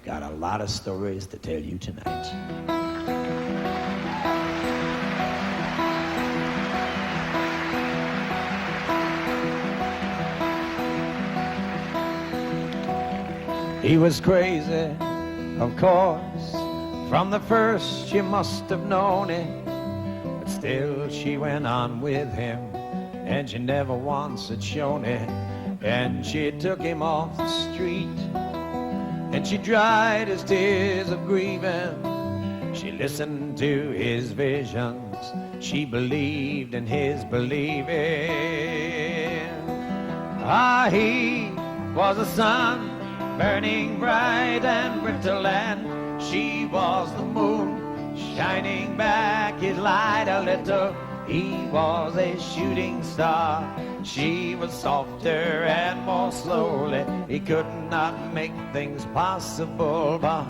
got a lot of stories to tell you tonight. He was crazy, of course, from the first she must have known it, but still she went on with him, and she never once had shown it. And she took him off the street, and she dried his tears of grieving. She listened to his visions, she believed in his believing. Ah, he was a sun, burning bright and brittle, and she was the moon, shining back his light a little. He was a shooting star, she was softer and more slowly. He could not make things possible, but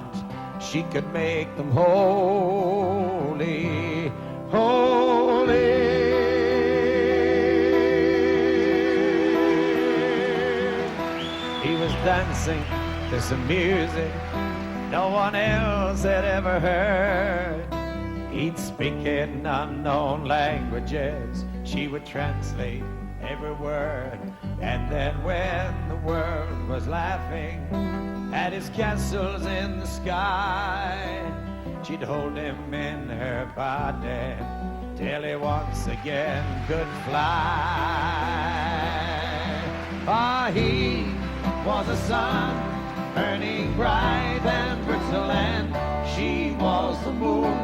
she could make them holy, holy. He was dancing to some music no one else had ever heard. He'd speak in unknown languages, she would translate every word. And then when the world was laughing at his castles in the sky, she'd hold him in her body till he once again could fly. Ah, he was a sun, burning bright and brittle, and she was the moon,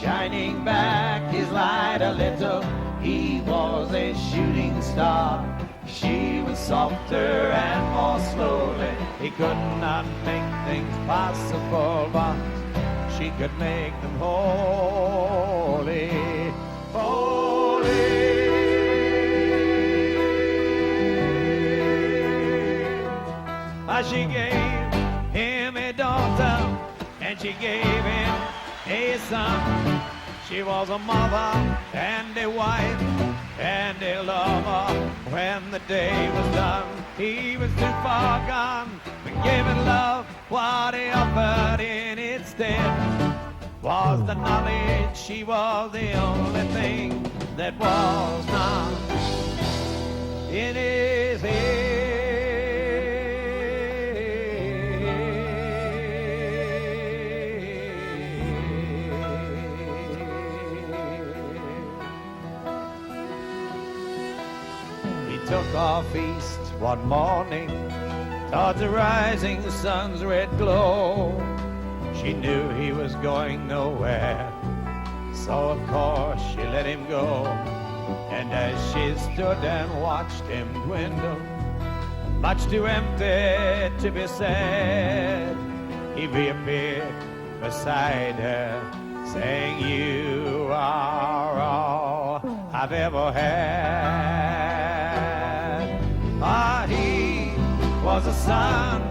shining back his light a little. He was a shooting star, she was softer and more slowly. He could not make things possible, but she could make them holy, holy. She gave him a daughter, and she gave him a son. She was a mother and a wife and a lover. When the day was done, he was too far gone, but giving love what he offered in its stead was the knowledge she was the only thing that was not in his head. Took off east one morning towards the rising sun's red glow. She knew he was going nowhere, so of course she let him go. And as she stood and watched him dwindle, much too empty to be sad, he reappeared beside her, saying, "You are all I've ever had." Ah, he was a sun,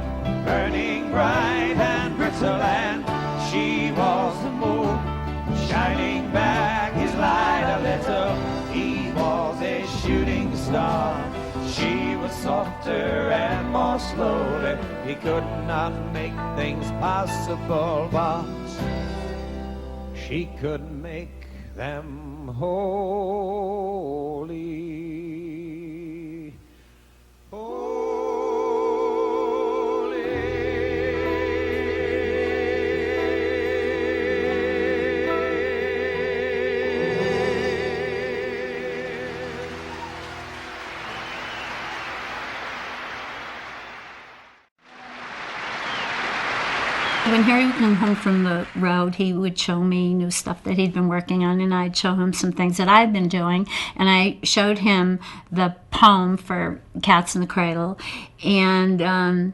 burning bright and brittle, and she was the moon, shining back his light a little. He was a shooting star, she was softer and more slowly. He could not make things possible, but she could make them holy. When Harry would come home from the road, he would show me new stuff that he'd been working on, and I'd show him some things that I'd been doing. And I showed him the poem for Cats in the Cradle, and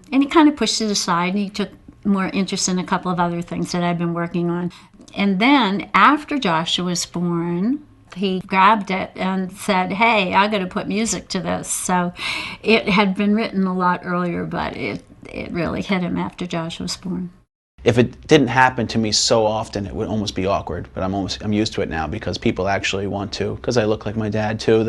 he kind of pushed it aside, and he took more interest in a couple of other things that I'd been working on. And then after Joshua was born, he grabbed it and said, "Hey, I got to put music to this." So it had been written a lot earlier, but it really hit him after Joshua was born. If it didn't happen to me so often, it would almost be awkward. But I'm used to it now because people actually want to. Because I look like my dad too.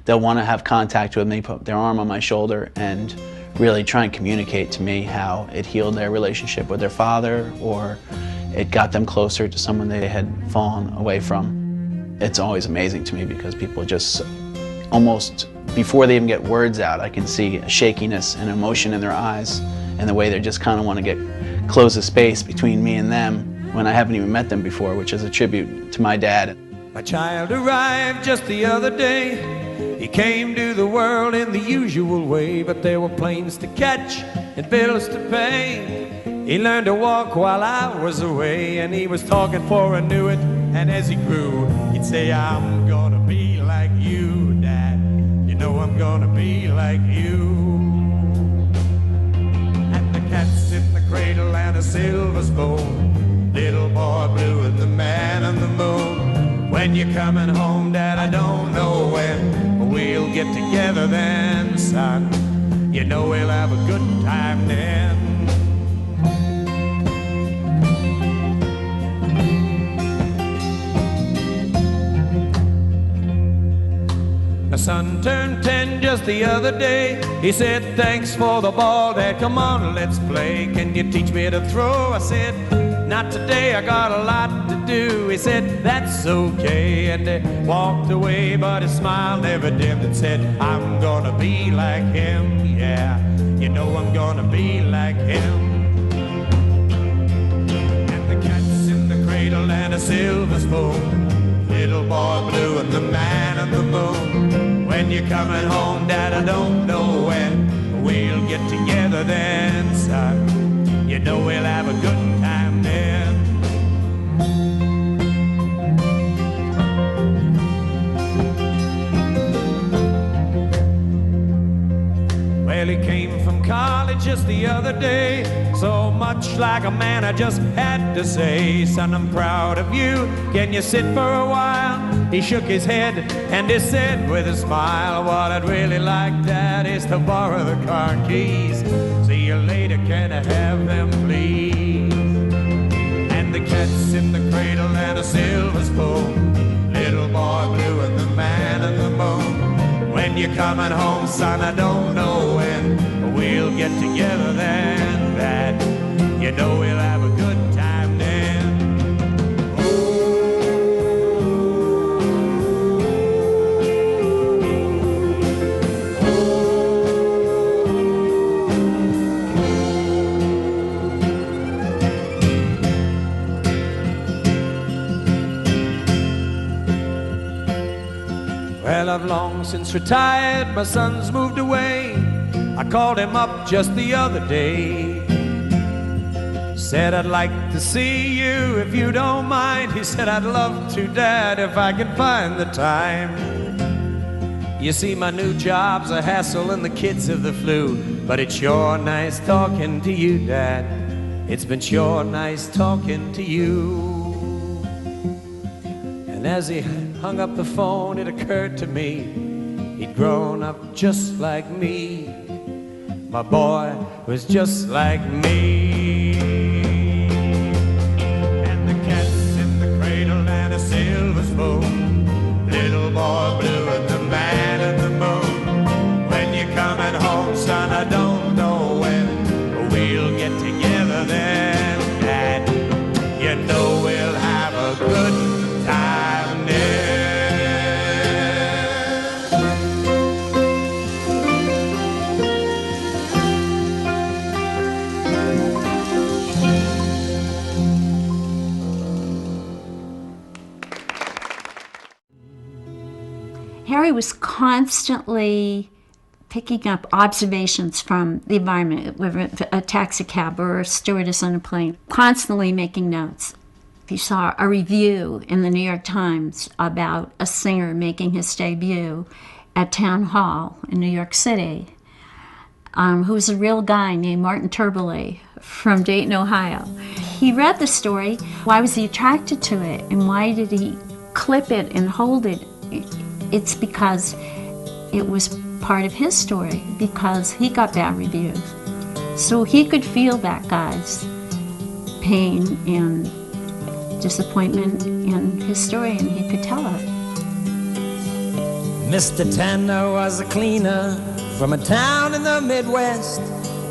They'll want to have contact with me, put their arm on my shoulder, and really try and communicate to me how it healed their relationship with their father, or it got them closer to someone they had fallen away from. It's always amazing to me because people just almost, before they even get words out, I can see a shakiness and emotion in their eyes and the way they just kind of want to close the space between me and them when I haven't even met them before, which is a tribute to my dad. My child arrived just the other day. He came to the world in the usual way, but there were planes to catch and bills to pay. He learned to walk while I was away, and he was talking before I knew it. And as he grew, he'd say, I'm gonna be like you, Dad. You know I'm gonna be like you. And the cat's in the cradle and a silver spoon, little boy blue and the man on the moon. When you're coming home, Dad, I don't know when, but we'll get together then, son. You know we'll have a good time then. My son turned 10 just the other day. He said, thanks for the ball, Dad, come on, let's play. Can you teach me to throw? I said, not today, I got a lot to do. He said, that's okay, and they walked away, but his smile never dimmed and said, I'm gonna be like him, yeah, you know I'm gonna be like him. And the cat's in the cradle and a silver spoon, little boy blue and the man on the moon. When you're coming home, Dad, I don't know when, we'll get together then, son. You know we'll have a good time then. Well, he came from college just the other day, so much like a man I just had to say, son, I'm proud of you, can you sit for a while? He shook his head and he said with a smile, what I'd really like, Dad, is to borrow the car keys. See you later, can I have them, please? And the cat's in the cradle and a silver spoon, little boy blue and the man on the moon. When you're coming home, son, I don't know when, we'll get together then, Dad. You know we'll have a good time then. Well, I've long since retired, my son's moved away. I called him up just the other day. Said I'd like to see you if you don't mind. He said I'd love to, Dad, if I can find the time. You see, my new job's a hassle and the kids have the flu, but it's sure nice talking to you, Dad. It's been sure nice talking to you. And as he hung up the phone, it occurred to me he'd grown up just like me. My boy was just like me. And the cat's in the cradle and a silver spoon, little boy blue and the man in the moon. When you're coming home, son, I don't know when, but we'll get together then, Dad. You know we'll have a good time then. Harry was constantly picking up observations from the environment, whether a taxi cab or a stewardess on a plane, constantly making notes. He saw a review in the New York Times about a singer making his debut at Town Hall in New York City, who was a real guy named Martin Turbley from Dayton, Ohio. He read the story. Why was he attracted to it, and why did he clip it and hold it? It's because it was part of his story, because he got bad reviews. So he could feel that guy's pain and disappointment in his story, and he could tell it. Mr. Tanner was a cleaner from a town in the Midwest,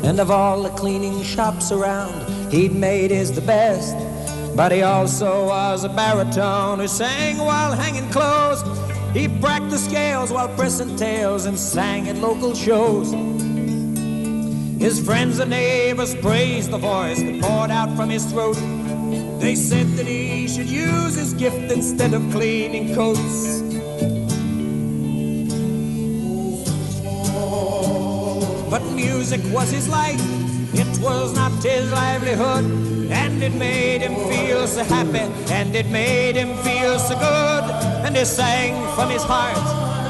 and of all the cleaning shops around, he'd made his the best. But he also was a baritone who sang while hanging clothes. He cracked the scales while pressing tails and sang at local shows. His friends and neighbors praised the voice that poured out from his throat. They said that he should use his gift instead of cleaning coats. But music was his life, it was not his livelihood. And it made him feel so happy, and it made him feel so good. And he sang from his heart,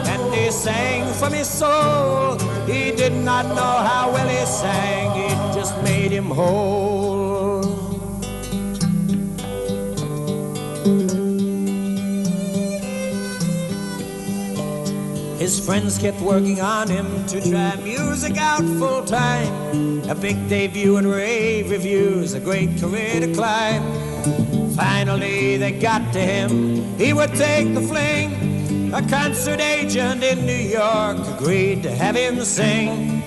and he sang from his soul. He did not know how well he sang, it just made him whole. His friends kept working on him to try music out full time. A big debut and rave reviews, a great career to climb. Finally they got to him, he would take the fling. A concert agent in New York agreed to have him sing.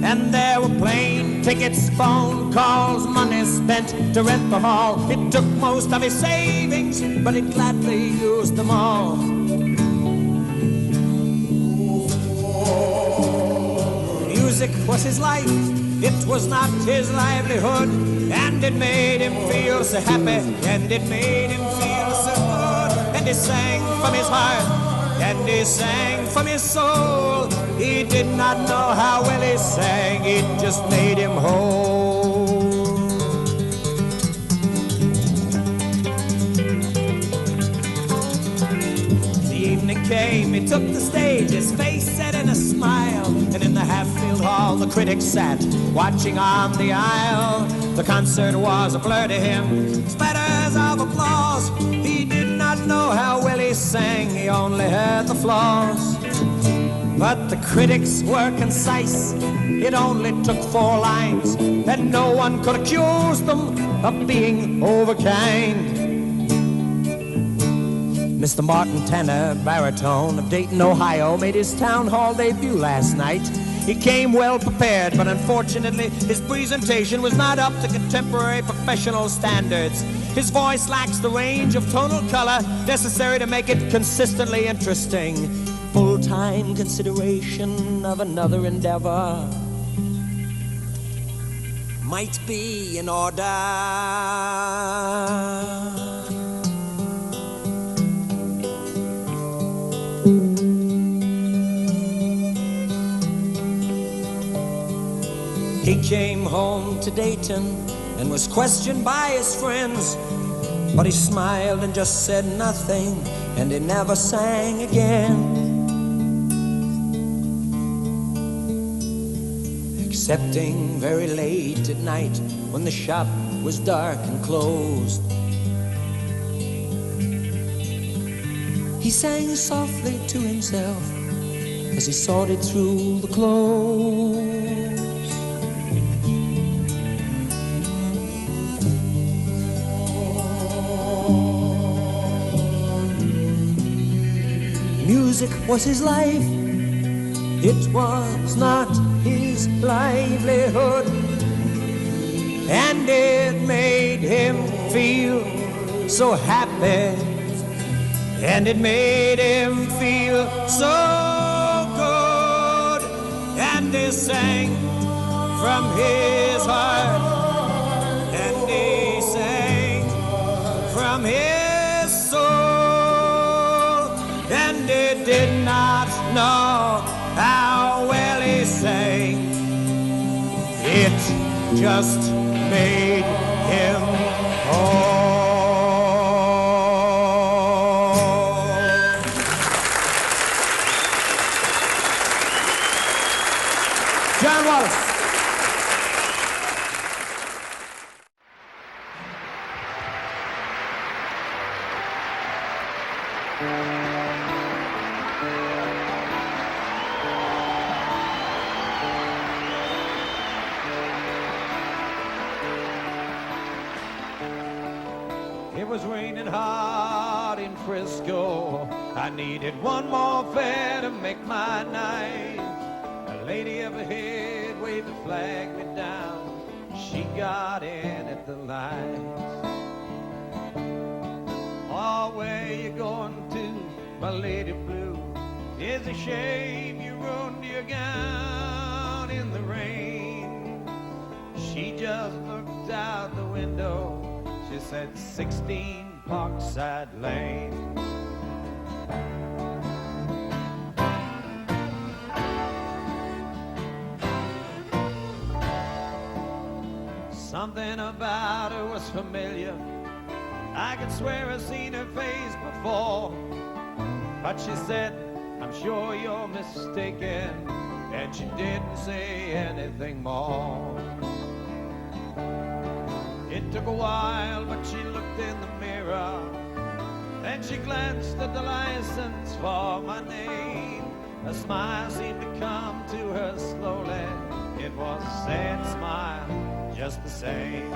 And there were plane tickets, phone calls, money spent to rent the hall. It took most of his savings, but he gladly used them all. Music was his life, it was not his livelihood. And it made him feel so happy, and it made him feel so good. And he sang from his heart, and he sang from his soul. He did not know how well he sang, it just made him whole. The evening came, he took the stage, his face set in a smile. And in the half-filled hall the critics sat, watching on the aisle. The concert was a blur to him, spatters of applause. He did not know how well he sang, he only heard the flaws. But the critics were concise, it only took 4 lines, and no one could accuse them of being overkind. Mr. Martin Tanner, baritone of Dayton, Ohio, made his town hall debut last night. He came well prepared, but unfortunately his presentation was not up to contemporary professional standards. His voice lacks the range of tonal color necessary to make it consistently interesting. Full-time consideration of another endeavor might be in order. He came home to Dayton and was questioned by his friends, but he smiled and just said nothing, and he never sang again. Excepting very late at night when the shop was dark and closed. He sang softly to himself as he sorted through the clothes. Music was his life, it was not his livelihood. And it made him feel so happy, and it made him feel so good. And he sang from his heart, and he sang from his soul. And he did not know how well he sang, it just made him whole. John Wallace. It was raining hard in Frisco. I needed one more fare to make my night. lady up ahead waved the flag me down. She got in at the lights. Oh, where you going to, my lady blue? It's a shame you ruined your gown in the rain. She just looked out the window. She said 16 Parkside Lane. Something about her was familiar. I could swear I've seen her face before. But she said, I'm sure you're mistaken. And she didn't say anything more. It took a while, but she looked in the mirror. Then she glanced at the license for my name. A smile seemed to come to her slowly. It was a sad smile, just the same.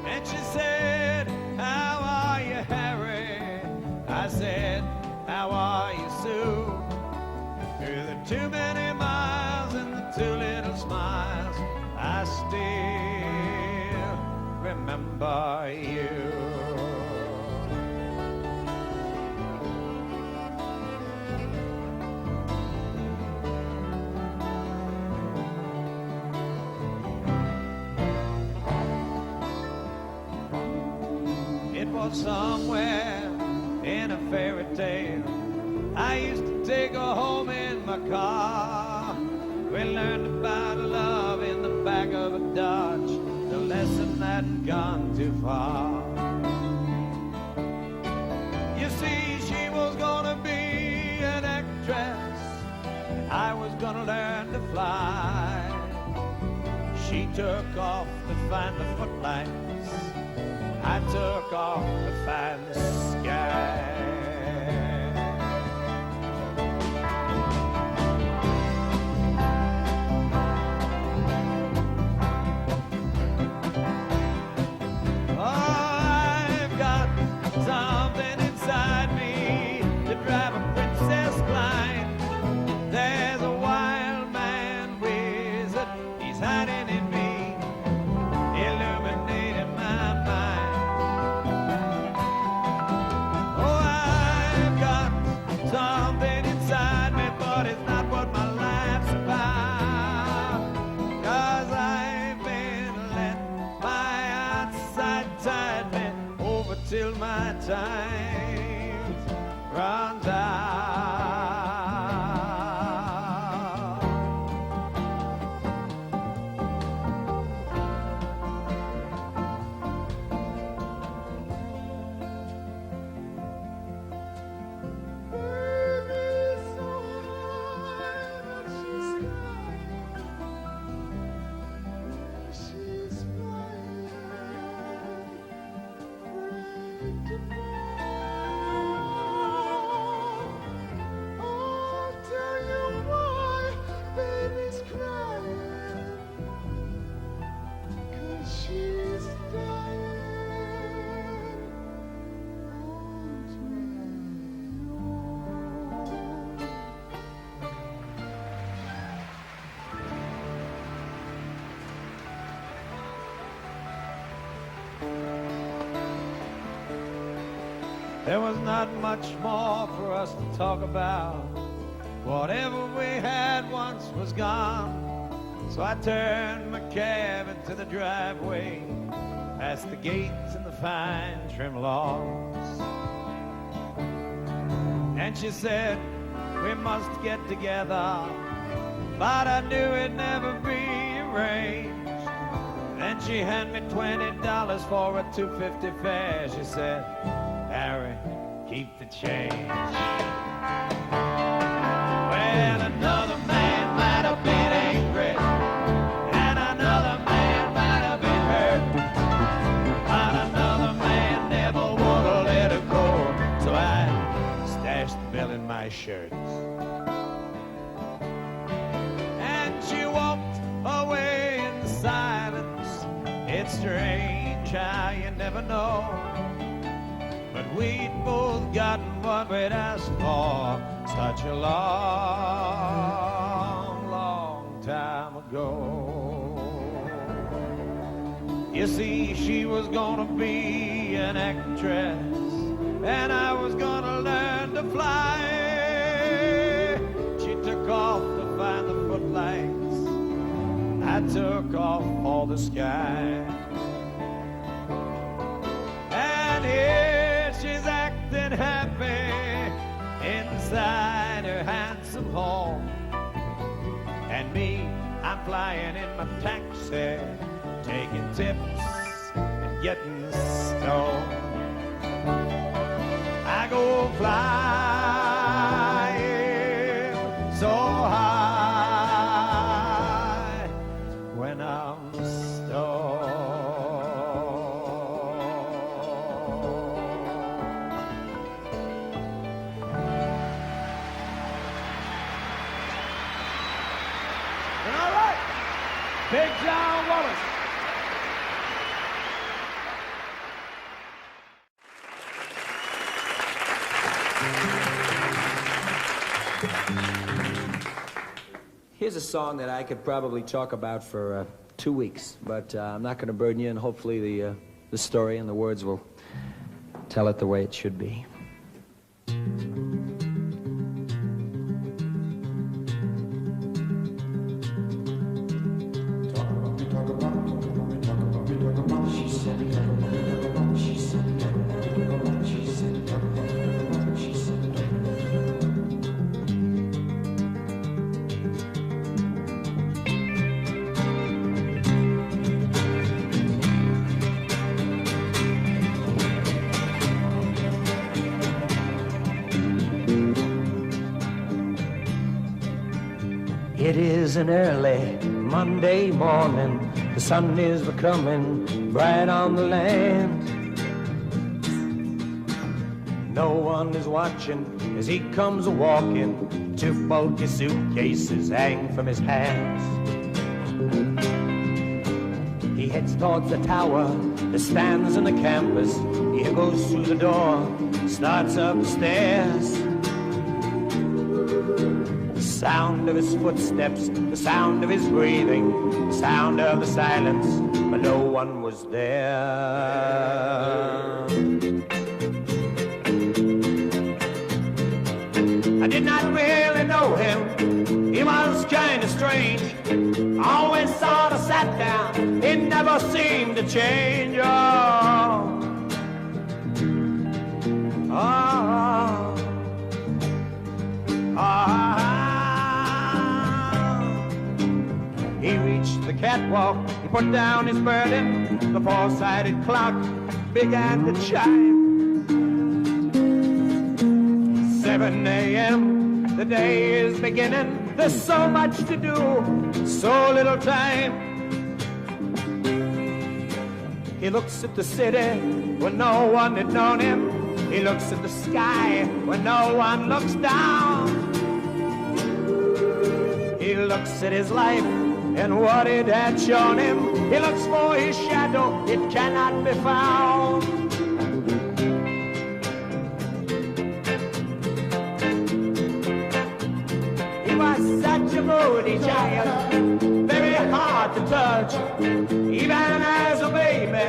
And she said, how are you, Harry? I said, how are you, Sue? Through the too many miles and the too little smiles, I still remember you. It was somewhere in a fairy tale. I used to take her home in my car. We learned about love in the back of a Dodge. The lesson hadn't gone too far. You see, she was gonna be an actress. I was gonna learn to fly. She took off to find the footlights. I took off to find the sky. Something inside me to drive a princess blind. There's a wild man wizard, he's hiding in me, illuminating my mind. Oh, I've got something inside me, but it's not what my life's about. 'Cause I've been let my outside tide me over till my time runs out. Baby's so high that she's flying. She's flying. I'll tell you why baby's crying, 'cause she's dying on There was not much more for us to talk about. Whatever we had once was gone. So I turned my cab into the driveway, past the gates and the fine trim lawns. And she said, we must get together, but I knew it'd never be arranged. Then she handed me $20 for a $2.50 fare. She said, Harry, keep the change. Well, another man might have been angry, and another man might have been hurt, but another man never would have let her go. So I stashed the bill in my shirt. And she walked away in silence. It's strange how you never know but we'd both gotten what we'd asked for such a long, long time ago. You see, she was gonna be an actress, and I was gonna learn to fly. She took off to find the footlights, I took off for the sky. And here she's acting happy inside her handsome home, and me, I'm flying in my taxi, taking tips and getting stoned. I go flying so high when I'm stoned. All right, Big John Wallace. Here's a song that I could probably talk about for 2 weeks, but I'm not going to burden you, and hopefully the story and the words will tell it the way it should be. It is an early Monday morning. The sun is becoming bright on the land. No one is watching as he comes a-walking. 2 bulky suitcases hang from his hands. He heads towards the tower that stands in the campus. He goes through the door, starts up the stairs. The sound of his footsteps, the sound of his breathing, the sound of the silence, but no one was there. I did not really know him, he was kind of strange. Always sort of sat down, he never seemed to change. He reached the catwalk, he put down his burden. The 4-sided clock began to chime. 7 a.m., the day is beginning. There's so much to do, so little time. He looks at the city where no one had known him. He looks at the sky where no one looks down. He looks at his life and what it had shown him. He looks for his shadow, it cannot be found. He was such a moody child, very hard to touch. Even as a baby,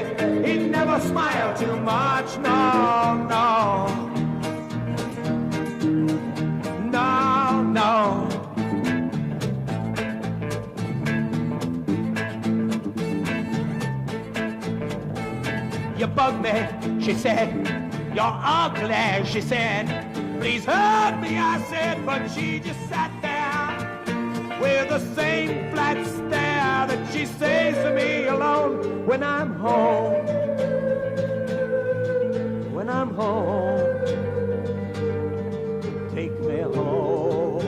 he never smiled too much. No, no, no, no. You bug me, she said. You're ugly, she said. Please hurt me, I said. But she just sat there with the same flat stare that she says to me alone when I'm home. When I'm home, take me home.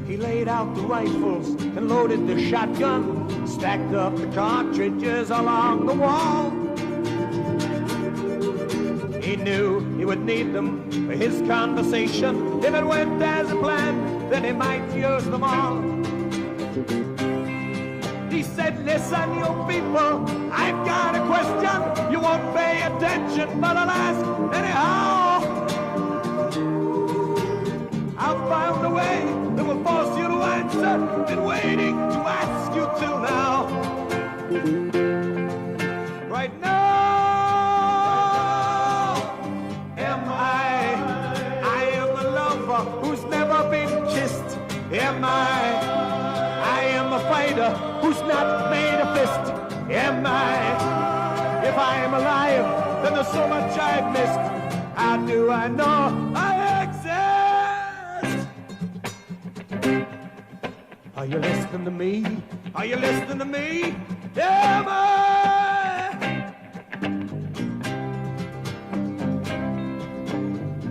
He laid out the rifles and loaded the shotgun, stacked up the cartridges along the wall. He knew he would need them for his conversation. If it went as planned, then he might use them all. He said, listen, you people, I've got a question. You won't pay attention, but I'll ask anyhow. I've found a way that will force you to answer. Been waiting to ask you till now. Right now, am I am a lover who's never been kissed. Am I am a fighter who's not made a fist. Am I, if I am alive, then there's so much I've missed. How do I know I exist? Are you listening to me? Are you listening to me? Am I?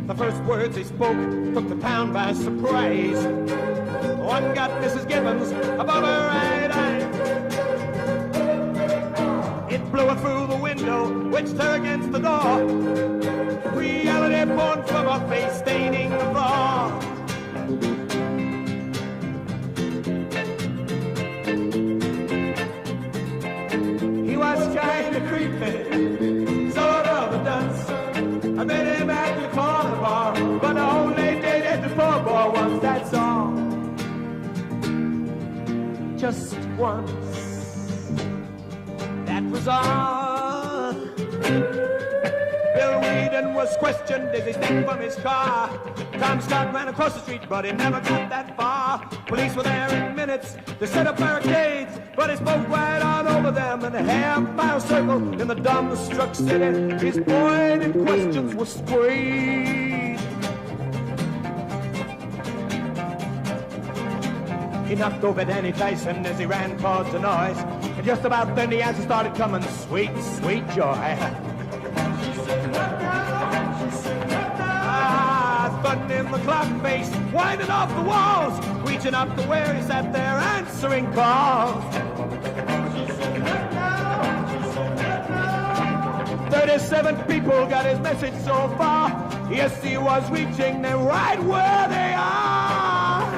The first words he spoke took the town by surprise. One got Mrs. Gibbons above her right eye. It blew her through the window, wedged her against the door. Reality born from her face, staining the floor. He was kind of creepy, sort of a dunce. I met him at the corner bar, but I only dated the poor boy once, that's all. Just once, that was all. Bill Whedon was questioned as he stepped from his car. Tom Scott ran across the street, but he never got that far. Police were there in minutes, they set up barricades, but he spoke right on over them in a half-mile circle in the dumbstruck city. His pointed questions were sprayed. He knocked over Danny Tyson as he ran towards the noise, and just about then the answer started coming, sweet, sweet joy. Thudding in the clock face, winding off the walls, reaching up to where he sat there answering calls. 37 people got his message so far. Yes, he was reaching them right where they are.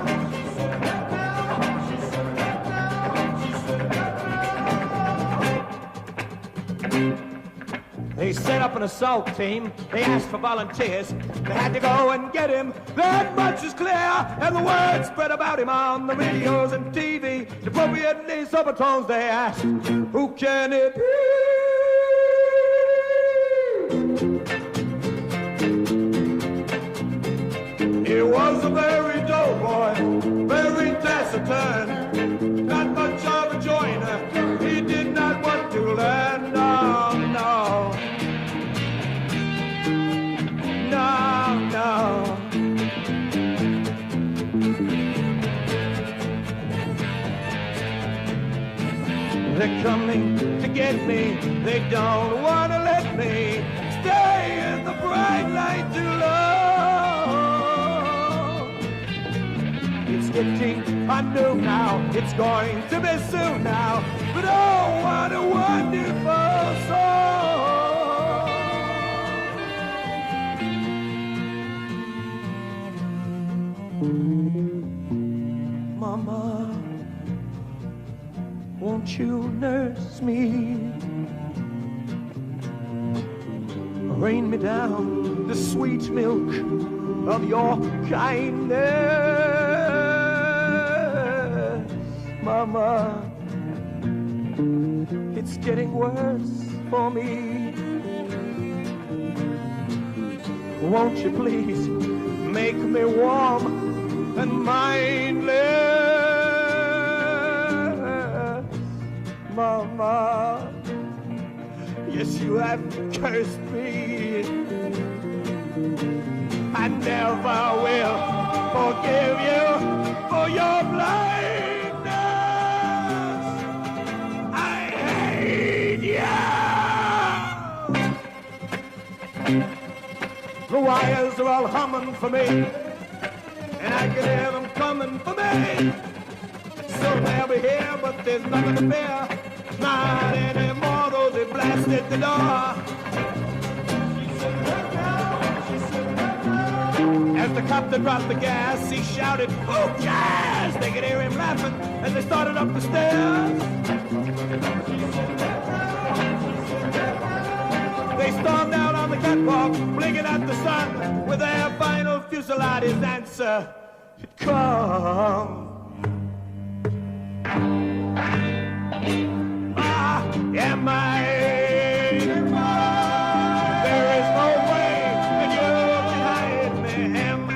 They set up an assault team. They asked for volunteers. They had to go and get him. That much is clear. And the word spread about him on the radios and TV. The appropriate these overtones they asked, who can it be? He was a very dull boy, very taciturn. Not much of a joiner. He did not want to learn. No, no. No. They're coming to get me. They don't want to let me stay in the bright light too long. It's getting under now. It's going to be soon now. But oh, what a wonderful song. Mama, won't you nurse me? Rain me down the sweet milk of your kindness. Mama, it's getting worse for me. Won't you please make me warm and mindless? Mama, yes, you have cursed me. I never will forgive you for your blindness. I hate you. The wires are all humming for me, and I can hear them coming for me. So they'll be here, but there's nothing to fear. Not anymore, though they blasted the door. As the copter dropped the gas, he shouted, "Who cares?" They could hear him laughing as they started up the stairs. They stormed out on the catwalk, blinking at the sun, with their final fusillade. His answer had come. Am I? There is no way that you can hide me. Am I?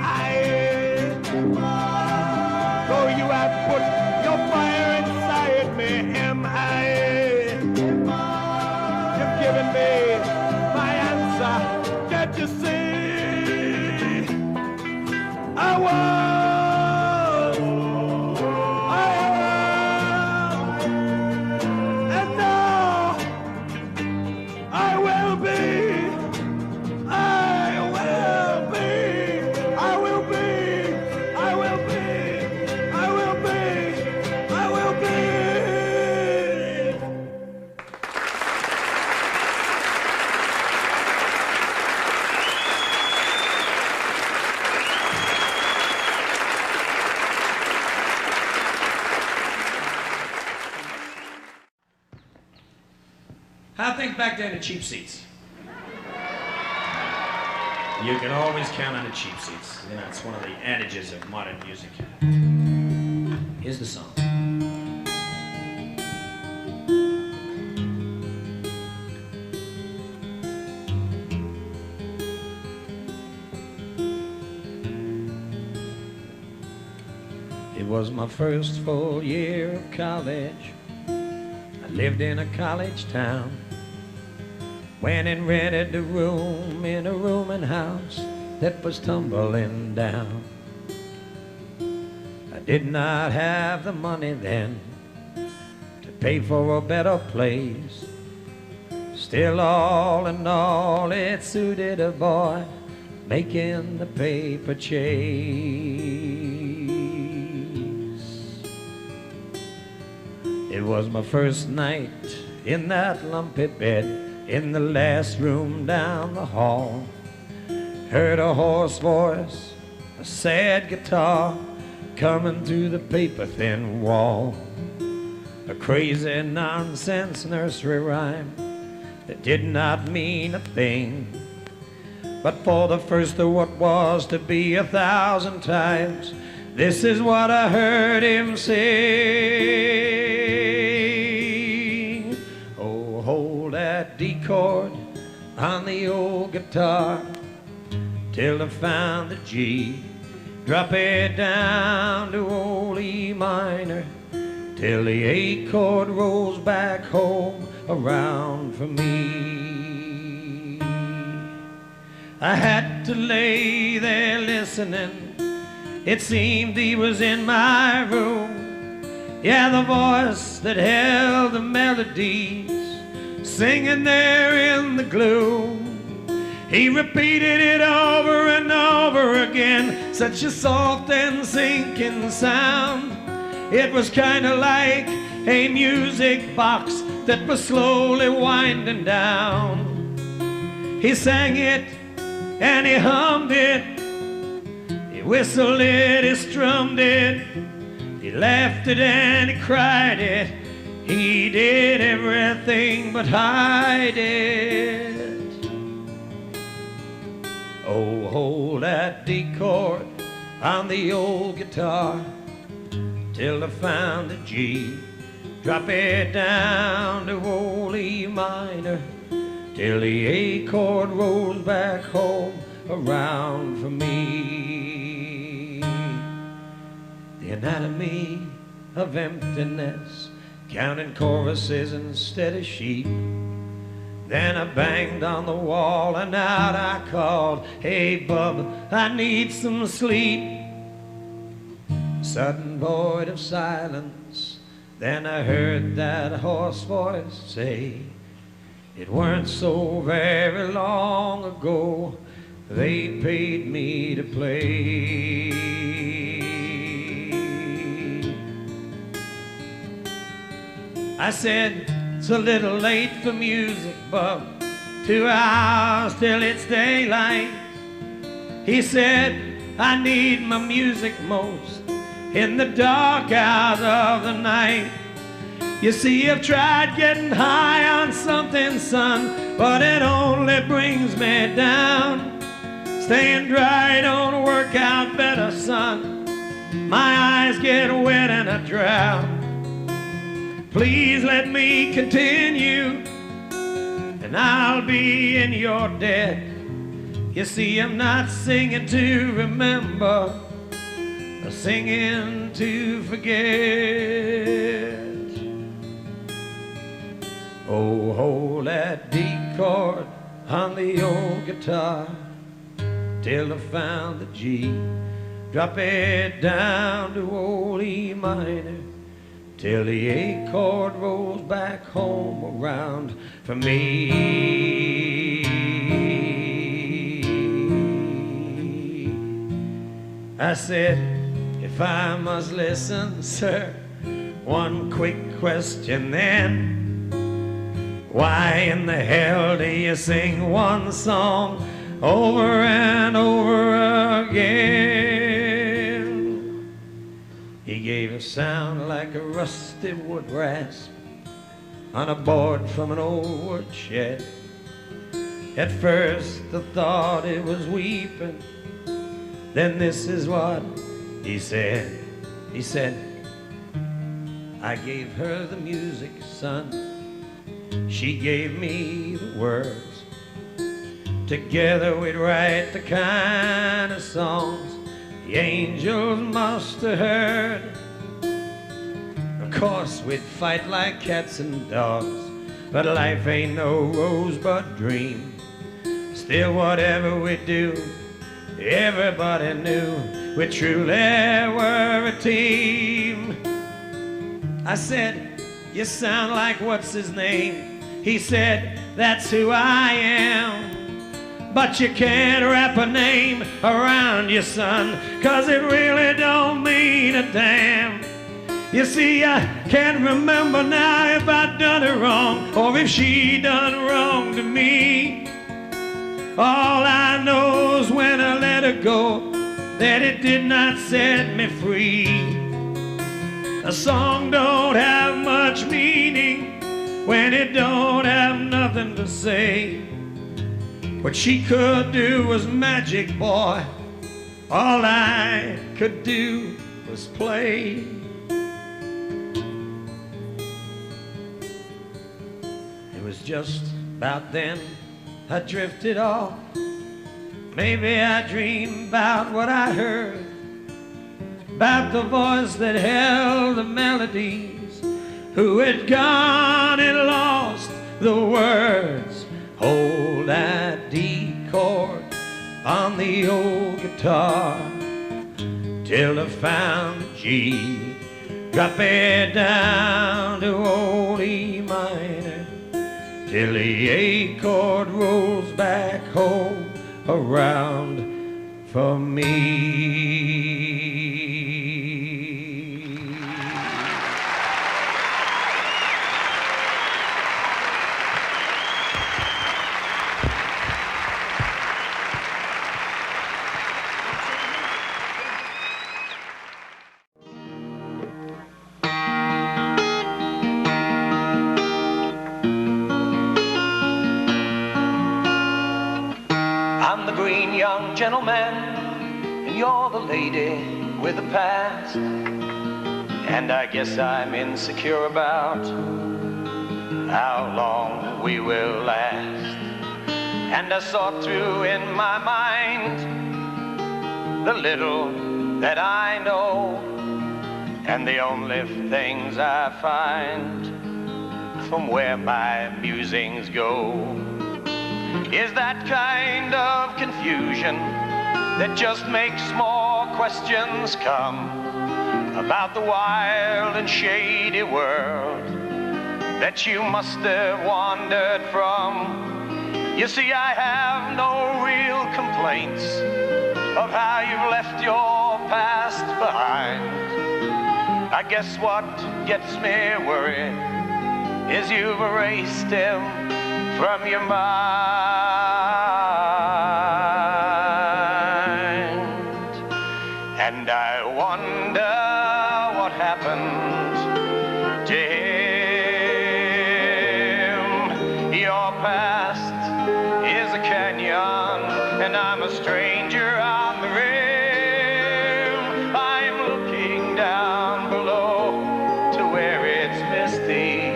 Though you have put your fire inside me. Am I? You've given me my answer. Can't you see? I was. I think back then to cheap seats. You can always count on the cheap seats. You know, it's one of the adages of modern music. Here's the song. It was my first full year of college. I lived in a college town. Went and rented a room in a rooming house that was tumbling down. I did not have the money then to pay for a better place. Still, all in all, it suited a boy making the paper chase. It was my first night in that lumpy bed in the last room down the hall. Heard a hoarse voice, a sad guitar coming through the paper-thin wall. A crazy nonsense nursery rhyme that did not mean a thing, but for the first of what was to be 1,000 times, this is what I heard him sing. Oh, hold that D chord on the old guitar till I found the G. Drop it down to old E minor till the A chord rolls back home around for me. I had to lay there listening. It seemed he was in my room. Yeah, the voice that held the melodies, singing there in the gloom. He repeated it over and over again, such a soft and sinking sound. It was kind of like a music box that was slowly winding down. He sang it and he hummed it, he whistled it, he strummed it, he laughed it and he cried it. He did everything but hide it. Oh, hold that D chord on the old guitar till I found the G. Drop it down to old E minor till the A chord rolls back home around for me. The anatomy of emptiness, counting choruses instead of sheep. Then I banged on the wall and out I called, "Hey bub, I need some sleep." Sudden void of silence, then I heard that hoarse voice say, "It weren't so very long ago they paid me to play." I said, "It's a little late for music, bub, 2 hours till it's daylight." He said, "I need my music most in the dark hours of the night." You see, I've tried getting high on something, son, but it only brings me down. Staying dry don't work out better, son. My eyes get wet and I drown. Please let me continue, and I'll be in your debt. You see, I'm not singing to remember, I'm singing to forget. Oh, hold that D chord on the old guitar till I found the G. Drop it down to old E minor till the A chord rolls back home around for me. I said, if I must listen, sir, one quick question then. Why in the hell do you sing one song over and over again? He gave a sound like a rusty wood rasp on a board from an old woodshed. At first I thought it was weeping. Then this is what he said. He said, I gave her the music, son. She gave me the words. Together we'd write the kind of songs the angels must have heard. Of course we'd fight like cats and dogs, but life ain't no rosebud dream. Still whatever we do, everybody knew we truly were a team. I said, you sound like what's his name? He said, that's who I am. But you can't wrap a name around your son, 'cause it really don't mean a damn. You see, I can't remember now if I done it wrong or if she done wrong to me. All I know is when I let her go, that it did not set me free. A song don't have much meaning when it don't have nothing to say. What she could do was magic, boy. All I could do was play. It was just about then I drifted off. Maybe I dreamed about what I heard, about the voice that held the melodies, who had gone and lost the words. Hold that D chord on the old guitar till I found the G. Drop it down to old E minor till the A chord rolls back home around for me. I'm the green young gentleman, and you're the lady with the past. And I guess I'm insecure about how long we will last. And I saw through in my mind the little that I know, and the only things I find from where my musings go is that kind of confusion that just makes more questions come about the wild and shady world that you must have wandered from. You see, I have no real complaints of how you've left your past behind. I guess what gets me worried is you've erased him from your mind. And I wonder what happened to him. and I'm a stranger on the rim. I'm looking down below to where it's misty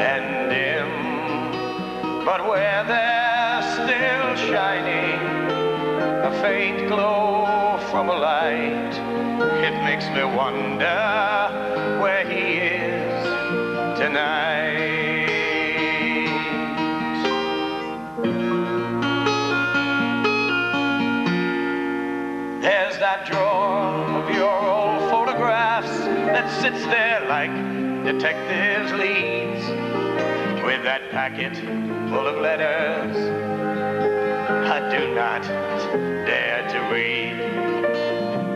and dim, but where they're still shining a faint glow from a light, it makes me wonder where he is tonight. There's that drawer of your old photographs that sits there like detectives' leads, with that packet full of letters I do not dare to read.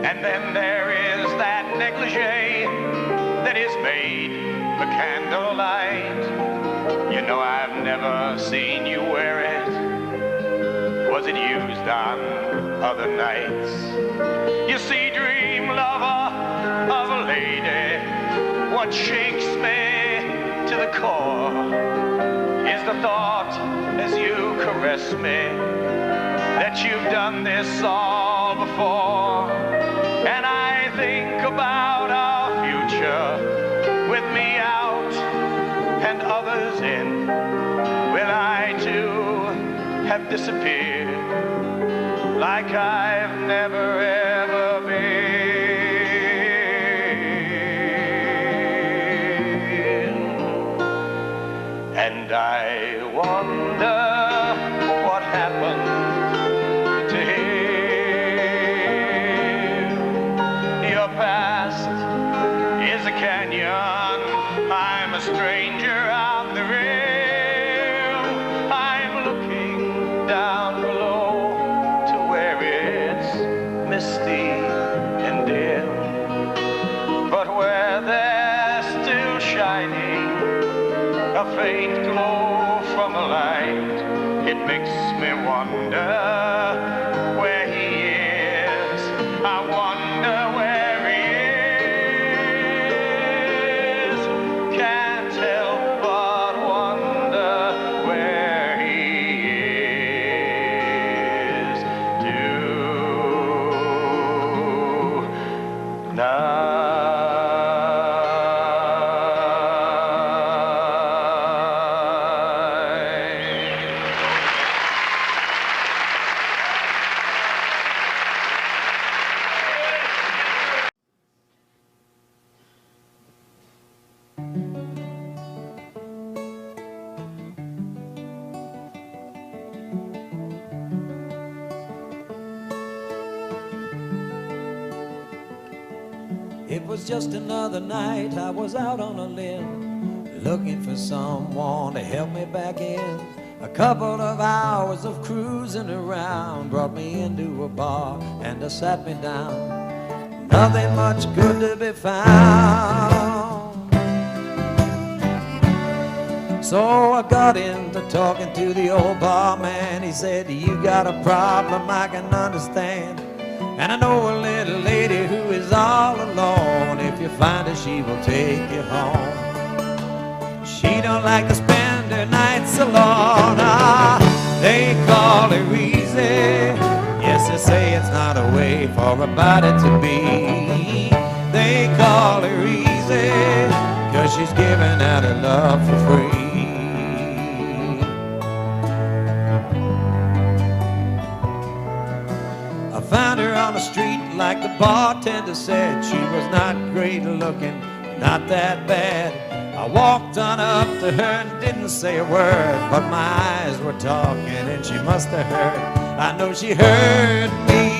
And then there is that negligee that is made for candlelight. You know I've never seen you wear it. Was it used on other nights? You see, dream lover of a lady, what shakes me to the core is the thought as you caress me that you've done this all before. And I think about our future with me out and others in. Will I too have disappeared like I've never ever been? And I wonder what happened to him. Your past is a canyon, I'm a stranger on the rim. I'm looking down below to where it's misty and dim, but where they're still shining a faint glow from a light, it makes me wonder where he is. I wonder where he is. Can't help but wonder where he is tonight. It was just another night, I was out on a limb, looking for someone to help me back in. A couple of hours of cruising around brought me into a bar and sat me down. Nothing much good to be found. So I got into talking to the old barman. He said, you got a problem I can understand, and I know a little lady who is all alone. If you find her, she will take you home. She don't like to spend her nights alone. Ah, they call her easy. Yes, they say it's not a way for a body to be. They call her easy, 'cause she's giving out her love for free. I found her on the street like the bartender said. She was not great looking, not that bad. I walked on up to her and didn't say a word, but my eyes were talking and she must have heard. I know she heard me.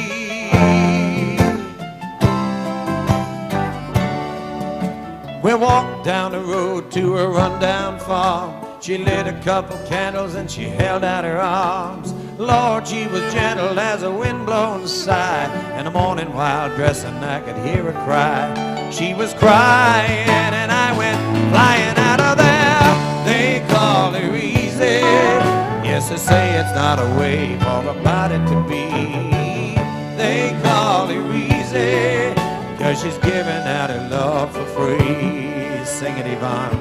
We walked down the road to a rundown farm. She lit a couple candles and she held out her arms. Lord, she was gentle as a windblown sigh. In the morning while dressing I could hear her cry. She was crying and I went flying out of there. They call her easy. Yes, they say it's not a way for a body to be. They call her easy, 'cause she's giving out her love for free. Sing it, Yvonne.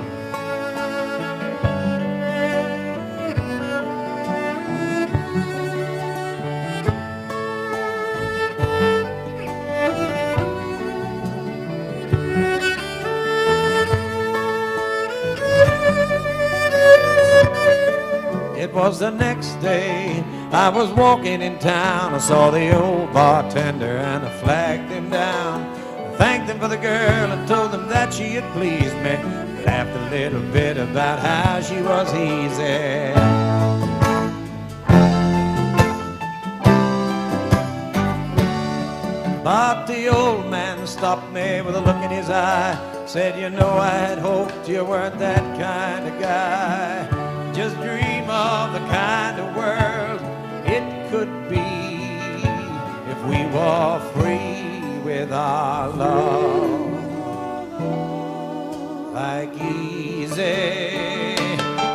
was the next day. I was walking in town. I saw the old bartender and I flagged him down. I thanked him for the girl and told him that she had pleased me. Laughed a little bit about how she was easy. But the old man stopped me with a look in his eye. Said, you know, I had hoped you weren't that kind of guy. Just dream of the kind of world it could be if we were free with our love. Like easy,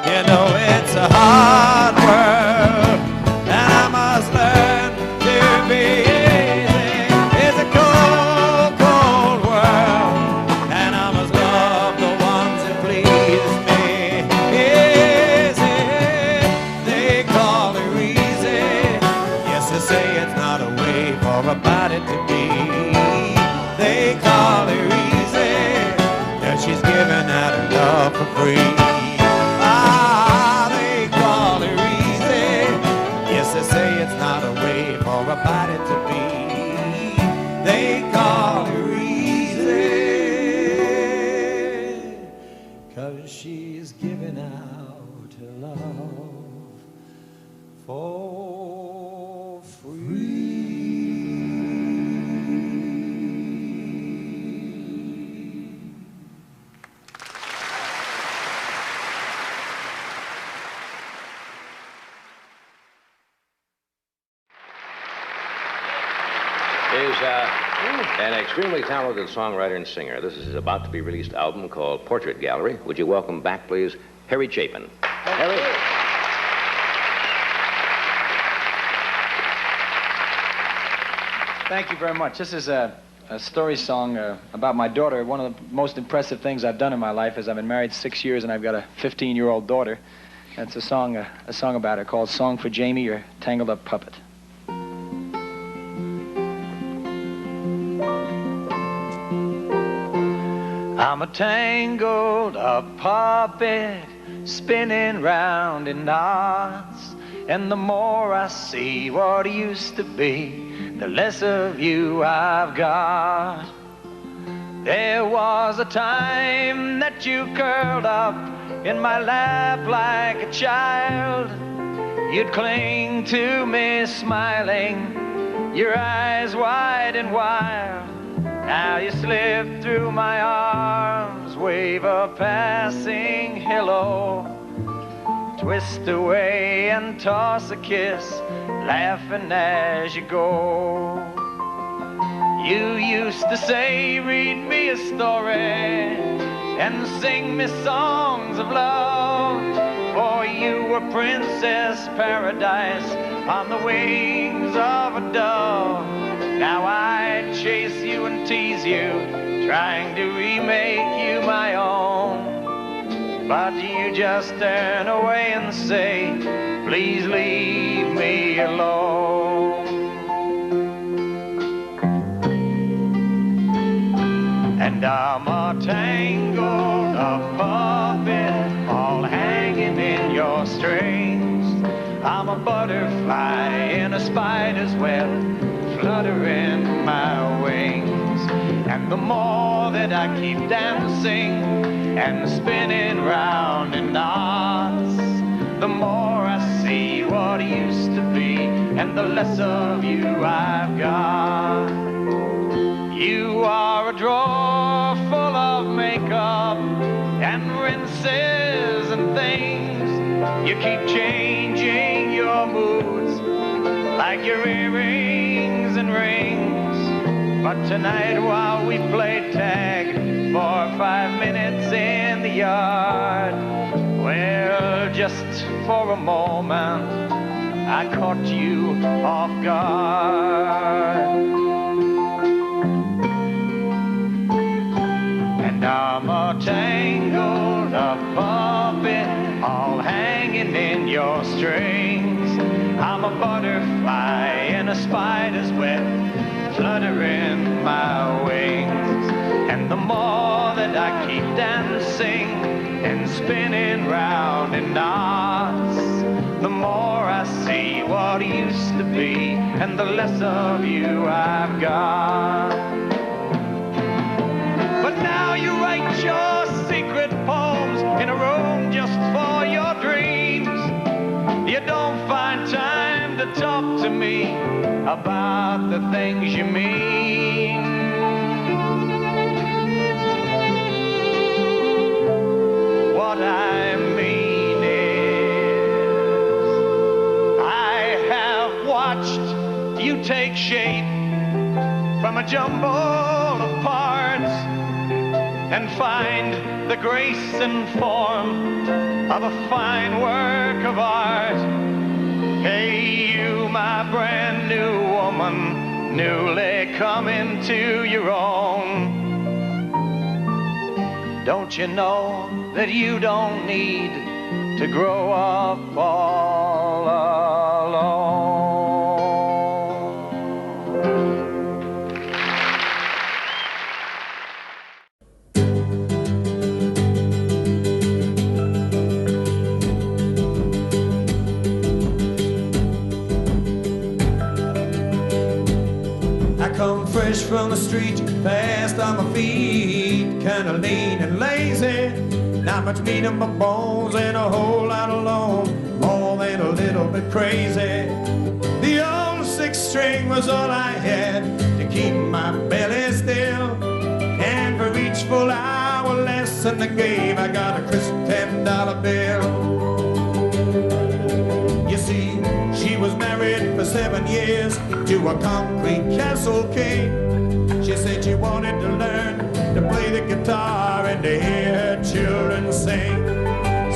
you know, it's a hard world, and I must learn to be easy. It's a cold, cold world, and I must love the ones who please me. Easy, they call her easy. Yes, they say it's not a way for a body to be. They call her easy, that she's giving out her love for free. Ah, they call her easy. Yes, they say it's not a way for a body to be. They call her easy, 'cause she's giving out her love for free. Is an extremely talented songwriter and singer. This is his about to be released album called Portrait Gallery. Would you welcome back, please, Harry Chapin. Harry. Thank you very much. This is a story song about my daughter. One of the most impressive things I've done in my life is I've been married 6 years and I've got a 15-year-old daughter. And it's a song about her called Song for Jamie, Your Tangled Up Puppet. I'm a tangled up puppet spinning round in knots, and the more I see what used to be, the less of you I've got. There was a time that you curled up in my lap like a child. You'd cling to me smiling, your eyes wide and wild. Now you slip through my arms, wave a passing hello, twist away and toss a kiss, laughing as you go. You used to say, read me a story and sing me songs of love, for you were Princess Paradise on the wings of a dove. Now I chase you and tease you, trying to remake you my own. But you just turn away and say, please leave me alone. And I'm a tangled up puppet, all hanging in your strings. I'm a butterfly in a spider's web, fluttering my wings. And the more that I keep dancing and spinning round in knots, the more I see what used to be, and the less of you I've got. You are a drawer full of makeup and rinses and things. You keep changing your moods like your earrings and rings. But tonight while we play tag for 5 minutes in the yard, well, just for a moment I caught you off guard. And I'm a tangled up puppet, all hanging in your strings. I'm a butterfly in a spider's web, fluttering my wings. And the more that I keep dancing and spinning round in knots, the what it used to be, and the less of you I've got. But now you write your secret poems in a room just for your dreams. You don't find time to talk to me about the things you mean. What I mean is, I have watched you take shape from a jumble of parts and find the grace and form of a fine work of art. Hey, you, my brand new woman, newly come into your own. Don't you know that you don't need to grow up all alone? Come fresh from the street, fast on my feet, kinda lean and lazy. Not much meat in my bones and a whole lot alone, more than a little bit crazy. The old six string was all I had to keep my belly still, and for each full hour lesson I gave, I got a crisp $10 bill. You see, she was married for 7 years to a concrete castle king. She said she wanted to learn to play the guitar and to hear her children sing.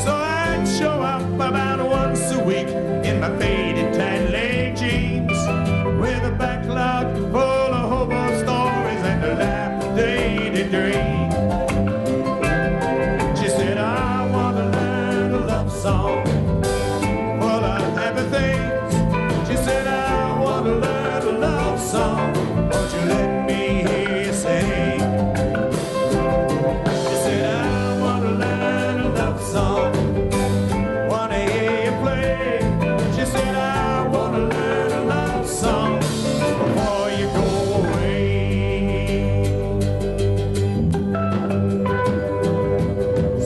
So I'd show up about once a week in my faded tan leg jeans, with a backlog full of hobo stories and a dilapidated dream. She said, I want to learn a love song full of happy things. She said, I want to learn a love song, won't you let me hear you sing? She said, I want to learn a love song, want to hear you play. She said, I want to learn a love song before you go away.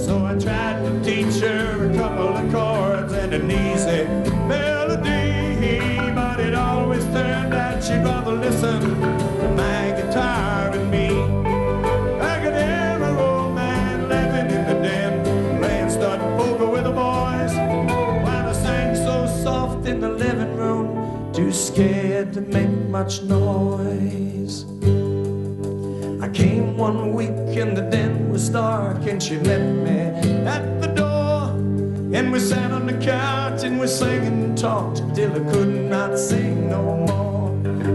So I tried to teach her a couple of chords and an easy melody, but it always turned out she'd rather listen to my guitar and me. I could hear an old man laughing in the den, playing stud poker with the boys, while I sang so soft in the living room, too scared to make much noise. I came one week and the den was dark, and she met me at the door, and we sat on the couch and we sang and talked till I could not sing no more.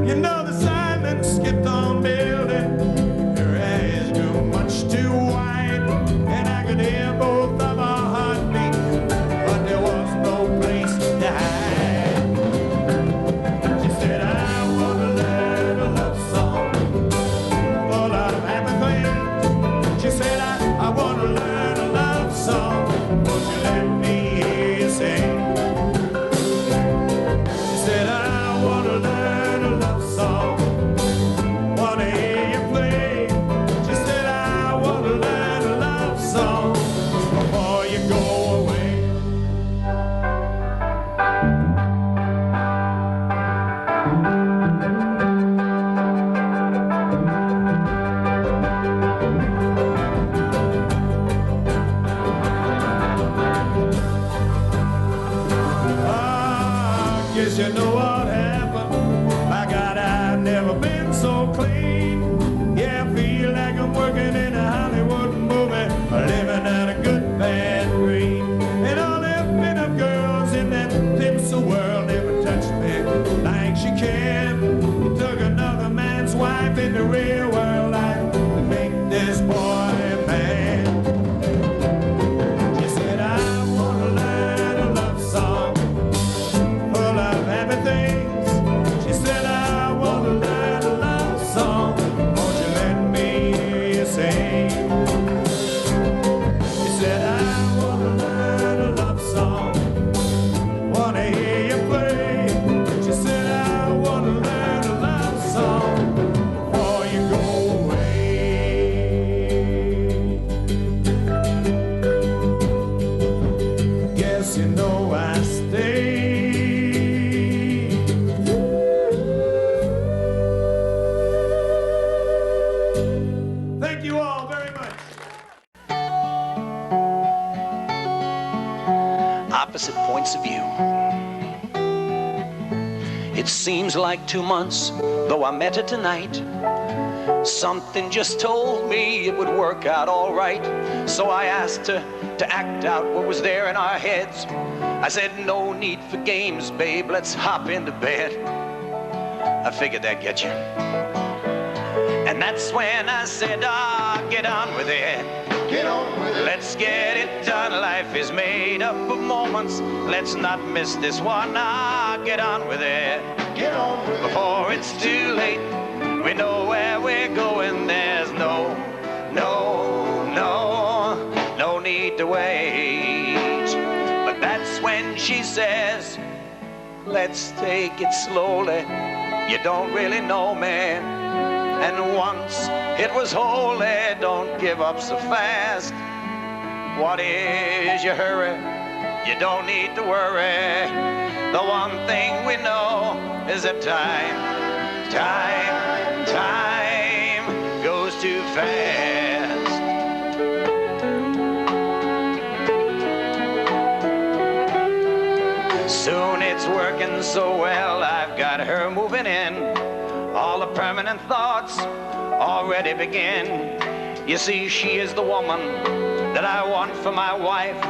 You know, the silence kept on building, her eyes grew much too wide, and I could hear both of our heartbeats, but there was no place to hide. She said, I want to learn a love song full of happy things. She said, I want to learn a love song, won't you let me hear you sing? She said, I want to learn a love song, want to hear you play. She said, I want to learn a love song before you go away. Guess you know what happened. My God, I've never been so clean. Yeah, I feel like I'm working in a Hollywood movie, living out a good bad dream. And all them pin-up girls in that tinsel world never touched me like she can. He took another man's wife in the real world life to make this boy a man. She said, I want to learn a love song full of happy things. Yes, you know I stay. Thank you all very much. Opposite points of view. It seems like 2 months, though I met her tonight. Something just told me it would work out all right. So I asked her to act out what was there in our heads. I said, no need for games, babe, let's hop into bed. I figured that'd get you. And that's when I said, get on with it. Get on with it. Let's get it done. Life is made up of moments. Let's not miss this one. Get on with it. Get on with it. Before it's too late, we know where we're going. There's no need to wait. But that's when she says, let's take it slowly. You don't really know me. And once it was holy, don't give up so fast. What is your hurry? You don't need to worry. The one thing we know is that time goes too fast. Soon it's working so well, I've got her moving in. All the permanent thoughts already begin. You see, she is the woman that I want for my wife.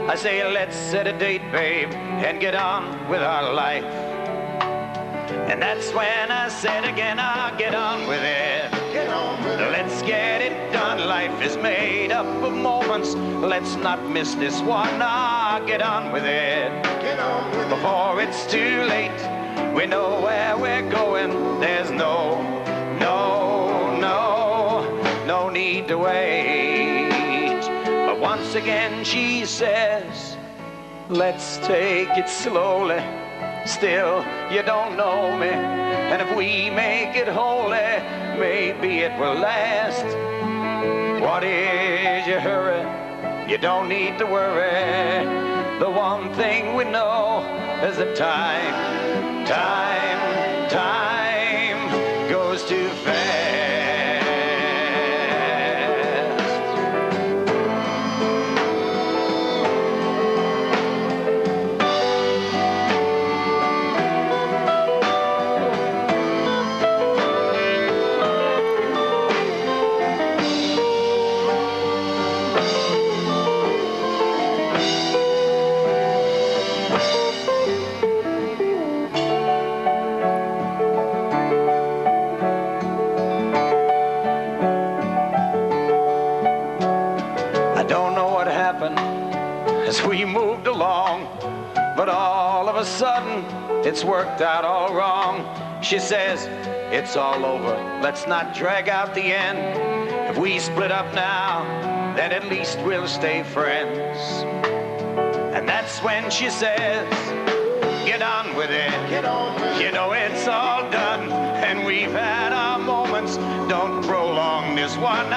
I say, let's set a date, babe, and get on with our life. And that's when I said again, get on with it. Get on with it. Let's get it done. Life is made up of moments. Let's not miss this one. Get on with it. Get on with it. Before it's too late, we know where we're going. There's no need to wait. But once again she says, let's take it slowly. Still, you don't know me, and if we make it holy, maybe it will last. What is your hurry? You don't need to worry. The one thing we know is that time goes too fast. As we moved along, but all of a sudden it's worked out all wrong. She says, it's all over, let's not drag out the end. If we split up now, then at least we'll stay friends. And that's when she says, get on with it. Get on with it. You know it's all done, and we've had our moments. Don't prolong this one.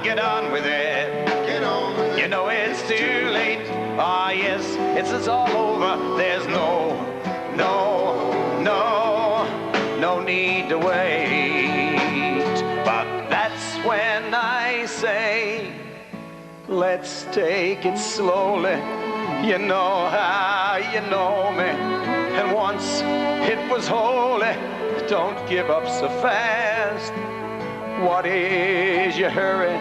Get on with it. Get on with it. You know it's too late. Yes, it's all over. There's no need to wait. But that's when I say, let's take it slowly. You know how you know me, and once it was holy, don't give up so fast. What is your hurry?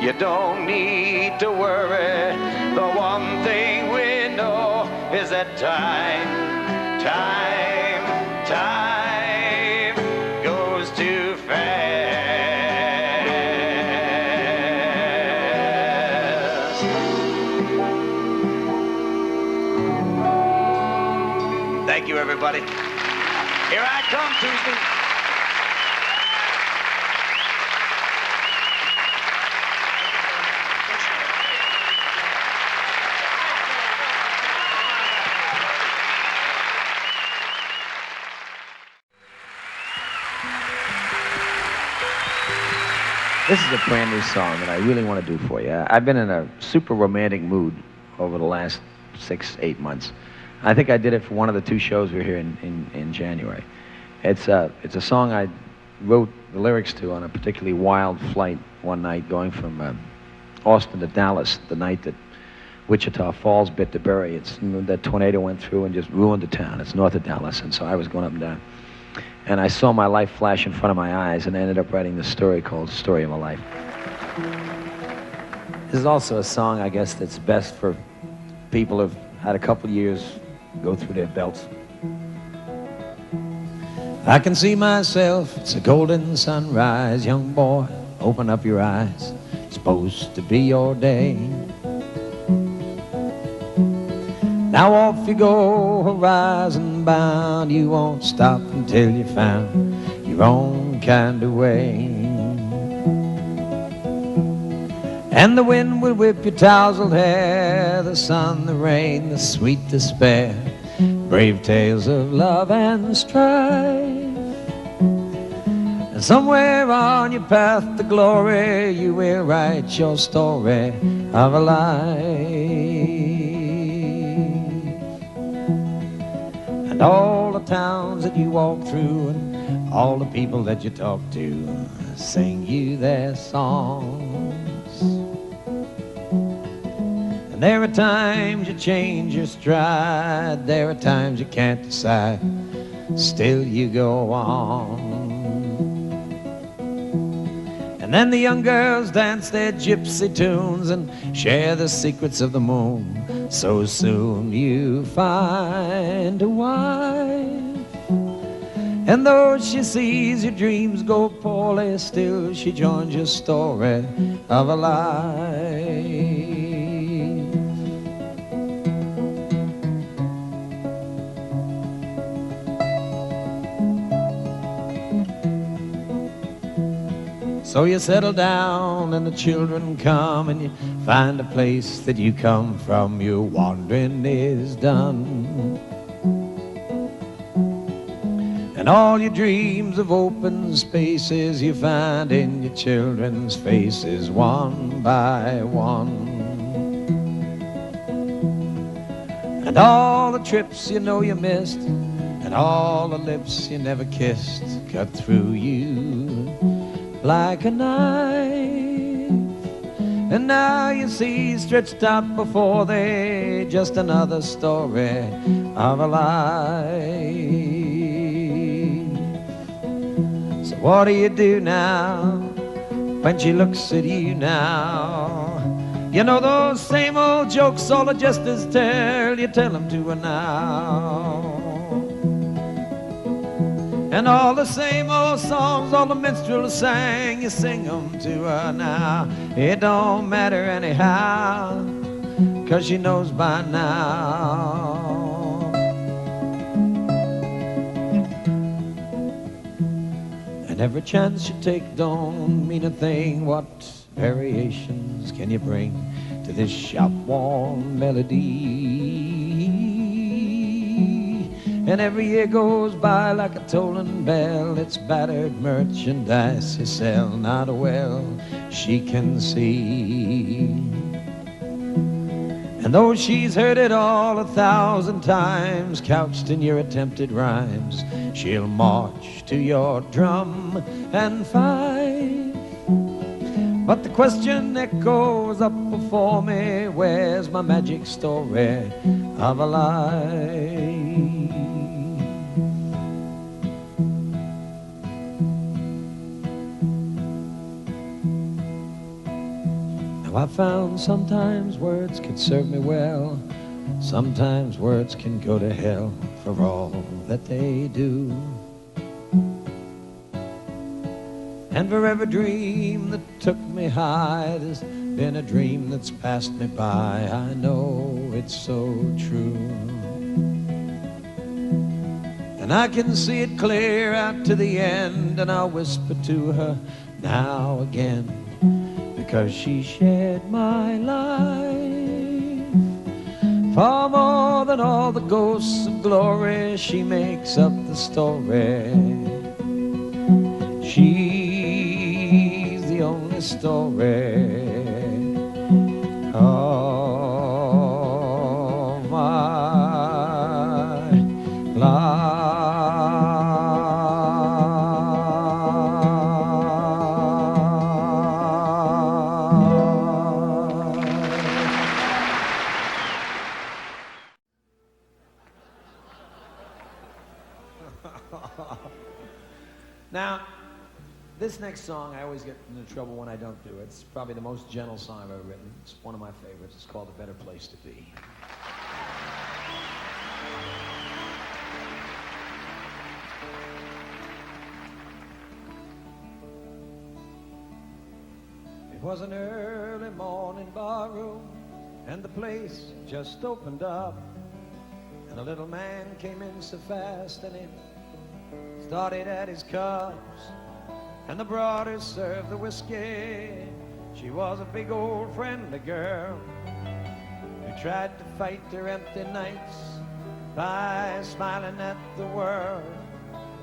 You don't need to worry. The one thing we know is that time goes too fast. Thank you, everybody. Here I come, Tuesday. This is a brand new song that I really want to do for you. I've been in a super romantic mood over the last 6, 8 months. I think I did it for one of the 2 shows we were here in January. It's a song I wrote the lyrics to on a particularly wild flight one night going from Austin to Dallas, the night that Wichita Falls bit to bury. That tornado went through and just ruined the town. It's north of Dallas, and so I was going up and down. And I saw my life flash in front of my eyes, and I ended up writing this story called Story of My Life. This is also a song, I guess, that's best for people who've had a couple years go through their belts. I can see myself, it's a golden sunrise. Young boy, open up your eyes. It's supposed to be your day. Now off you go, horizon bound. You won't stop until you found your own kind of way. And the wind will whip your tousled hair, the sun, the rain, the sweet despair, brave tales of love and strife. And somewhere on your path to glory, you will write your story of a life. And all the towns that you walk through and all the people that you talk to sing you their songs. And there are times you change your stride, there are times you can't decide, still you go on. And then the young girls dance their gypsy tunes and share the secrets of the moon. So soon you find a wife, and though she sees your dreams go poorly, still she joins your story of a life. So you settle down and the children come and you find a place that you come from. Your wandering is done, and all your dreams of open spaces you find in your children's faces one by one. And all the trips you know you missed and all the lips you never kissed cut through you like a knife. And now you see stretched out before thee just another story of a life. So what do you do now when she looks at you now? You know those same old jokes all the jesters tell, you tell them to her now. And all the same old songs all the minstrels sang, you sing them to her now. It don't matter anyhow, 'cause she knows by now. And every chance you take don't mean a thing. What variations can you bring to this shop-worn melody? And every year goes by like a tolling bell. It's battered merchandise you sell, not well she can see. And though she's heard it all 1,000 times, couched in your attempted rhymes, she'll march to your drum and fife. But the question echoes up before me, where's my magic story of a life? I found sometimes words can serve me well, sometimes words can go to hell for all that they do. And for every dream that took me high, there's been a dream that's passed me by. I know it's so true. And I can see it clear out to the end, and I'll whisper to her now again, because she shared my life. Far more than all the ghosts of glory, she makes up the story. She's the only story of Now, this next song, I always get into trouble when I don't do it. It's probably the most gentle song I've ever written. It's one of my favorites. It's called A Better Place to Be. It was an early morning barroom, and the place just opened up. And a little man came in so fast, and he started at his cups. And the broader served the whiskey. She was a big old friendly girl who tried to fight her empty nights by smiling at the world.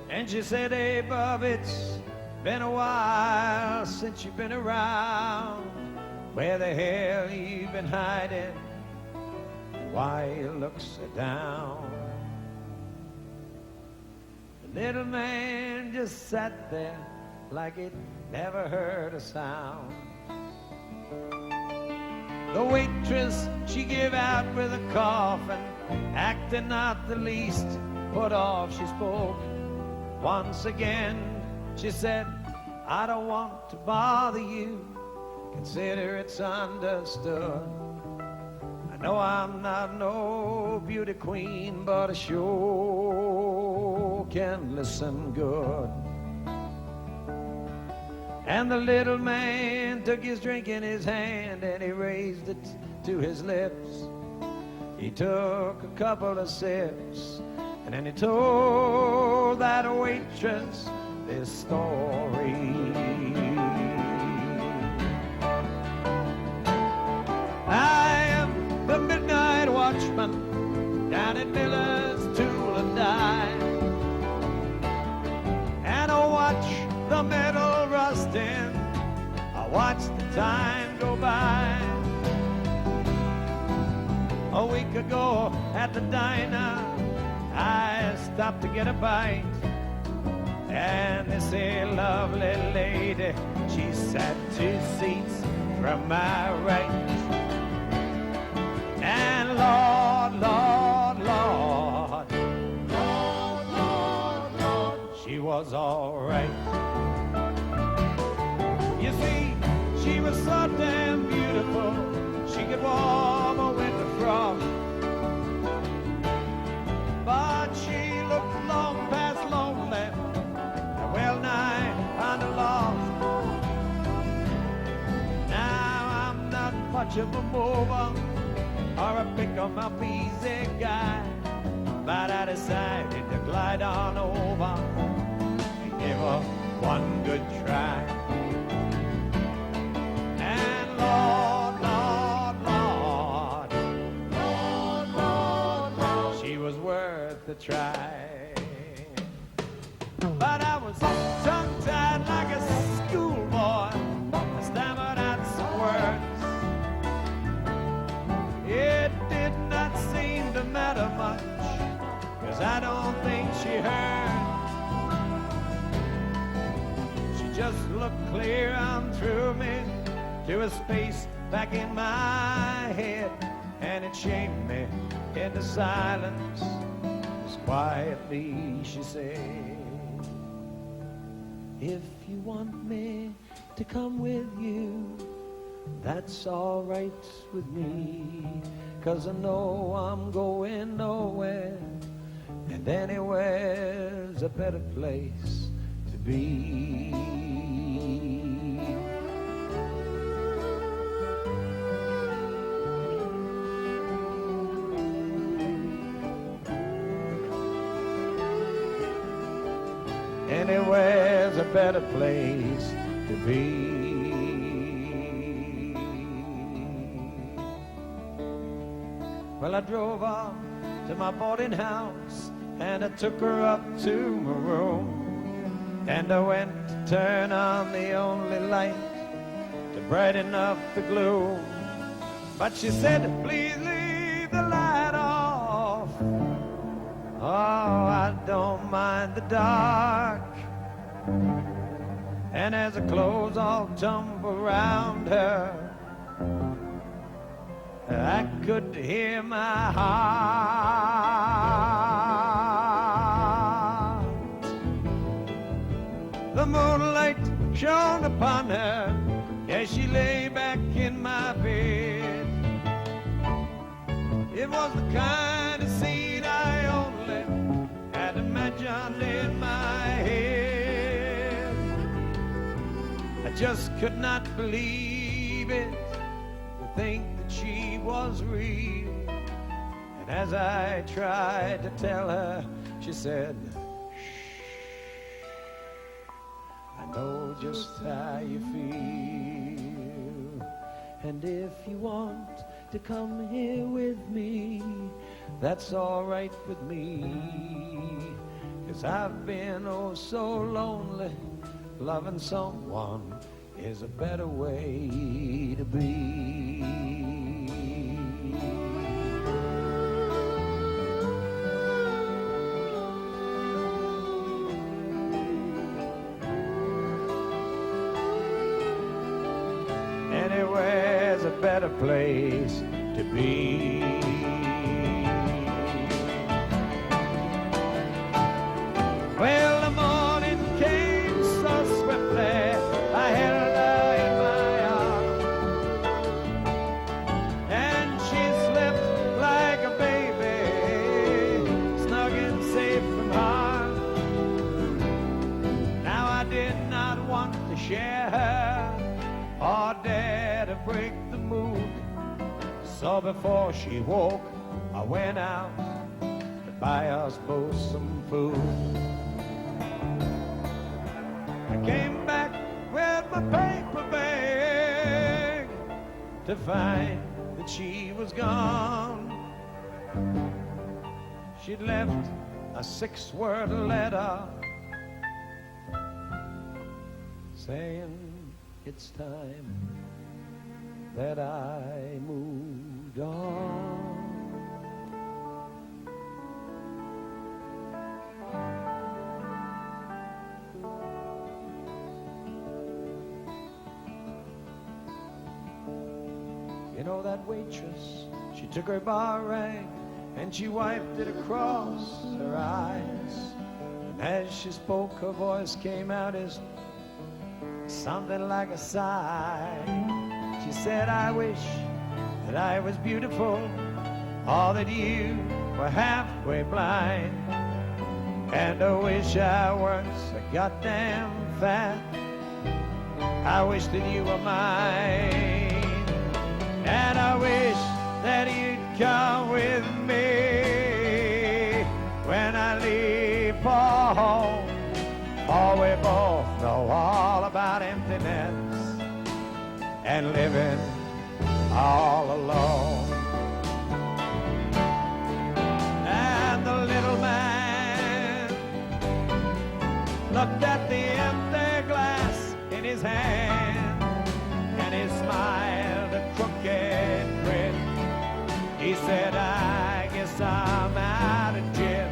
And she said, "Hey, bub, it's been a while since you've been around. Where the hell you been hiding? Why you look so down?" The little man just sat there like he'd never heard a sound. The waitress, she gave out with a cough, and acting not the least put off, she spoke once again. She said, "I don't want to bother you. Consider it's understood. I know I'm not no beauty queen, but I sure can listen good." And the little man took his drink in his hand and he raised it to his lips. He took a couple of sips and then he told that waitress this story. "I am the midnight watchman down at Miller's Tool and Die, and I watch the metal rusting, I watch the time go by. A week ago at the diner, I stopped to get a bite, and this here lovely lady, she sat 2 seats from my right. And Lord, Lord, Lord, Lord, Lord, Lord, she was all right. You see, she was so damn beautiful, she could warm a winter frost. But she looked long past lonely, well nigh kind of lost. Now I'm not much of a mover or a pick-em-up-easy guy, but I decided to glide on over and give her one good try. And Lord, Lord, Lord, Lord, Lord, Lord, she was worth a try. But I was tongue-tied like a schoolboy, I stammered out some words. It did not seem to matter much, 'cause I don't think she heard. She just looked clear on through me to a space back in my head, and it shamed me into silence as quietly she said, "If you want me to come with you, that's all right with me, 'cause I know I'm going nowhere, and anywhere's a better place to be." Anywhere's a better place to be. Well, I drove off to my boarding house and I took her up to my room, and I went to turn on the only light to brighten up the gloom. But she said, "Please leave the light off. Oh, I don't mind the dark." And as the clothes all tumble around her, I could hear my heart The moonlight shone upon her as she lay back in my bed. It was the kind of scene I only had imagined in my head. I just could not believe it, to think that she was real. And as I tried to tell her, she said, I know just how you feel. And if you want to come here with me, that's all right with me. 'Cause I've been oh so lonely, loving someone is a better way to be. Anywhere's a better place to be. Well, the morning came so swiftly, I held her in my arms, and she slept like a baby, snug and safe from harm. Now I did not want to share her or dare to break the mood. So before she woke, I went out to buy us both some food. I came back with my paper bag to find that she was gone. She'd left a 6-word letter saying it's time that I moved on. You know that waitress, she took her bar rag and she wiped it across her eyes. And as she spoke, her voice came out as something like a sigh. She said, I wish that I was beautiful, or that you were halfway blind. And I wish I weren't so goddamn fat. I wish that you were mine. And I wish that you'd come with me when I leave for home. For we both know all about emptiness and living all alone. And the little man looked at the empty glass in his hand, and he smiled a crooked grin. He said, I guess I'm out of gin,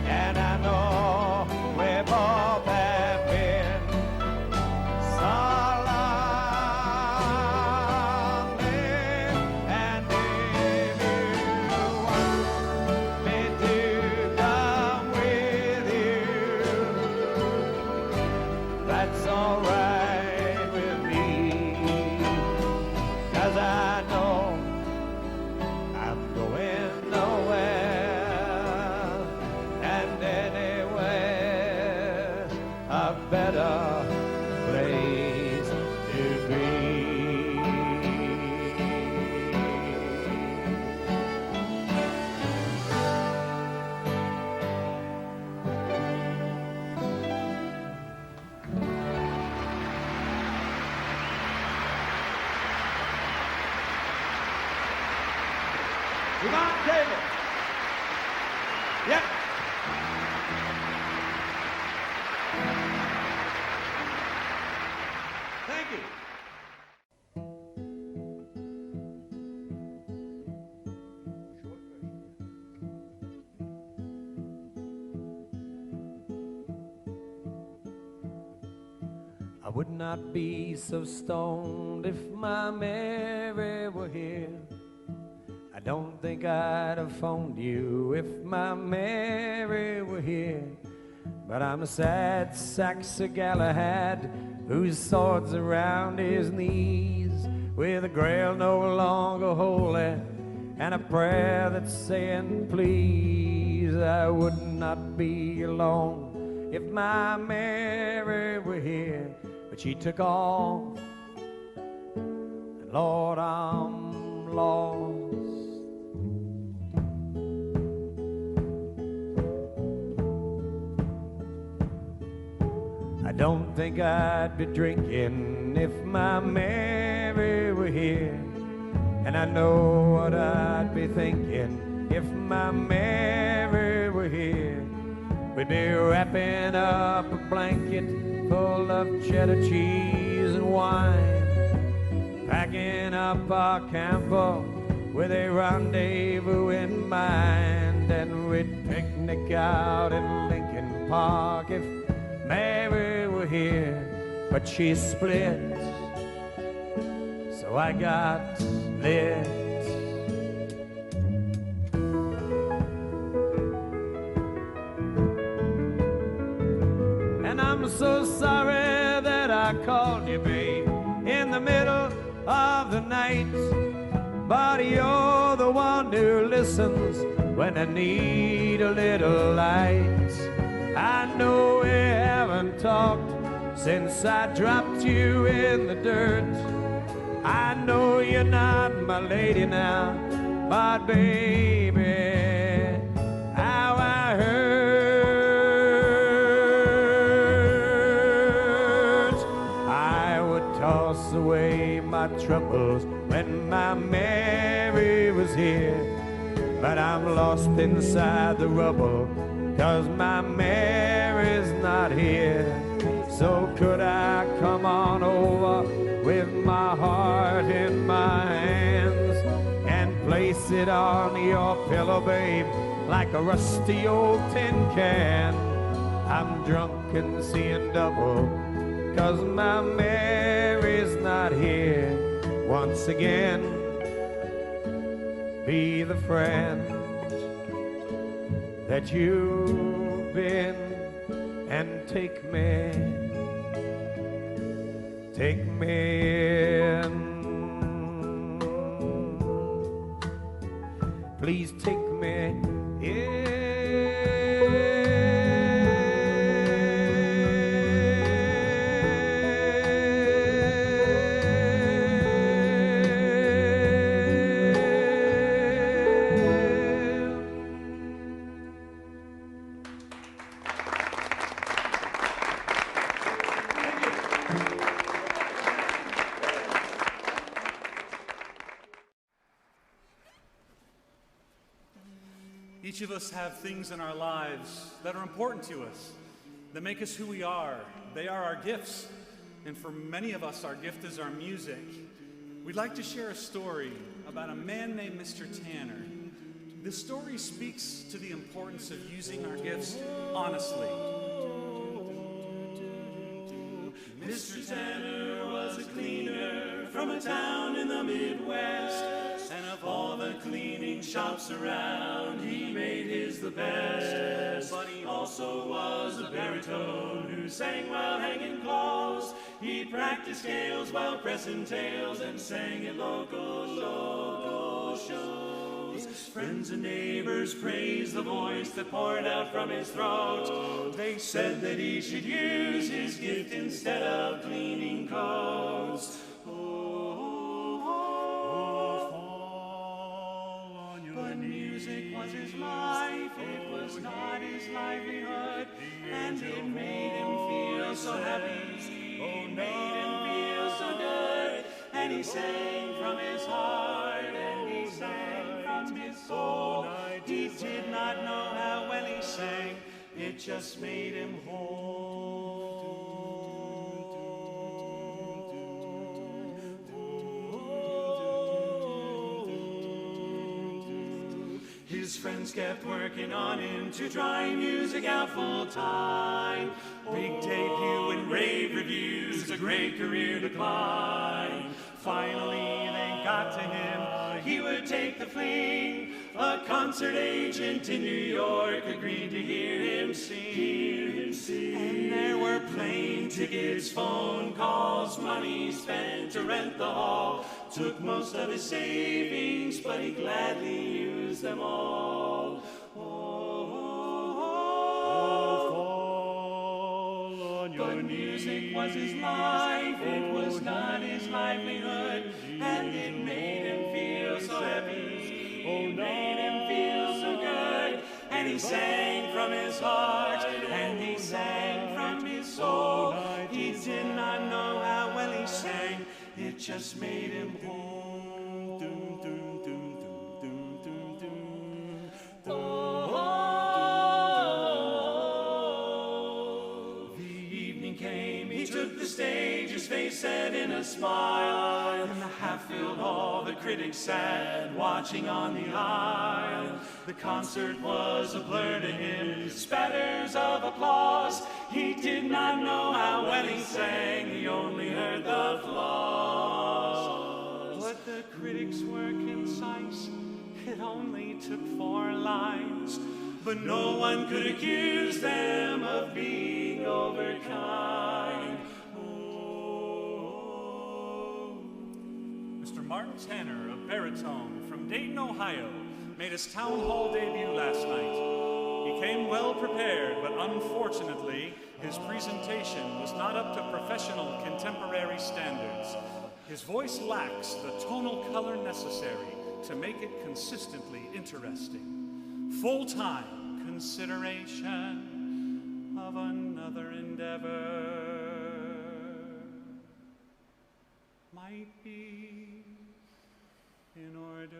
and I know we both have been so lonely. And if you want me to come with you, that's all right with me. 'Cause I know I'm going nowhere, and anywhere a better place to be. Yvonne Cable. Yep. Thank you. I would not be so stoned if my Mary were here. I don't think I'd have phoned you if my Mary were here. But I'm a sad Saxon Galahad whose sword's around his knees, with a grail no longer holy and a prayer that's saying please. I would not be alone if my Mary were here, but she took off, and Lord, I'm lost. I don't think I'd be drinking if my Mary were here, and I know what I'd be thinking if my Mary were here. We'd be wrapping up a blanket full of cheddar cheese and wine, packing up our camper with a rendezvous in mind, and we'd picnic out in Lincoln Park if Mary were here. But she split, so I got lit. And I'm so sorry that I called you, babe, in the middle of the night, but you're the one who listens when I need a little light. I know we haven't talked since I dropped you in the dirt. I know you're not my lady now, but baby, how I hurt. I would toss away my troubles when my Mary was here, but I'm lost inside the rubble 'cause my Mary's not here. So could I come on over with my heart in my hands and place it on your pillow, babe, like a rusty old tin can? I'm drunk and seeing double 'cause my Mary's not here. Once again, be the friend that you've been, and take me in. Please take me in. Each of us have things in our lives that are important to us, that make us who we are. They are our gifts, and for many of us, our gift is our music. We'd like to share a story about a man named Mr. Tanner. This story speaks to the importance of using our gifts honestly. Mr. Tanner was a cleaner from a town in the Midwest, and of all the cleaning shops around, he made his the best. But he also was a baritone who sang while hanging clothes. He practiced scales while pressing tails and sang at local shows. His friends and neighbors praised the voice that poured out from his throat. They said that he should use his gift instead of cleaning coats. But music was his life, it was not his livelihood, and it made him feel so happy, it made him feel so good, and he sang from his heart, and he sang from his soul. He did not know how well he sang, it just made him whole. His friends kept working on him to try music out full time. Big debut and rave reviews, a great career decline. Finally they got to him, he would take the fling. A concert agent in New York agreed to hear him sing. And there were plane tickets, phone calls, money spent to rent the hall. Took most of his savings, but he gladly used them all. But music was his life, it was not his livelihood, and it made him feel so happy, it made him feel so good. And he sang from his heart, and he sang from his soul. He did not know how well he sang, it just made him whole. Doom, doom, doom, doom, doom, doom, doom. He took the stage, his face set in a smile. In the half-filled hall, the critics sat, watching on the aisle. The concert was a blur to him, spatters of applause. He did not know how well he sang, he only heard the flaws. But the critics were concise, it only took 4 lines. But no one could accuse them of being overkind. Mr. Martin Tanner, a baritone from Dayton, Ohio, made his town hall debut last night. He came well prepared, but unfortunately, his presentation was not up to professional contemporary standards. His voice lacks the tonal color necessary to make it consistently interesting. Full-time consideration of another endeavor might be in order.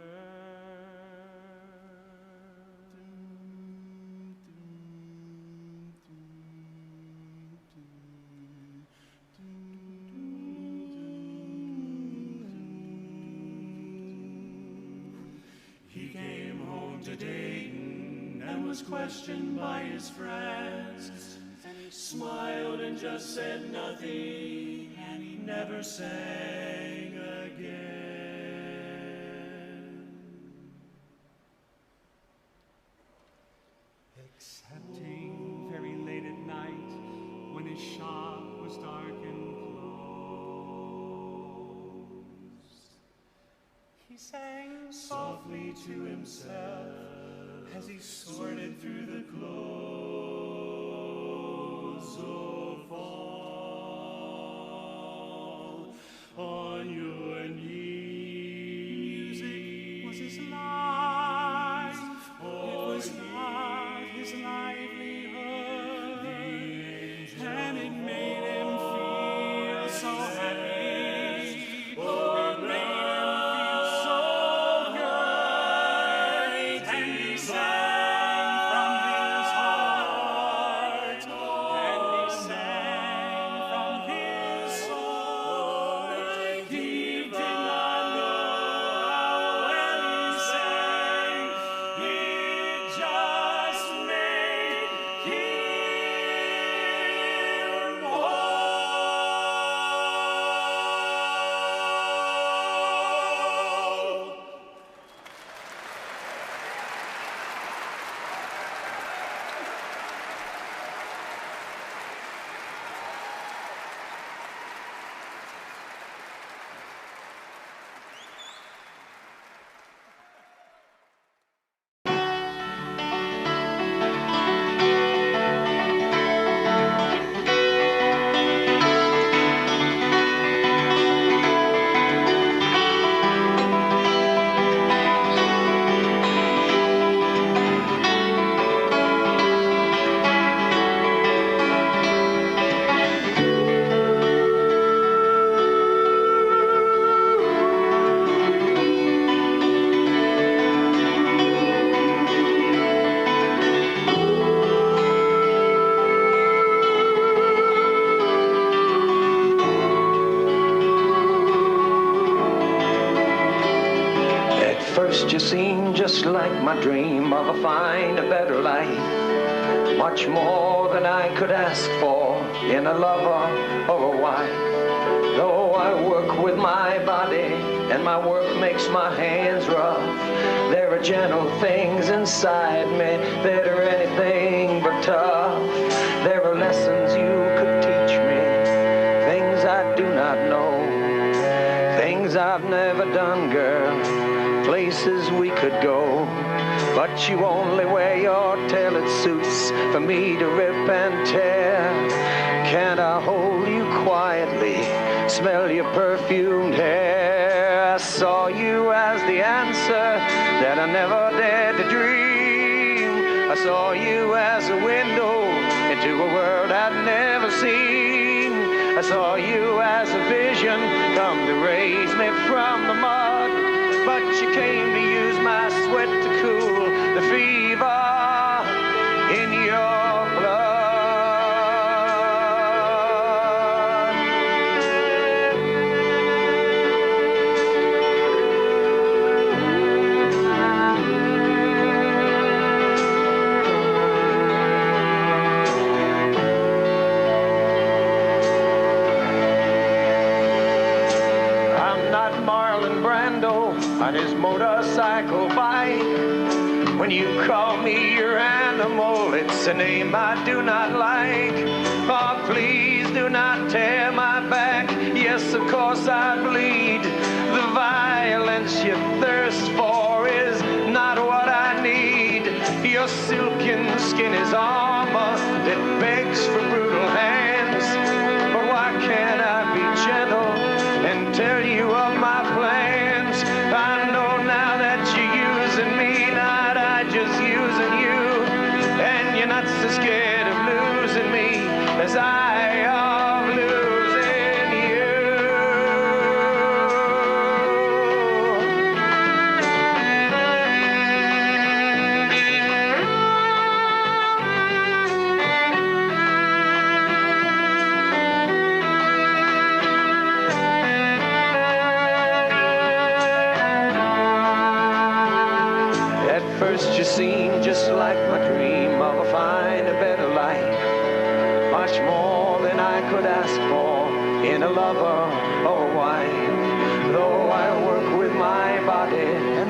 He came home to Dayton and was questioned by his friends. And he smiled and just said nothing, and he never sang again. Excepting very late at night, when his shop was dark and closed, he sang Softly to himself as he sorted through the clothes. Oh, fall on your knees. music was his life, it was not his livelihood, and it made him feel so happy. It made him feel so good, and he sang from his heart, and he sang from his soul. He did not know how well he sang, it just made him whole. At first you seemed just like my dream of a fine, a better life. Much more than I could ask for in a lover or a wife. Though I work with my body and my work makes my hands rough, there are gentle things inside me that are anything but tough. There are lessons you could teach me, things I do not know, things I've never done, girl, places we could go. But you only wear your tailored suits for me to rip and tear. Can't I hold you quietly, smell your perfumed hair? I saw you as the answer that I never dared to dream. I saw you as a window into a world I'd never seen. I saw you as a vision come to raise me from the mud. But you came to use my sweat to cool the fever in your blood. On his motorcycle bike. When you call me your animal, it's a name I do not like. Oh, please do not tear my back. Yes, of course I bleed. The violence you thirst for is not what I need. Your silken skin is armor that begs for brutal hands. But why can't I be gentle and tell you of my plans? I know now that you're using me, not I just using you. And you're not so scared of losing me as I of losing you. First you seemed just like my dream of a finer, better life. Much more than I could ask for in a lover or a wife. Though I work with my body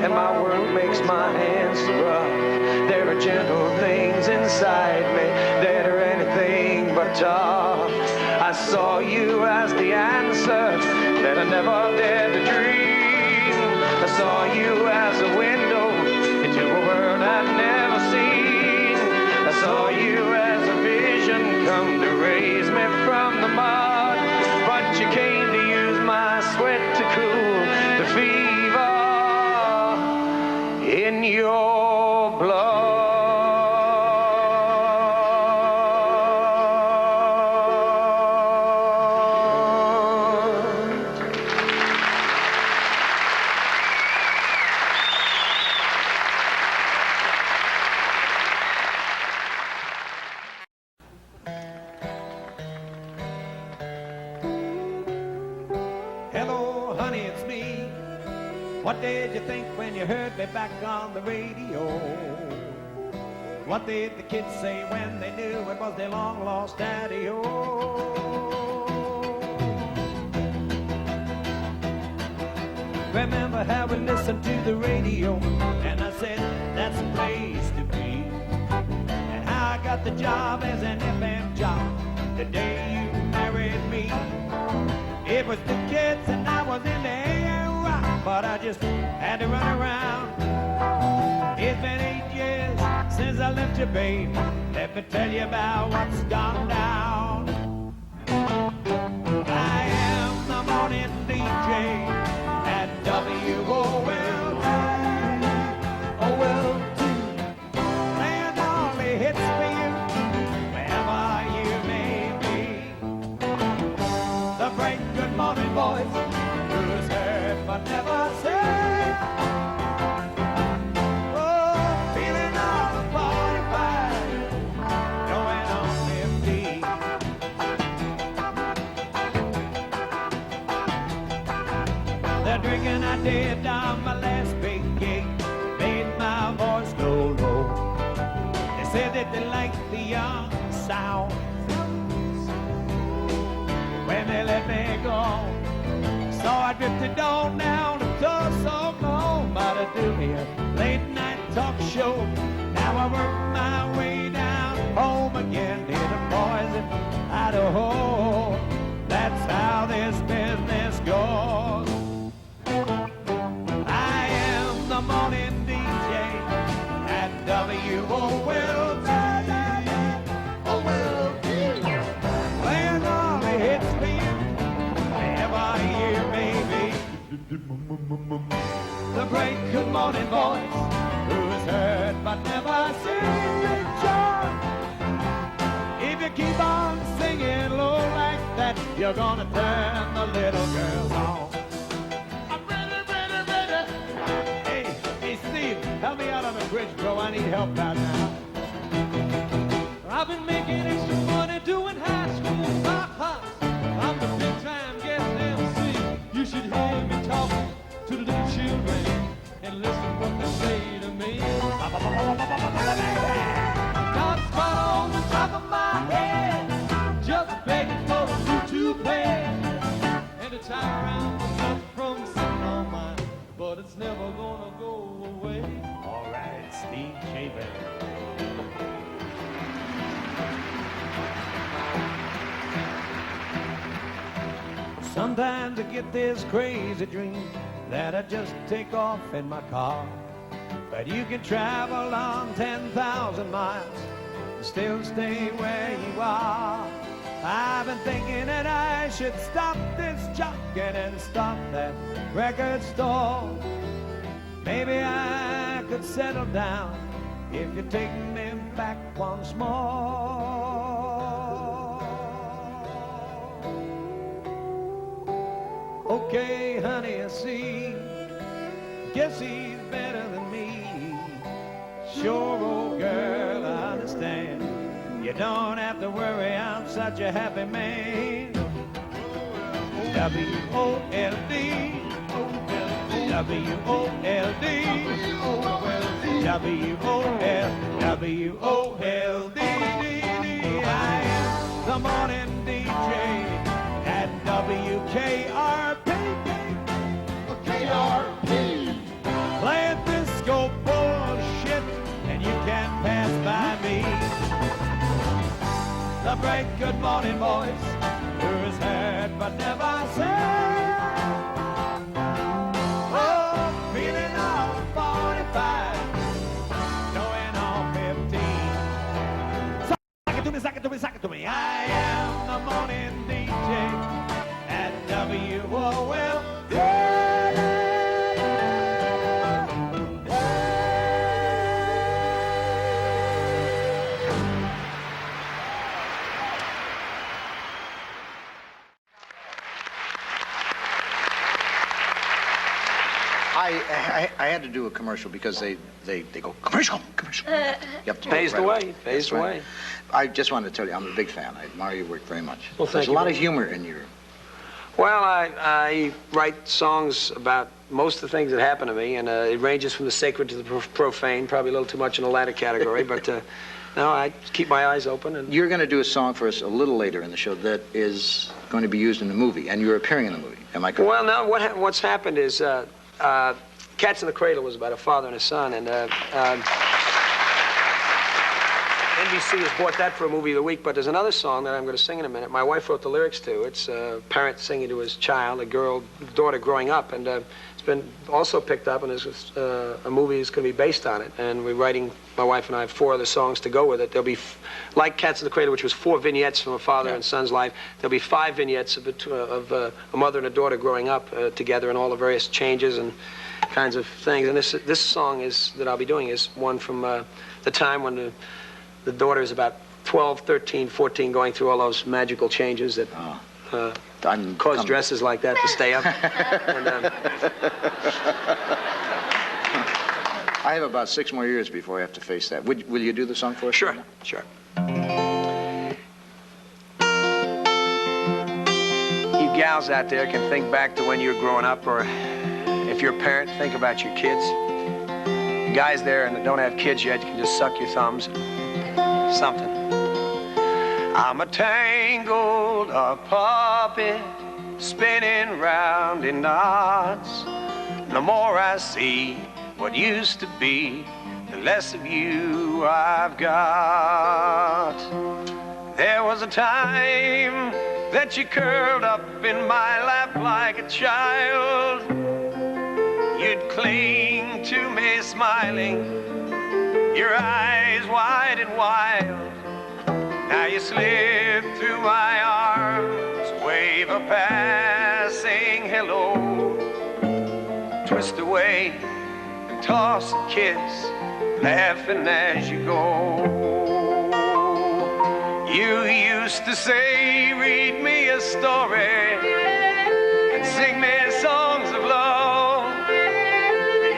and my work makes my hands rough, there are gentle things inside me that are anything but tough. I saw you as the answer that I never dared to dream. I saw you as a window into a world I'd never seen. I saw you as a vision come to raise me from the mud. But you came to use my sweat to cool the fever in your blood. What did you think when you heard me back on the radio? What did the kids say when they knew it was their long-lost daddy-o? Remember how we listened to the radio, and I said, that's a place to be. And how I got the job as an FM jock the day you married me. It was the kids and I was in the air rock, but I just had to run around. It's been 8 years since I left you, babe. Let me tell you about what's gone down. I am the morning DJ at WOL. Playing all the hits for you, wherever you may be. The bright good morning voice, who's heard but never said. Oh, feeling all fortified, going on empty. The drinking I did on my last big gig made my voice go low. They said that they liked the young sound. when they let me go. So I drifted on down to Tulsa, Oklahoma to do me a late night talk show. Now I work my way down home again, near the Boise, Idaho. That's how this business goes. I am the morning DJ at WOLD. Playing all the hits for you ever hear, baby. The great good morning voice, who is heard but never seen. If you keep on singing low like that, you're gonna turn the little girls on. I'm ready, ready, ready. Hey, Steve, help me out on the bridge, bro. I need help out now. I've been making extra money doing high school ha-has. I'm the big-time guest MC. You should hear me talking to the little children and listen what they say to me. Got a spot on the top of my head, just begging for the flute to play, and to tie around the nut from sitting on mine, but it's never gonna go away. All right, Steve Chapin. Sometimes I get this crazy dream that I just take off in my car. But you can travel on 10,000 miles and still stay where you are. I've been thinking that I should stop this jockeying and stop that record store. Maybe I could settle down if you take me back once more. Okay, honey, I see. Guess he's better than me. Sure, old girl, I understand. You don't have to worry, I'm such a happy man. W-O-L-D, W-O-L-D, W-O-L-D. I am the morning DJ at WKRP. KRP. Playing disco bullshit, and you can't pass by me. The bright good morning voice, who is heard but never said. Oh, feeling all 45, going on 15. So, suck it to me, suck it to me, suck it to me. I am the morning DJ at WOL. I had to do a commercial because they go, commercial. You have to Pays the way, pays the right. way. I just wanted to tell you, I'm a big fan. I admire your work very much. Well, There's thank a you lot very of humor in your... Well, I write songs about most of the things that happen to me, and it ranges from the sacred to the profane, probably a little too much in the latter category, but no, I keep my eyes open. And You're going to do a song for us a little later in the show that is going to be used in the movie, and you're appearing in the movie. Am I correct? Well, no, what's happened is Cats in the Cradle was about a father and a son, and NBC has bought that for a movie of the week, but there's another song that I'm going to sing in a minute. My wife wrote the lyrics to. It's a parent singing to his child, a daughter growing up, and it's been also picked up, and there's a movie that's going to be based on it, and we're writing, my wife and I, 4 other songs to go with it. There'll be, like Cats in the Cradle, which was 4 vignettes from a father and son's life, there'll be 5 vignettes of a mother and a daughter growing up together and all the various changes and kinds of things. And this song that I'll be doing is one from the time when the daughter is about 12, 13, 14, going through all those magical changes that cause dresses like that to stay up. And, I have about 6 more years before I have to face that. Will you do the song for us? Sure, sure. You gals out there can think back to when you were growing up, or if you're a parent, think about your kids. You guys there and that don't have kids yet, you can just suck your thumbs. Something. I'm a tangled up puppet spinning round in knots. The more I see what used to be, the less of you I've got. There was a time that you curled up in my lap like a child. You'd cling to me smiling, your eyes wide and wild. Now you slip through my arms, wave a passing hello, twist away and toss a kiss, laughing as you go. You used to say, read me a story and sing me songs of love.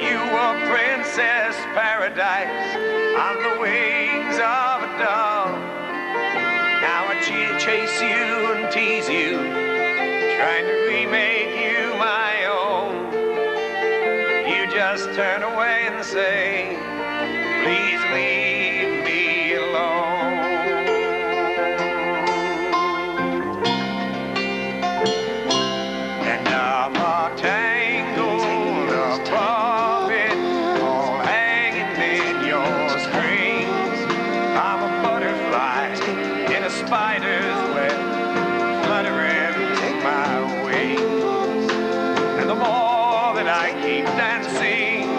You were Princess Paradise on the wings of a dove. Now I chase you and tease you, trying to remake you my own. You just turn away and say, please leave me alone. And I'm a tangled up puppet, all hanging in your strings. I'm a butterfly in a spider's web, fluttering my wings. And the more that I keep dancing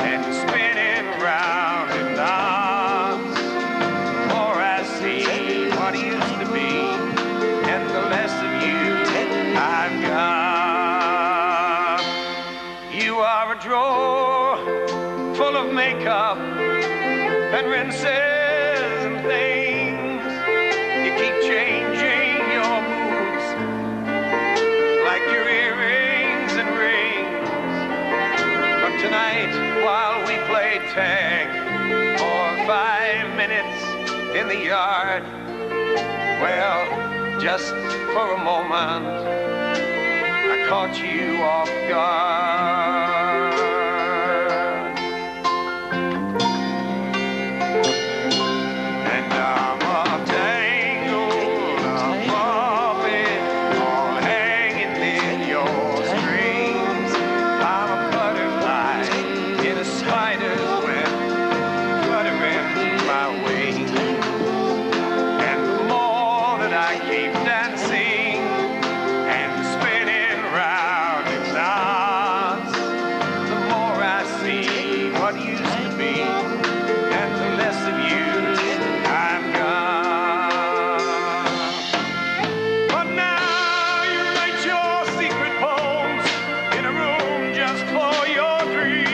and spinning round in knots, the more I see what used to be, and the less of you I've got. You are a drawer full of makeup and rinses and things. You keep changing your moods like your earrings and rings. But tonight, while we play tag for 5 minutes in the yard, well, just for a moment, I caught you off guard. And I'm a tangled up puppet, all hanging in your strings. I'm a butterfly in a spider's web, fluttering my wings. And the more that I keep dancing and spinning round in knots, the more I see what used to be, and the less of you I've got. But now you write your secret poems in a room just for your dreams.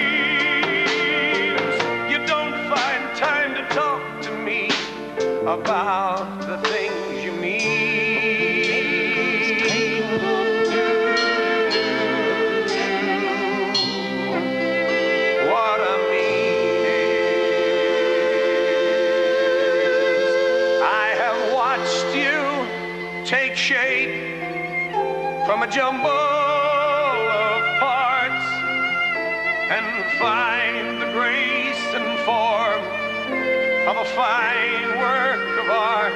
You don't find time to talk to me about the things you mean. What I mean is, I have watched you take shape from a jumble of parts and find the grace and form of a fine work of art.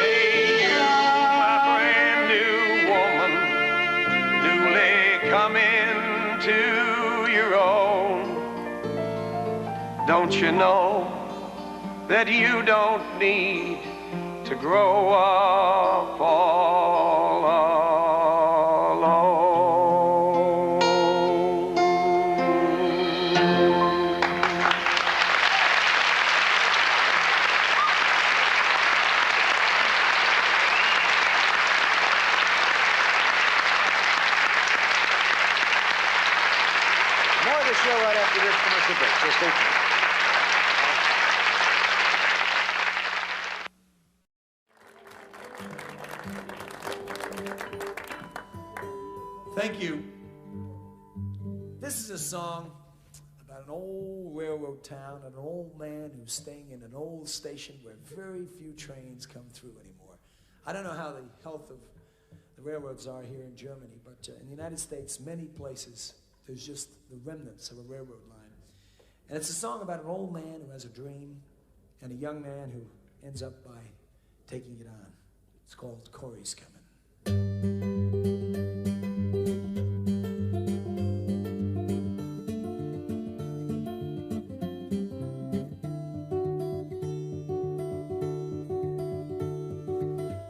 Hey, you, my brand new woman, newly come into your own. Don't you know that you don't need to grow up all alone? More of the show right after this commercial break, so stay tuned. Thank you. This is a song about an old railroad town and an old man who's staying in an old station where very few trains come through anymore. I don't know how the health of the railroads are here in Germany, but in the United States, many places, there's just the remnants of a railroad line. And it's a song about an old man who has a dream and a young man who ends up by taking it on. It's called Corey's Coming.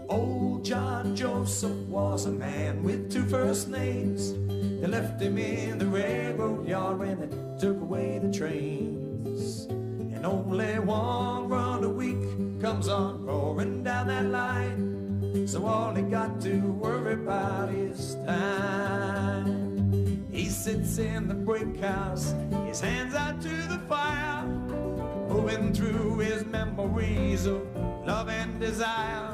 Old John Joseph was a man with two first names. They left him in the railroad yard when they took away the trains. And only one run a week comes on roaring down that line. So all he got to worry about is time. He sits in the brick house, his hands out to the fire, moving through his memories of love and desire,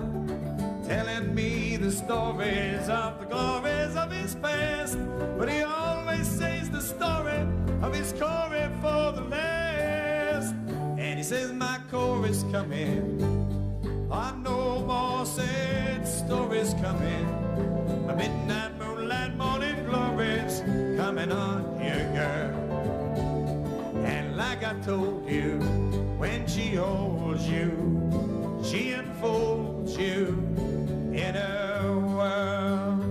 telling me the stories of the glories of his past. But he always says the story of his Corey for the last. And he says my Corey's coming, I no more sad stories coming. My midnight moonlight morning glories coming on here, girl. And like I told you, when she holds you, she enfolds you in her world.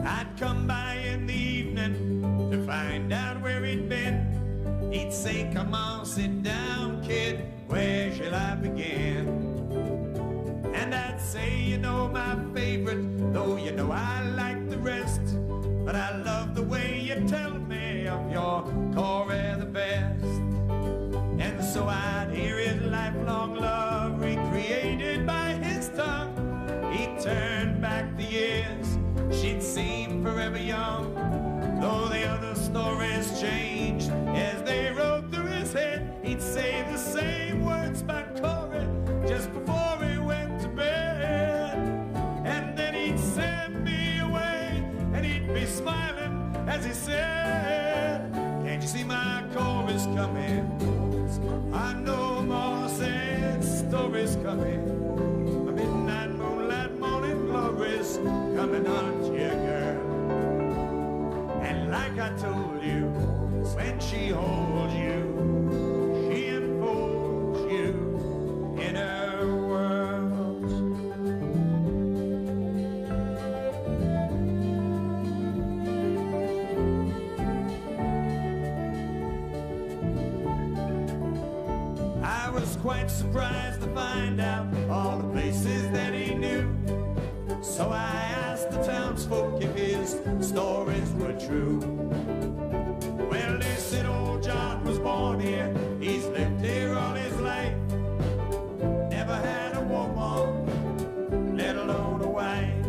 I'd come by in the evening to find out where he'd been. He'd say, come on, sit down, kid, where shall I begin? And I'd say, you know my favorite, though you know I like the rest, but I love the way you tell me of your Corey the best. And so I'd hear his lifelong love recreated by his tongue. He'd turn back the years, she'd seem forever young, though the other stories changed as they rode through his head. He'd say the same words about Corey just before he went to bed. And then he'd send me away, and he'd be smiling as he said, can't you see my Corey's coming? I know more sad stories coming. My midnight moonlight morning glories coming on you, girl. And like I told you, when she holds you, she enfolds you in her world. I was quite surprised to find out all the places that he knew. So I asked the townsfolk if his stories were true. Well, they said old John was born here, he's lived here all his life, never had a woman, let alone a wife.